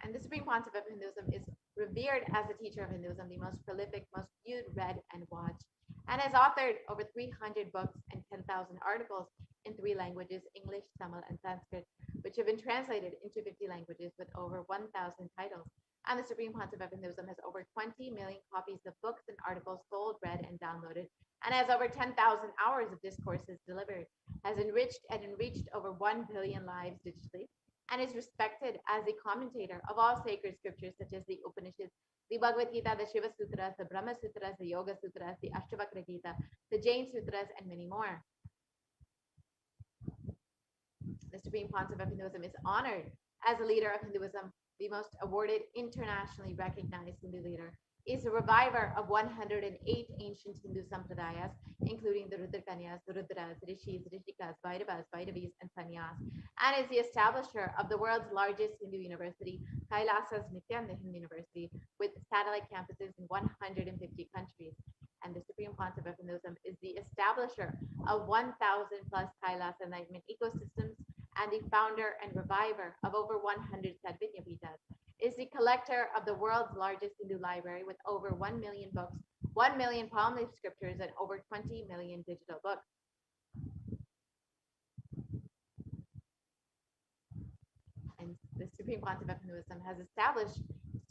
G: And the supreme concept of Hinduism is revered as the teacher of Hinduism, the most prolific, most viewed, read, and watched, and has authored over 300 books and 10,000 articles in 3 languages, English, Tamil, and Sanskrit, which have been translated into 50 languages with over 1,000 titles. And the supreme concept of Hinduism has over 20 million copies of books and articles sold, read, and downloaded, and has over 10,000 hours of discourses delivered, has enriched and enriched over 1 billion lives digitally, and is respected as a commentator of all sacred scriptures such as the Upanishads, the Bhagavad Gita, the Shiva Sutras, the Brahma Sutras, the Yoga Sutras, the Ashtavakra Gita, the Jain Sutras, and many more. The supreme concept of Hinduism is honored as a leader of Hinduism, the most awarded, internationally recognized Hindu leader, is a reviver of 108 ancient Hindu sampradayas, including the Rudrakanyas, the Rudras, Rishis, Rishikas, Bhairavas, Bhairavis, and Sanyas, and is the establisher of the world's largest Hindu university, Kailasa's Nithyananda University, with satellite campuses in 150 countries. And the supreme concept of Hinduism is the establisher of 1,000 plus Kailasa enlightenment ecosystems, and the founder and reviver of over 100 Sadvijna Pitas, is the collector of the world's largest Hindu library with over 1 million books, 1 million palm leaf scriptures, and over 20 million digital books. And the supreme concept of Hinduism has established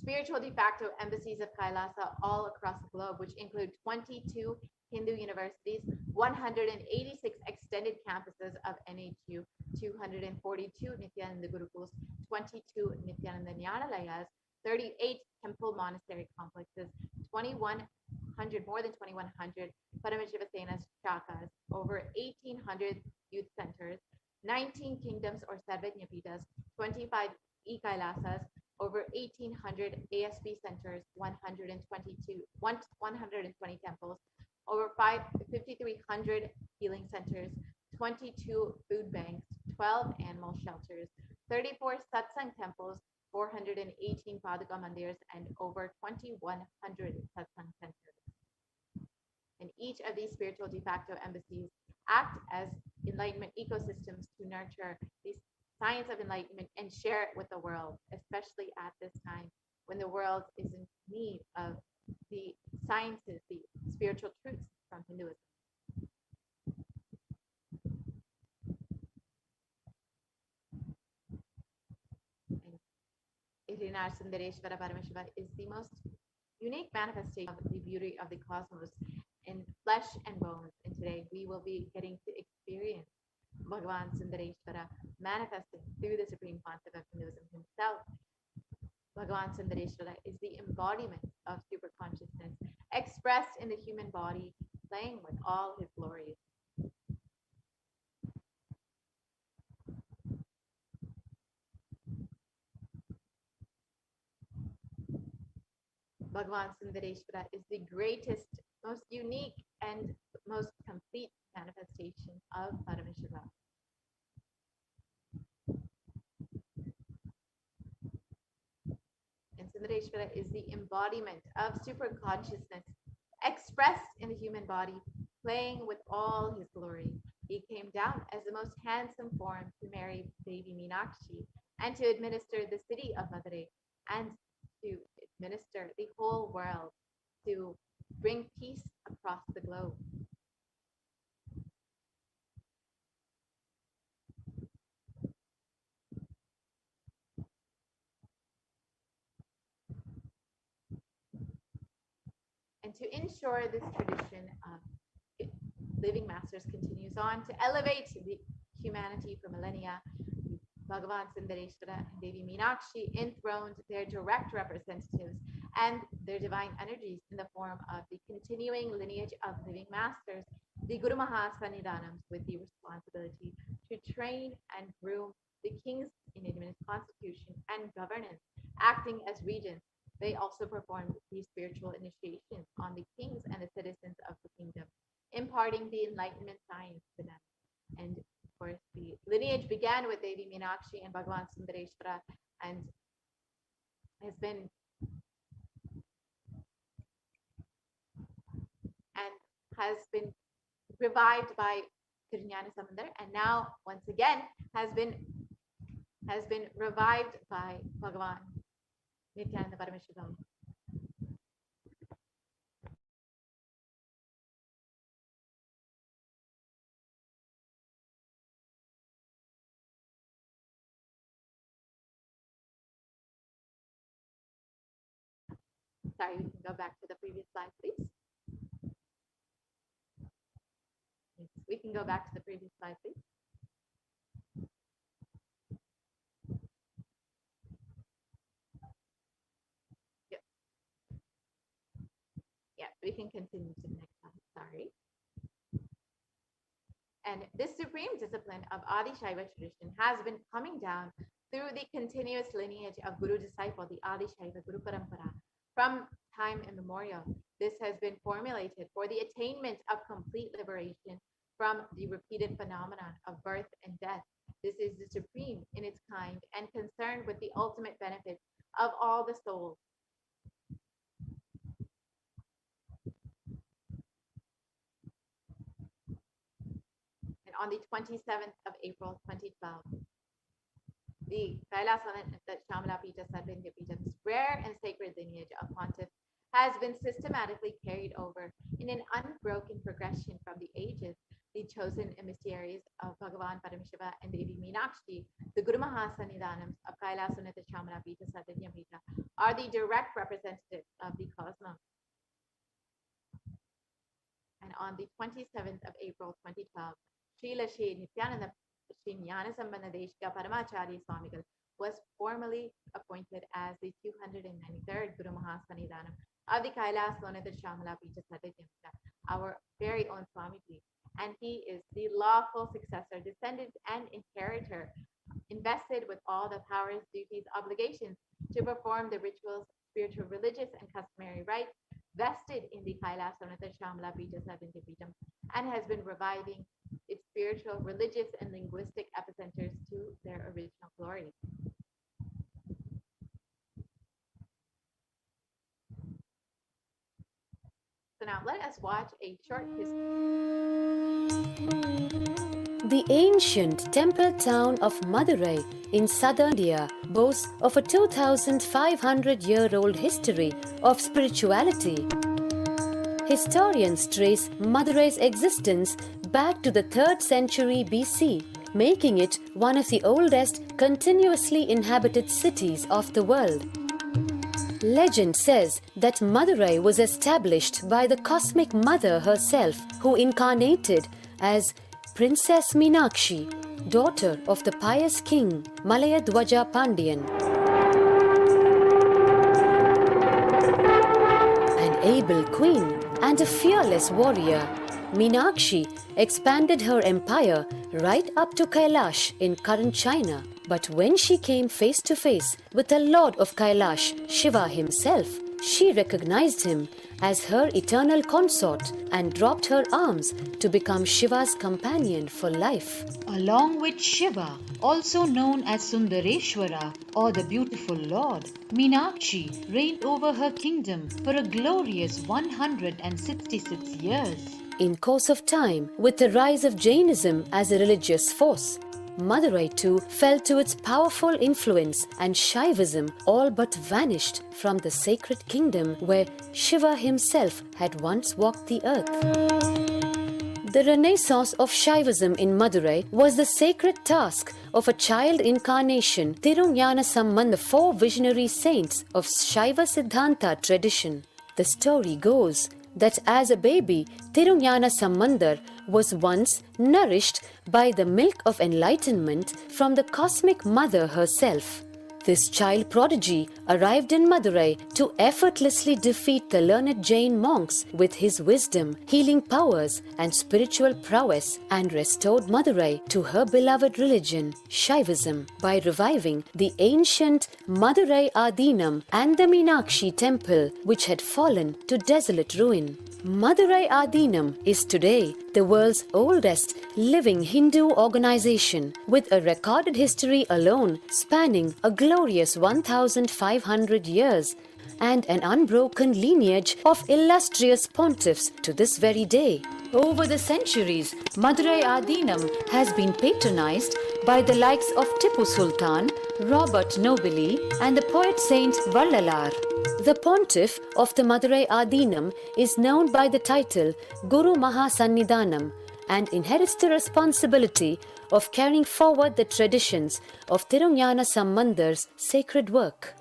G: spiritual de facto embassies of Kailasa all across the globe, which include 22 Hindu universities, 186 extended campuses of NHU, 242 Nithyananda Gurukuls, 22 Nithyananda Nyanalayas, 38 temple monastery complexes, 2,100, more than 2,100 Paramashivoham shakas, over 1,800 youth centers, 19 kingdoms or Sarvajnapitas, 25 e-Kailasas, over 1,800 ASB centers, 120 temples, over 5,300 healing centers, 22 food banks, 12 animal shelters, 34 satsang temples, 418 Paduka mandirs, and over 2,100 satsang centers. And each of these spiritual de facto embassies act as enlightenment ecosystems to nurture the science of enlightenment and share it with the world, especially at this time when the world is in need of the sciences, the spiritual truths from Hinduism. HDH Nithyananda Paramashivam is the most unique manifestation of the beauty of the cosmos in flesh and bones. And today we will be getting to experience Bhagavan Sundareshwara manifesting through the supreme concept of Hinduism himself. Bhagavan Sundareshwara is the embodiment of super consciousness expressed in the human body, playing with all his glories. Bhagavan Sundareshwara is the greatest, most unique, and most complete manifestation of Paramashiva. Nithyananda is the embodiment of super consciousness expressed in the human body, playing with all his glory. He came down as the most handsome form to marry Devi Meenakshi and to administer the city of Madurai and to administer the whole world, to bring peace across the globe. And to ensure this tradition of living masters continues on to elevate the humanity for millennia, Bhagavan Sundareshwara and Devi Meenakshi enthroned their direct representatives and their divine energies in the form of the continuing lineage of living masters, the Guru Mahasannidhanams, with the responsibility to train and groom the kings in Indian constitution and governance, acting as regents. They also performed the spiritual initiations on the kings and the citizens of the kingdom, imparting the enlightenment science to them. And of course, the lineage began with Devi Meenakshi and Bhagavan Sundareshwara and has been revived by Tirunjana Samandar, and now once again has been revived by Bhagavan Nithyananda Paramashivam. Sorry, we can go back to the previous slide, please. Yes, we can go back to the previous slide, please. Yep. Yeah, we can continue to the next slide. Sorry. And this supreme discipline of Adi Shaiva tradition has been coming down through the continuous lineage of Guru disciple, the Adi Shaiva Guru Parampara. From time immemorial, this has been formulated for the attainment of complete liberation from the repeated phenomenon of birth and death. This is the supreme in its kind and concerned with the ultimate benefit of all the souls. And on the 27th of April 2012, the Kailasana Shamala Pita Sarvindya Pita's rare and sacred lineage of pontiff has been systematically carried over in an unbroken progression from the ages. The chosen emissaries of Bhagavan Paramashiva and Devi Meenakshi, the Guru Mahasannidhanams of Kailasana Shamala Pita Sarvindya Pita, are the direct representatives of the cosmos. And on the 27th of April 2012, Srila Shri Nithyananda Paramacharya Swamigal was formally appointed as the 293rd Guru Mahasannidhanam of the Kailas Lonada Shamala Pita Sadhyamita, our very own Swamiji. And he is the lawful successor, descendant, and inheritor, invested with all the powers, duties, obligations to perform the rituals, spiritual, religious, and customary rites vested in the Kailas Lonada Shamala Pita Sadhyamita, and has been reviving its spiritual, religious, and linguistic epicenters to their original glory. So now let us watch a short history.
I: The ancient temple town of Madurai in southern India boasts of a 2,500-year-old history of spirituality. Historians trace Madurai's existence back to the 3rd century BC, making it one of the oldest continuously inhabited cities of the world. Legend says that Madurai was established by the cosmic mother herself, who incarnated as Princess Meenakshi, daughter of the pious king Malayadwaja Pandian. An able queen and a fearless warrior, Meenakshi expanded her empire right up to Kailash in current China. But when she came face to face with the Lord of Kailash, Shiva himself, she recognized him as her eternal consort and dropped her arms to become Shiva's companion for life.
J: Along with Shiva, also known as Sundareshwara or the beautiful Lord, Meenakshi reigned over her kingdom for a glorious 166 years.
I: In course of time, with the rise of Jainism as a religious force, Madurai too fell to its powerful influence and Shaivism all but vanished from the sacred kingdom where Shiva himself had once walked the earth. The renaissance of Shaivism in Madurai was the sacred task of a child incarnation, Tirunjana Sambandha, the four visionary saints of Shaiva Siddhanta tradition. The story goes that as a baby, Tirunjana Sambandar was once nourished by the milk of enlightenment from the cosmic mother herself. This child prodigy arrived in Madurai to effortlessly defeat the learned Jain monks with his wisdom, healing powers, and spiritual prowess, and restored Madurai to her beloved religion, Shaivism, by reviving the ancient Madurai Adinam and the Meenakshi temple, which had fallen to desolate ruin. Madurai Adinam is today the world's oldest living Hindu organization, with a recorded history alone spanning a glorious 1,500 years and an unbroken lineage of illustrious pontiffs to this very day. Over the centuries, Madurai Adinam has been patronized by the likes of Tipu Sultan, Robert Nobili, and the poet saint Vallalar. The pontiff of the Madurai Adinam is known by the title Guru Mahasannidhanam and inherits the responsibility of carrying forward the traditions of Tirunjana Sambandar's sacred work.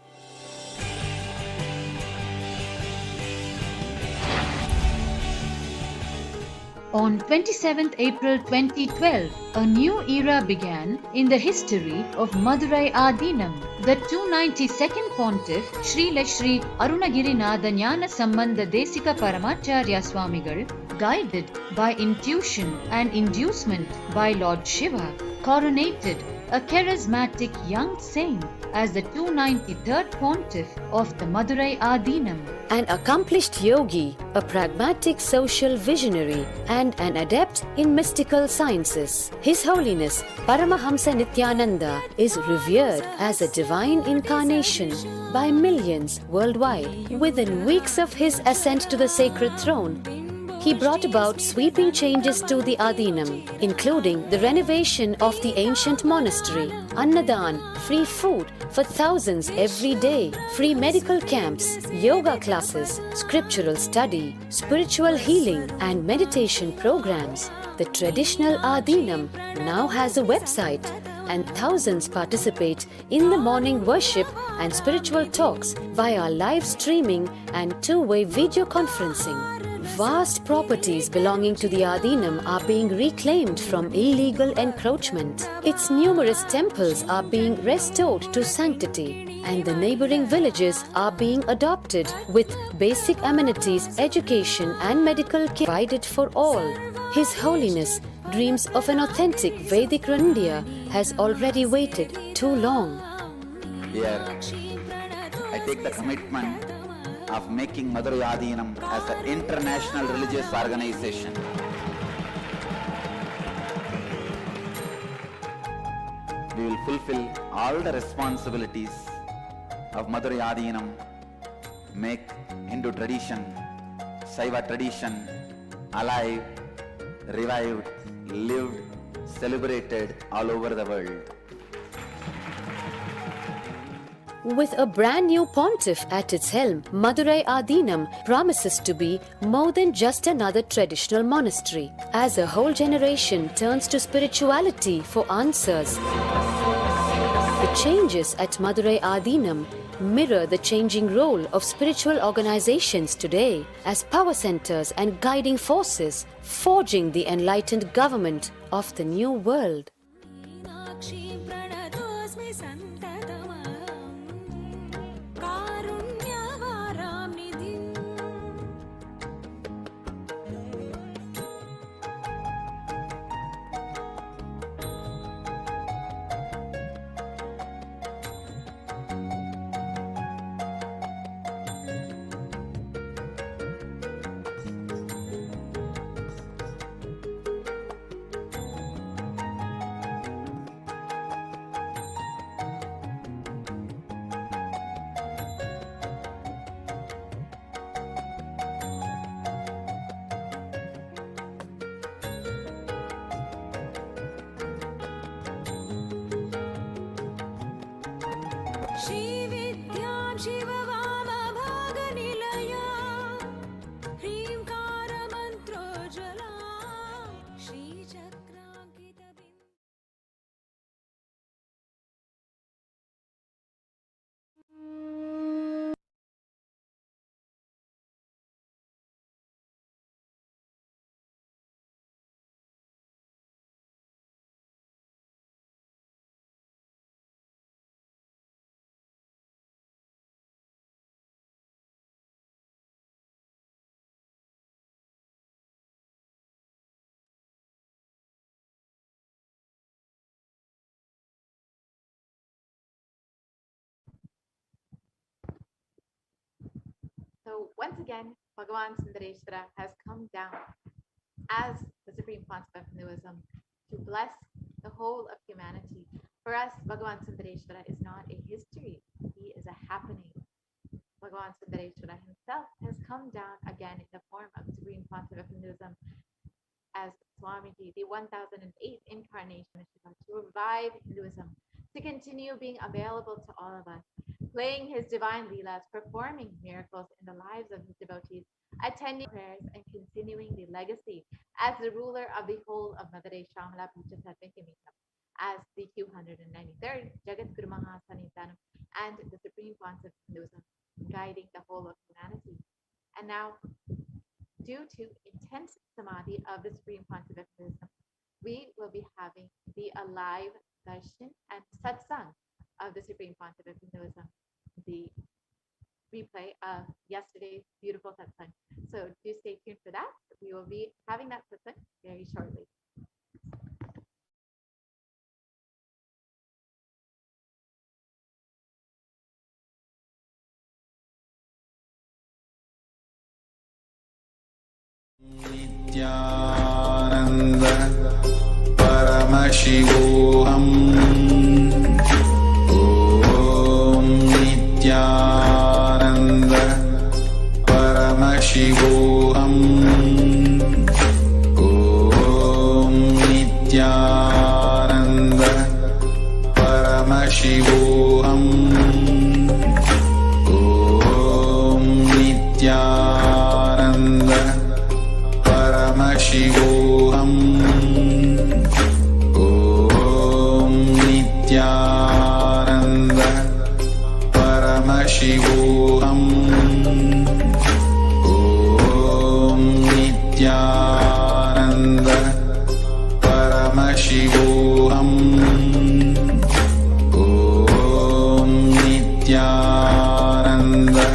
J: On 27th April 2012, a new era began in the history of Madurai Adinam. The 292nd Pontiff, Srila Sri Arunagirinatha Jnana Sambandha Desika Paramacharya Swamigal, guided by intuition and inducement by Lord Shiva, coronated a charismatic young saint as the 293rd Pontiff of the Madurai Adinam.
I: An accomplished yogi, a pragmatic social visionary, and an adept in mystical sciences, His Holiness Paramahamsa Nithyananda is revered as a divine incarnation by millions worldwide. Within weeks of his ascent to the sacred throne, he brought about sweeping changes to the Adinam, including the renovation of the ancient monastery, Annadan, free food for thousands every day, free medical camps, yoga classes, scriptural study, spiritual healing, and meditation programs. The traditional Adinam now has a website, and thousands participate in the morning worship and spiritual talks via live streaming and two-way video conferencing. Vast properties belonging to the Adinam are being reclaimed from illegal encroachment. Its numerous temples are being restored to sanctity, and the neighboring villages are being adopted with basic amenities, education, and medical care provided for all. His Holiness dreams of an authentic Vedic India has already waited too long.
C: Here, I take the commitment of making Madurai Adinam as an international religious organization. We will fulfill all the responsibilities of Madurai Adinam, make Hindu tradition, Saiva tradition alive, revived, lived, celebrated all over the world.
I: With a brand new pontiff at its helm, Madurai Adinam promises to be more than just another traditional monastery, as a whole generation turns to spirituality for answers. The changes at Madurai Adinam mirror the changing role of spiritual organizations today as power centers and guiding forces, forging the enlightened government of the new world.
K: श्रीविद्यां शिववामभागनिलया ह्रीङ्कारमन्त्रोज्ज्वला श्रीचक्राङ्कितबिम्ब
G: So once again, Bhagavan Sundareshwara has come down as the Supreme Concept of Hinduism to bless the whole of humanity. For us, Bhagavan Sundareshwara is not a history, he is a happening. Bhagavan Sundareshwara himself has come down again in the form of the Supreme Concept of Hinduism as Swamiji, the 1008th incarnation of Shiva, to revive Hinduism, to continue being available to all of us, playing his divine leelas, performing miracles in the lives of his devotees, attending prayers, and continuing the legacy as the ruler of the whole of Madurai Shamala Puja as the 293rd Jagat Guru Mahasanitanam and the Supreme Concept of Hinduism, guiding the whole of humanity. And now, due to intense samadhi of the Supreme Concept of Hinduism, we will be having the alive darshan and satsang of the Supreme Concept of Hinduism, the replay of yesterday's beautiful satsang. So do stay tuned for that. We will be having that satsang very shortly.
F: Nithyananda Paramashivoham. Om Nithyananda Paramashivoham. Om Nithyananda Paramashivoham. Om Nithyananda Paramashivoham. Om Nithyananda Paramashivoham. Om Nithyananda Paramashivoham. Om Nithyananda Paramashivoham. Nithyananda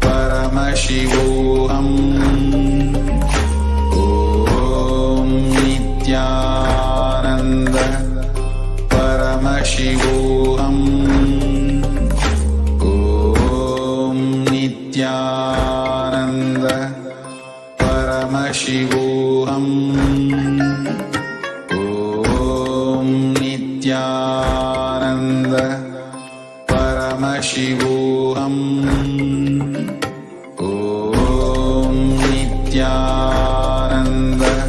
F: Paramashivoham. Om Nithyananda Paramashivoham. Om Nithyananda Paramashivoham. Om Nithyananda Paramashivoham. Om Nithyananda Paramashivoham. Om Nithyananda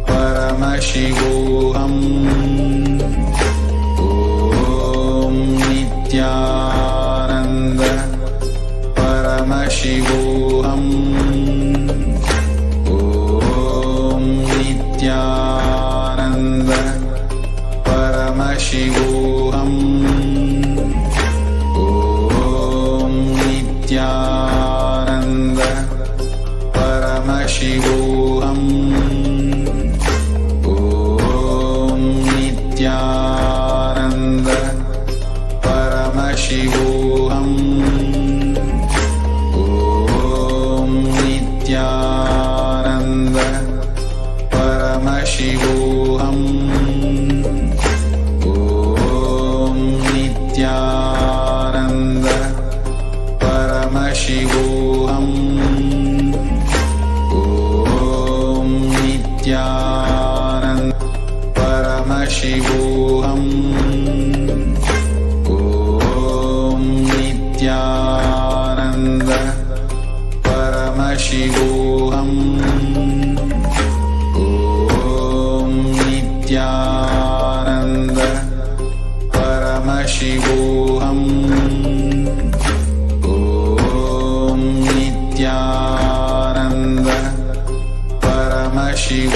F: Paramashivoham. Om Nithyananda Paramashivoham. Om Nithyananda Paramashivoham. Om Nithyananda Paramashivoham. Om Nithyananda Paramashivoham. Om Nithyananda Paramashivoham. Om Nithyananda Paramashivoham. Om Nithyananda Paramashivoham.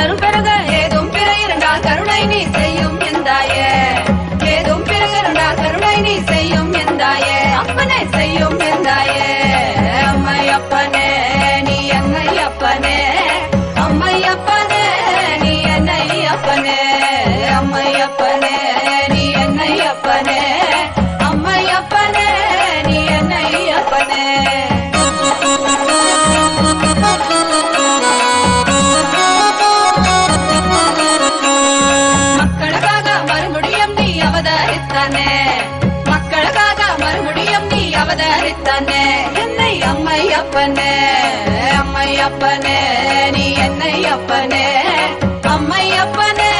L: இன்னரும் பிறக ஏதும் பிற இருந்தால் கருணை நீ செய்யும் எந்தாயே ஏதும் பிறக இருந்தால் கருணை நீ செய்யும் எந்தாயே அப்பனே செய்யும் எந்தாயே அம்மையப்பனே நீ என்னை அப்பனே அம்மையப்பனே நீ என்னை அப்பனே அம்மையப்பனே நீ என்னை அப்பனே அம்மையப்பனே நீ என்னை அப்பனே மக்களுக்காக மறுபடியும் நீ அவதரித்தானே மக்களுக்காக மறுபடியும் நீ அவதரித்தானே என்னை அம்மையப்பனே அம்மையப்பனே நீ என்னை அப்பனே அம்மையப்பனே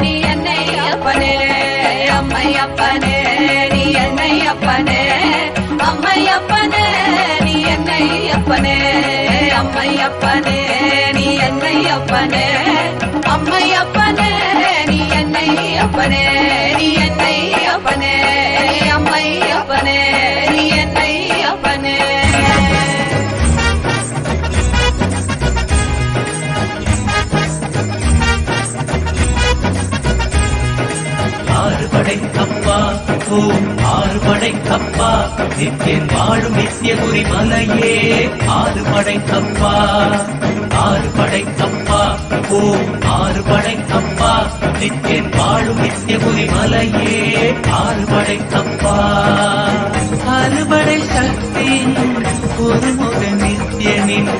L: நீ என்னை அப்பனே அம்மையப்பனே நீ என்னை அப்பனே அம்மையப்பனே நீ என்னை அப்பனே அம்மையப்பனே நீ என்னை அப்பனே அம்மையப்பனே நீ என்னை அப்பனே நீ என்னை அப்பனே அம்மையப்பனே நீ என்னை அப்பனே
M: ஆறுபடைக்கப்பா ஓம் ஆறுபடைக்கப்பா நித்தியன் வாழும் நித்தியபுரி மலையே ஆறுபடைக்கப்பா ஆறுபடைக்கப்பா ஓம் ஆறுபடைக்கப்பா நித்தியன் வாழும் நித்தியபுரி மலையே ஆறுபடைக்கப்பா அறுபடை சக்தி ஒருமுக நித்தியனின்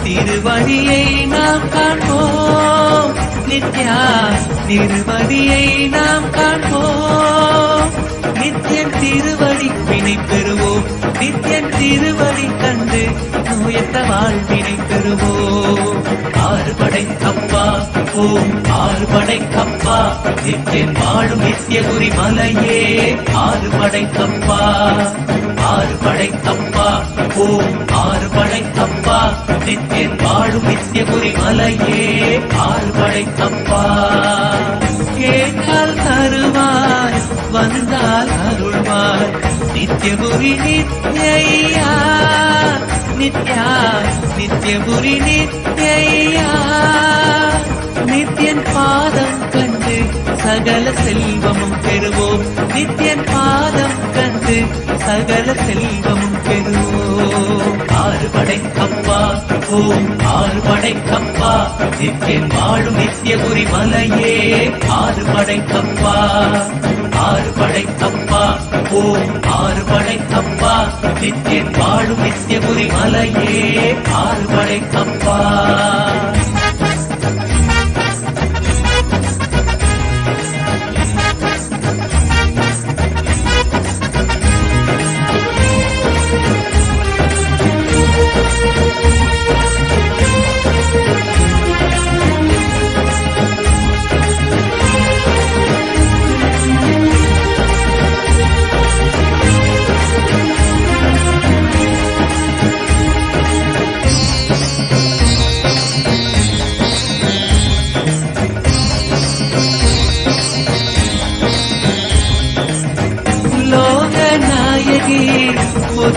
M: திருவடியை நாம் காண்போம் நித்யா திருவடியை நாம் காண்போம் நித்தியன் திருவடி வினை பெறுவோம் நித்தியன் திருவடி கண்டு நோயற்ற வாழ்வினை பெறுவோம் ஆறுபடைக்கப்பா ஓம் ஆறுபடைக்கப்பா நித்தியன் வாழும் நித்தியபுரி மலையே ஆறுபடைக்கப்பா ஆறுபடைக்கப்பா ஓம் ஆறுபடைக்கப்பா நித்தியன் வாழும் நித்தியபுரி மலையே ஆறுபடைக்கப்பா கேட்டால் தருவாய் வந்தால் அருள்வாய் நித்தியபுரி நித்யா நித்யா நித்தியபுரி நித்யா நித்தியன் பாதம் கண்டு சகல செல்வமும் பெறுவோம் நித்தியன் பாதம் கண்டு சகல செல்வமும் பெறுவோம் ஆறுபடைக்கப்பா ஓம் ஆறுபடைக்கப்பா நித்தியன் வாழும் நித்தியபுரி மலையே ஆறுபடைக்கப்பா ஆறுபடைக்கப்பா ஓம் ஆறுபடைக்கப்பா நித்தியன் வாழும் நித்தியபுரி மலையே ஆறுபடைக்கப்பா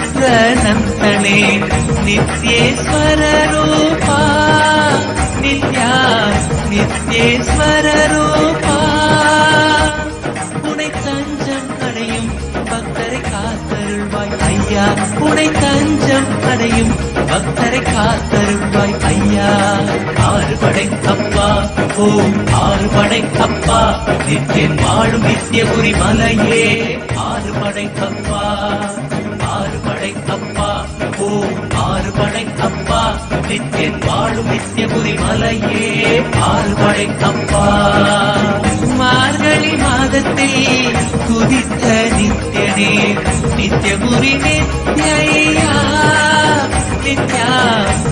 M: पुत्रनन्तने नित्येश्वररूपा नित्या नित्येश्वररूपा उनै तञ्जम् अடையும் பக்தரை காத்தருள்வாய் ஐயா உனை தஞ்சம் அடையும் பக்தரை காத்தருள்வாய் ஐயா ஆறுபடைக்கப்பா ஓம் ஆறுபடைக்கப்பா நித்தியன் வாழும் நித்தியபுரி மலையே ஆறுபடைக்கப்பா ஆறுபடைக்கப்பா ஓம் ஆறுபடைக்கப்பா நித்தியன் வாழும் நித்தியபுரி மலையே ஆறுபடைக்கப்பா மார்கழி மாதத்தில் குதித்த நித்தியனே நித்தியபுரி நித்யா நித்யா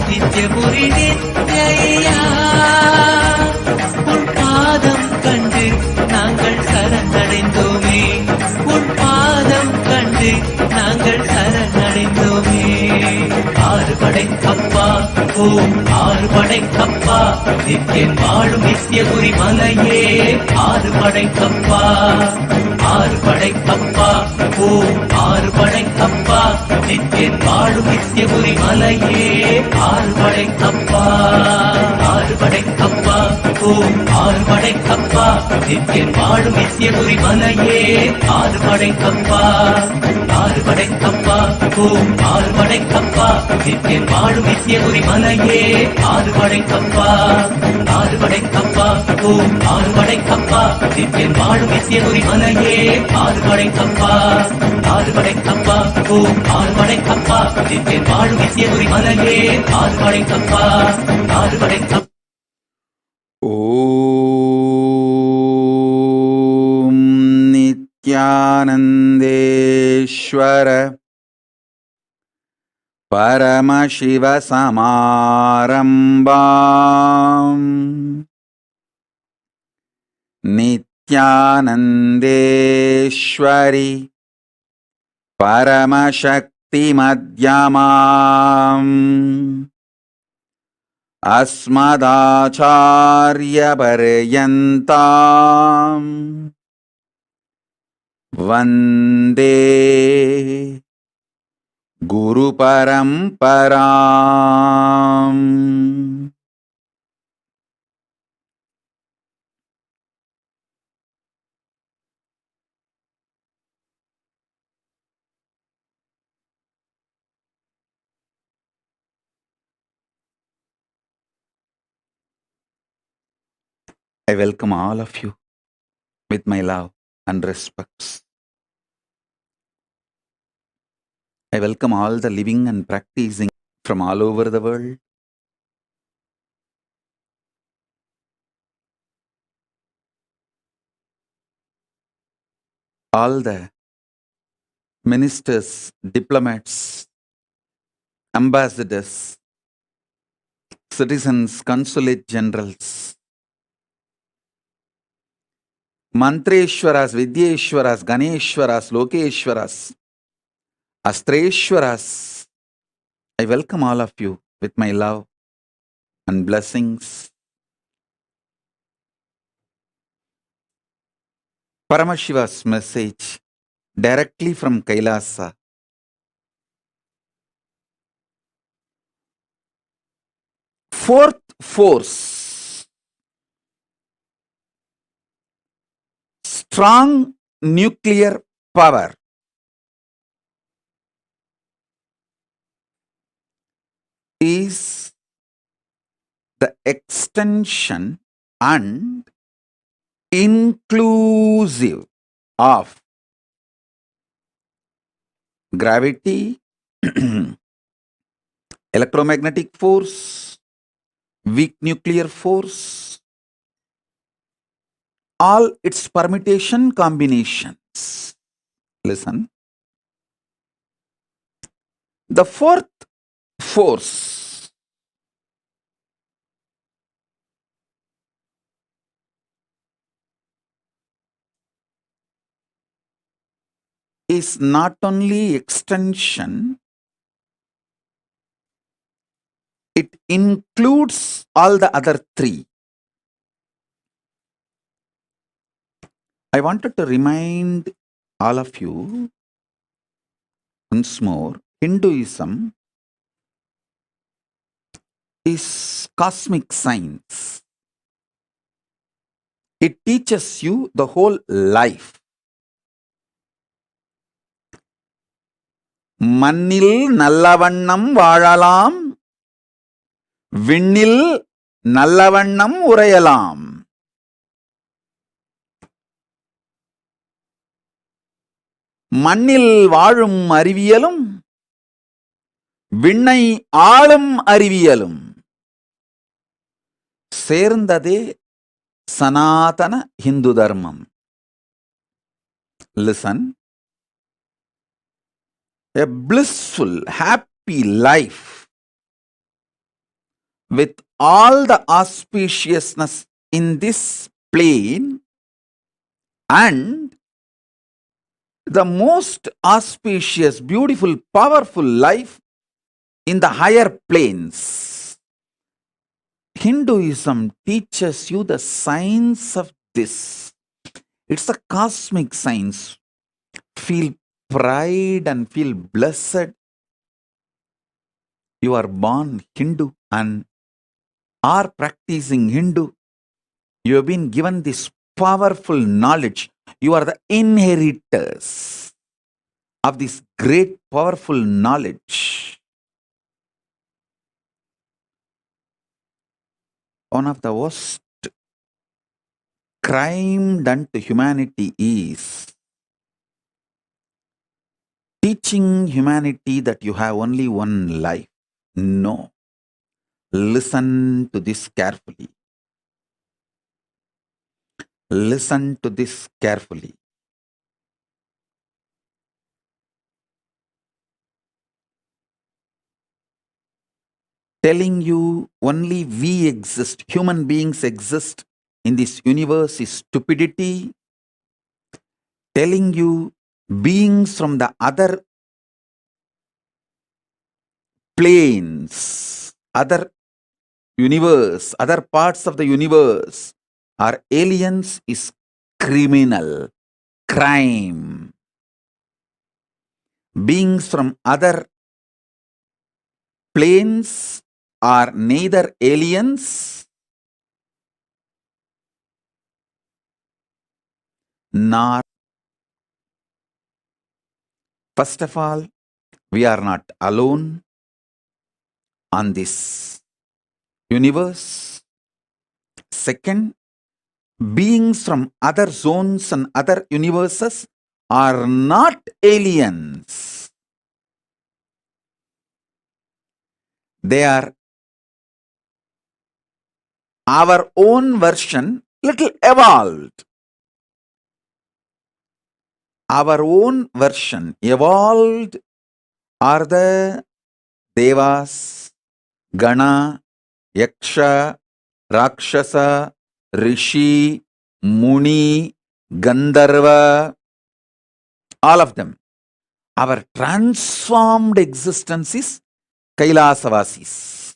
M: நித்தியபுரி நித்யா உன் பாதம் கண்டு நாங்கள் சரணடைந்தோமே உன் பாதம் கண்டு நாங்கள் சரணடைந்தோமே ஆறுபடைக்கப்பா ஓம் ஆறுபடைக்கப்பா நித்தியன் வாழும் நித்தியபுரி மலையே ஆறுபடைக்கப்பா ஆறுபடைக்கப்பா ஓம் ஆறுபடைக்கப்பா நித்தியன் வாழும் நித்தியபுரி மலையே ஆறுபடைக்கப்பா ஆறுபடைக்கப்பா காப்போம் ஆறுபடை கப்பா நிற்கேன் வாழும் நித்தியபுரி மலையே ஆறுபடை கப்பா ஆறுபடை கப்பா ஓம் ஆறுபடை கப்பா நிற்கேன் வாழும் நித்தியபுரி மலையே ஆறுபடை கப்பா ஆறுபடை கப்பா ஓம் ஆறுபடை கப்பா நிற்கேன் வாழும் நித்தியபுரி மலையே ஆறுபடை கப்பா ஆறுபடை கப்பா ஓம் ஆறுபடை கப்பா நிற்கேன் வாழும் நித்தியபுரி மலையே ஆறுபடை கப்பா ஆறுபடை கப்பா
C: ஓம் நித்யானந்தேஸ்வர பரமசிவசமாரம்பாம் நித்யானந்தேஸ்வரி பரமசக்தி மத்யமாம் अस्मदाचार्यपर्यन्ताम् वन्दे गुरुपरम्पराम् I welcome all of you with my love and respects. I welcome all the living and practicing from all over the world. All the ministers, diplomats, ambassadors, citizens, consulate generals, Mantreshwaras, Vidyeshwaras, Ganeshwaras, Lokeshwaras, Astreshwaras, I welcome all of you with my love and blessings. Paramashiva's message directly from Kailasa. Fourth force, strong nuclear power, is the extension and inclusive of gravity, electromagnetic force, weak nuclear force, all its permutation combinations. Listen. The fourth force is not only extension, it includes all the other three. I wanted to remind all of you once more, Hinduism is cosmic science. It teaches you the whole life. மண்ணில் நல்லவண்ணம் வாழலாம், விண்ணில் நல்லவண்ணம் உறையலாம். மண்ணில் வாழும் அறிவியலும் விண்ணை ஆளும் அறிவியலும் சேர்ந்ததே சனாதன Hindu தர்மம். Listen. A blissful, happy life with all the auspiciousness in this plane and the most auspicious, beautiful, powerful life in the higher planes. Hinduism teaches you the science of this. It's a cosmic science. Feel pride and feel blessed. You are born Hindu and are practicing Hindu. You have been given this powerful knowledge. You are the inheritors of this great powerful knowledge. One of the worst crime done to humanity is teaching humanity that you have only one life. No. Listen to this carefully. Listen to this carefully. Telling you only we exist, human beings exist in this universe is stupidity. Telling you beings from the other planes, other universe, other parts of the universe are aliens is criminal, crime. Beings from other planes are neither aliens nor. First of all, we are not alone on this universe. Second, beings from other zones and other universes are not aliens. They are our own version, little evolved. Our own version, evolved, are the Devas, Gana, Yaksha, Rakshasa, Rishi, Muni, Gandharva, all of them. Our transformed existence is Kailasavasis.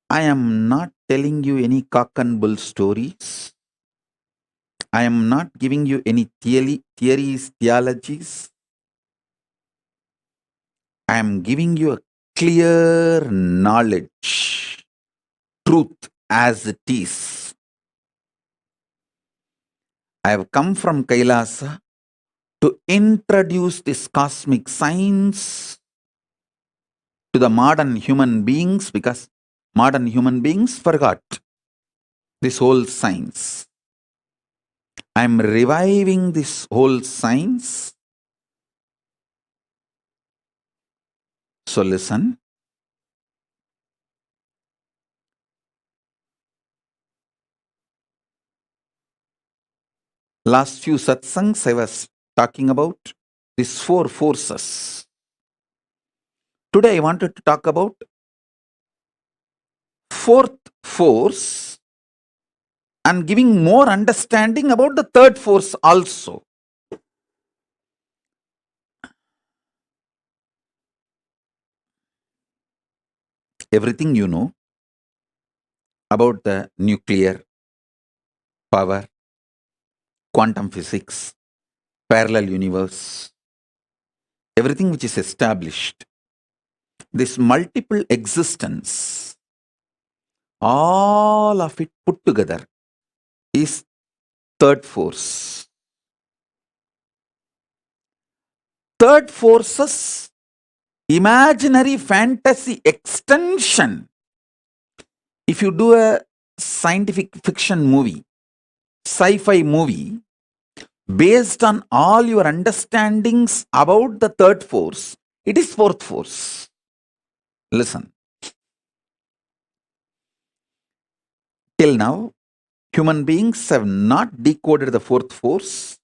C: I am not telling you any cock and bull stories. I am not giving you any theories, theologies. I am giving you a clear knowledge, truth as it is. I have come from Kailasa to introduce this cosmic science to the modern human beings, because modern human beings forgot this whole science. I am reviving this whole science. So listen. Last few satsangs I was talking about these four forces. Today I wanted to talk about fourth force and giving more understanding about the third force also. Everything you know about the nuclear power, quantum physics, parallel universe, everything which is established, this multiple existence, all of it put together is third force. Third force's imaginary fantasy extension. If you do a scientific fiction movie, sci-fi movie, based on all your understandings about the third force, it is fourth force. Listen. Till now, human beings have not decoded the fourth force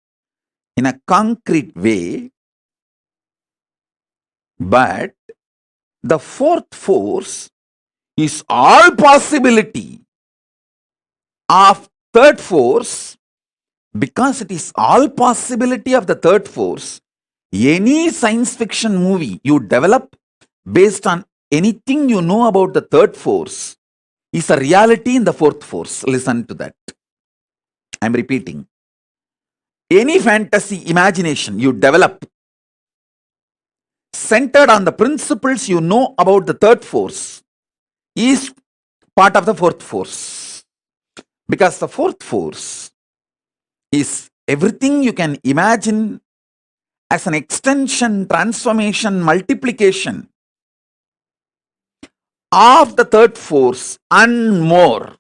C: in a concrete way, but the fourth force is all possibility of third force. Because it is all possibility of the third force, any science fiction movie you develop based on anything you know about the third force is a reality in the fourth force. Listen to that. I'm repeating. Any fantasy imagination you develop centered on the principles you know about the third force is part of the fourth force. Because the fourth force is everything you can imagine as an extension, transformation, multiplication of the third force and more.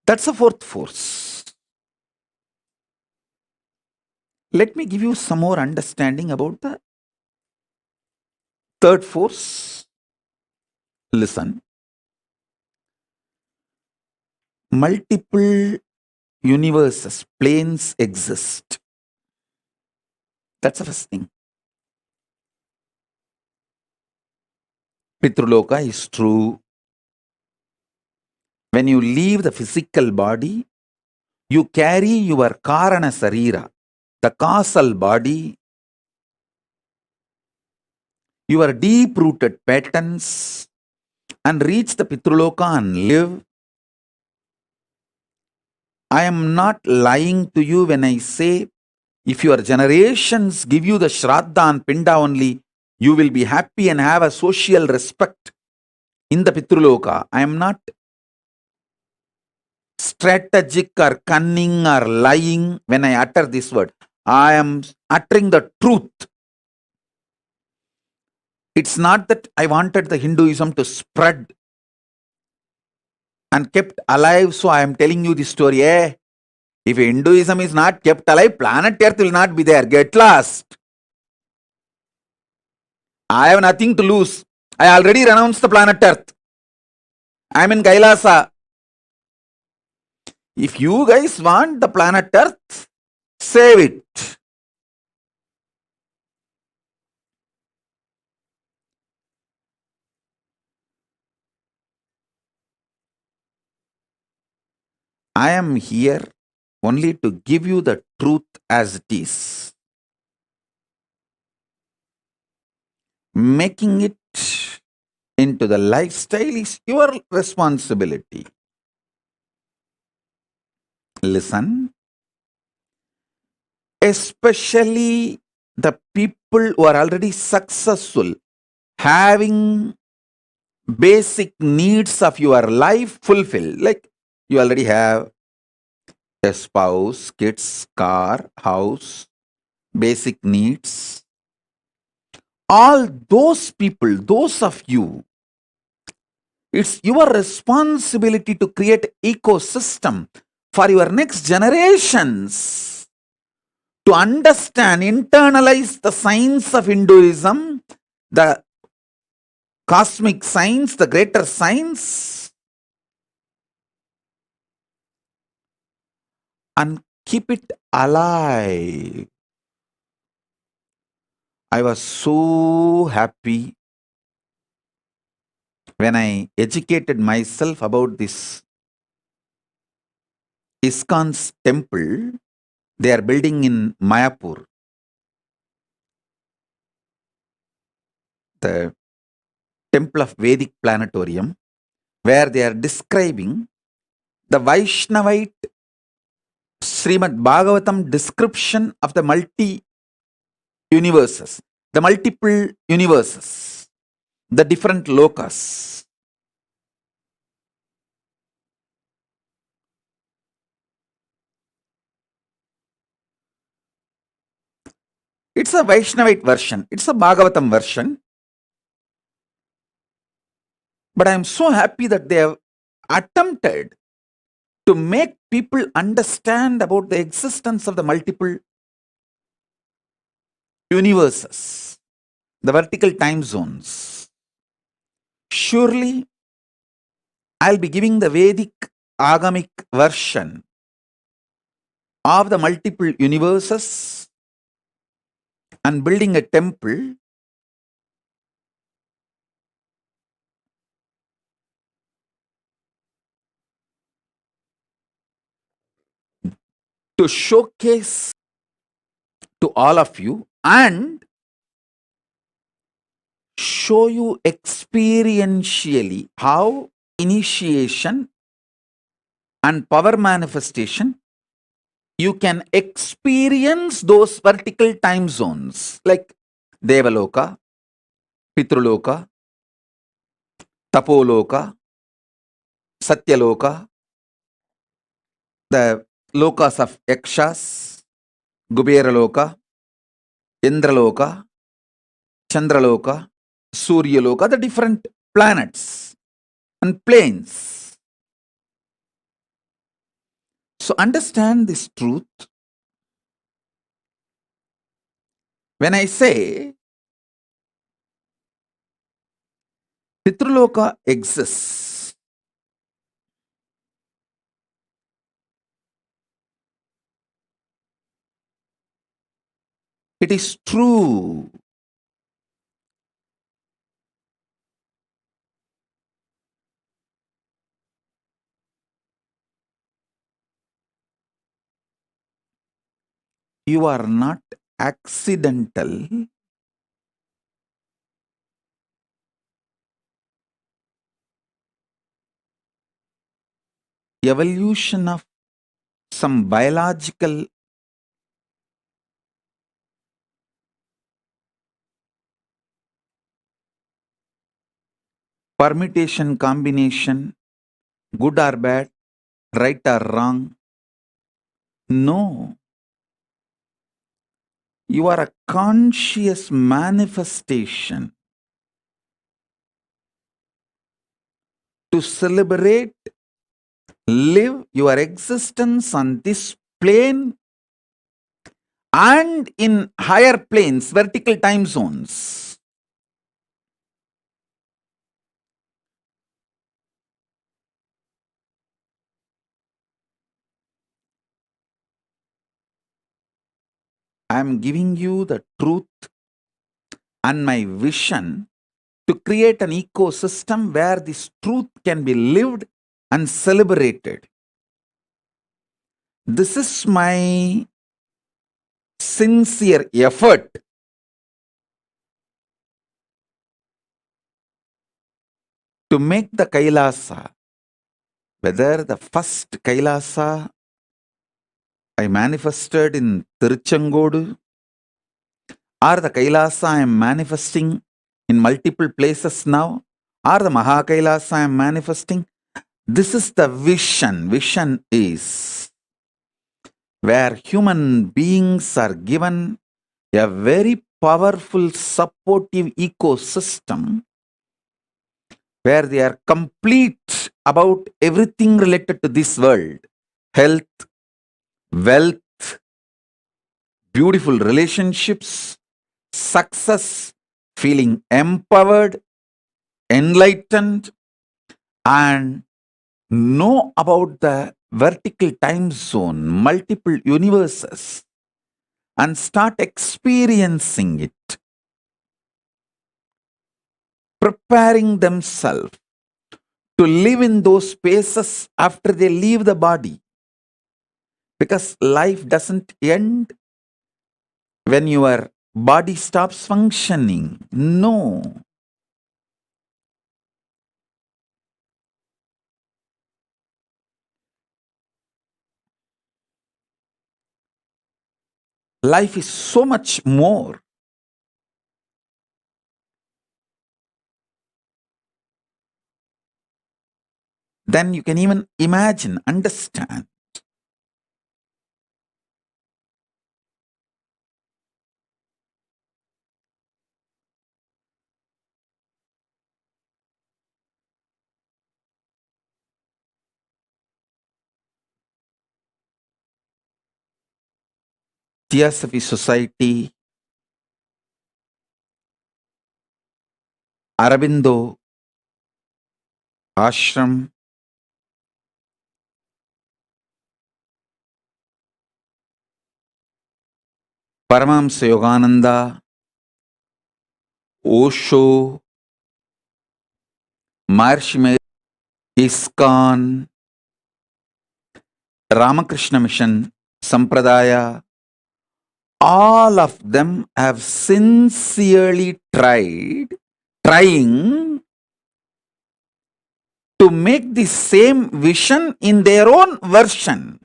C: That's the fourth force. Let me give you some more understanding about the third force. Listen. Multiple universes, planes exist. That's the first thing. Pitruloka is true. When you leave the physical body, you carry your Karana Sarira, the causal body, your deep-rooted patterns, and reach the Pitruloka and live. I am not lying to you when I say, if your generations give you the Shraddha and Pinda only, you will be happy and have a social respect in the Pitruloka. I am not strategic or cunning or lying when I utter this word. I am uttering the truth. It's not that I wanted the Hinduism to spread and kept alive, so I am telling you this story. If Hinduism is not kept alive, planet Earth will not be there. Get lost. I have nothing to lose. I already renounced the planet Earth. I am in Kailasa. If you guys want the planet Earth, save it. I am here only to give you the truth as it is. Making it into the lifestyle is your responsibility. Listen. Especially the people who are already successful, having basic needs of your life fulfilled. Like you already have a spouse, kids, car, house, basic needs. All those people, those of you, it's your responsibility to create ecosystem for your next generations to understand, internalize the science of Hinduism, the cosmic science, the greater science, and keep it alive. I was so happy when I educated myself about this ISKCON's temple they are building in Mayapur. The temple of Vedic planetarium, where they are describing the Vaishnavite Srimad Bhagavatam description of the multi-universes, the multiple universes, the different lokas. It's a Vaishnavite version. It's a Bhagavatam version. But I am so happy that they have attempted to make people understand about the existence of the multiple universes, the vertical time zones. Surely, I'll be giving the Vedic Agamic version of the multiple universes and building a temple to showcase to all of you and show you experientially how initiation and power manifestation, you can experience those vertical time zones. Like Devaloka, Pitruloka, Tapoloka, Satyaloka, the lokas of Yakshas, Kuberaloka, Indraloka, Chandraloka, Suryaloka, the different planets and planes. So understand this truth. When I say Pitruloka exists, it is true. You are not accidental. Evolution of some biological permutation, combination, good or bad, right or wrong. No. You are a conscious manifestation to celebrate, live your existence on this plane and in higher planes, vertical time zones. I am giving you the truth and my vision to create an ecosystem where this truth can be lived and celebrated. This is my sincere effort to make the Kailasa, whether the first Kailasa I manifested in Tiruchengodu or the Kailasa I am manifesting in multiple places now, or the Mahakailasa I am manifesting. This is the vision. Vision is where human beings are given a very powerful supportive ecosystem where they are complete about everything related to this world. Health, wealth, beautiful relationships, success, feeling empowered, enlightened, and know about the vertical time zone, multiple universes, and start experiencing it, preparing themselves to live in those spaces after they leave the body. Because life doesn't end when your body stops functioning. No. Life is so much more. Than you can even imagine, understand. Theosophy Society, Arabindo Ashram, Paramahamsa Yogananda, Osho, Maharshi ISKCON, Ramakrishna Mission, Sampradaya, all of them have sincerely trying to make the same vision in their own version.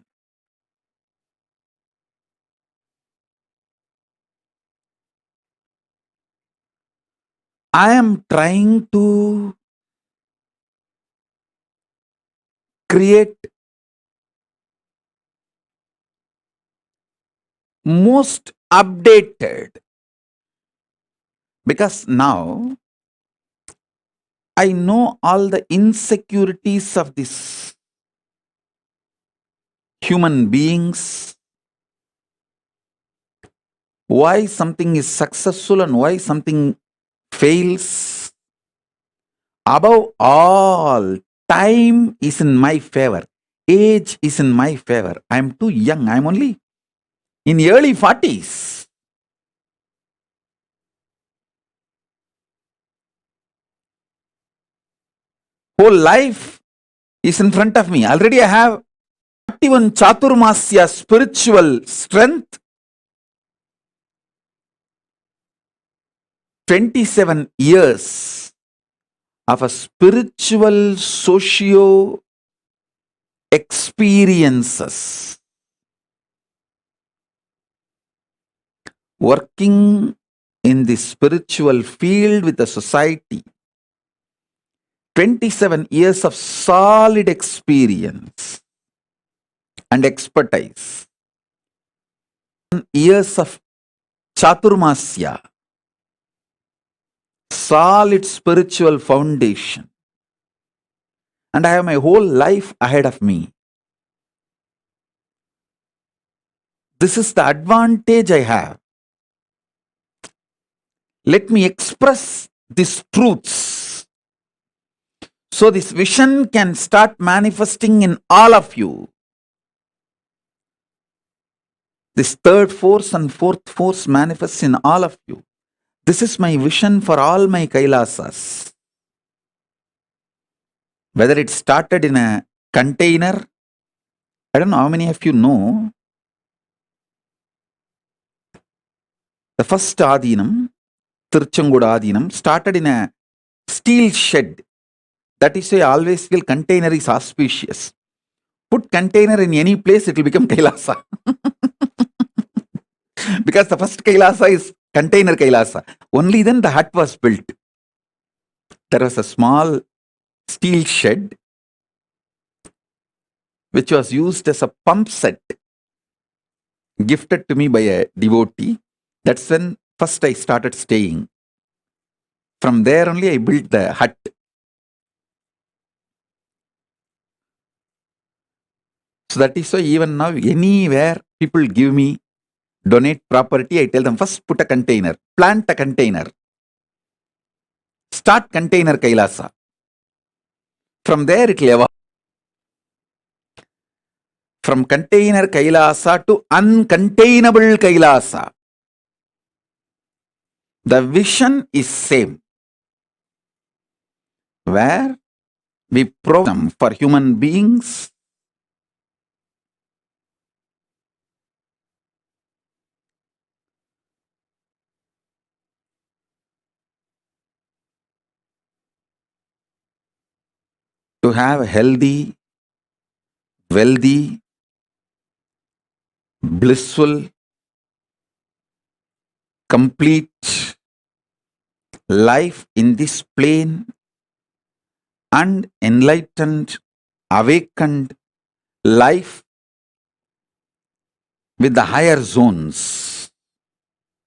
C: I am trying to create most updated, because now I know all the insecurities of these human beings, why something is successful and why something fails. Above all, time is in my favor. Age is in my favor. I am too young. I am only in early 40s. Whole life is in front of me. Already I have 41 Chaturmasya spiritual strength, 27 years of a spiritual socio experiences, working in the spiritual field with the society, 27 years of solid experience and expertise, years of Chaturmasya, solid spiritual foundation, and I have my whole life ahead of me. This is the advantage I have. Let me express these truths so this vision can start manifesting in all of you. This third force and fourth force manifests in all of you. This is my vision for all my Kailasas. Whether it started in a container, I don't know how many of you know, the first Adinam, Tiruchengoda Adinam, started in a steel shed. That is why I always feel container is auspicious. Put container in any place, it will become Kailasa. Because the first Kailasa is container Kailasa. Only then the hut was built. There was a small steel shed which was used as a pump set, gifted to me by a devotee. That's when first I started staying. From there only I built the hut. So that is why even now, anywhere people give me, donate property, I tell them first put a container, plant a container, start container Kailasa. From there it will evolve. From container Kailasa to uncontainable Kailasa. The vision is same. Where we program for human beings to have a healthy, wealthy, blissful, complete life in this plane and enlightened, awakened life with the higher zones.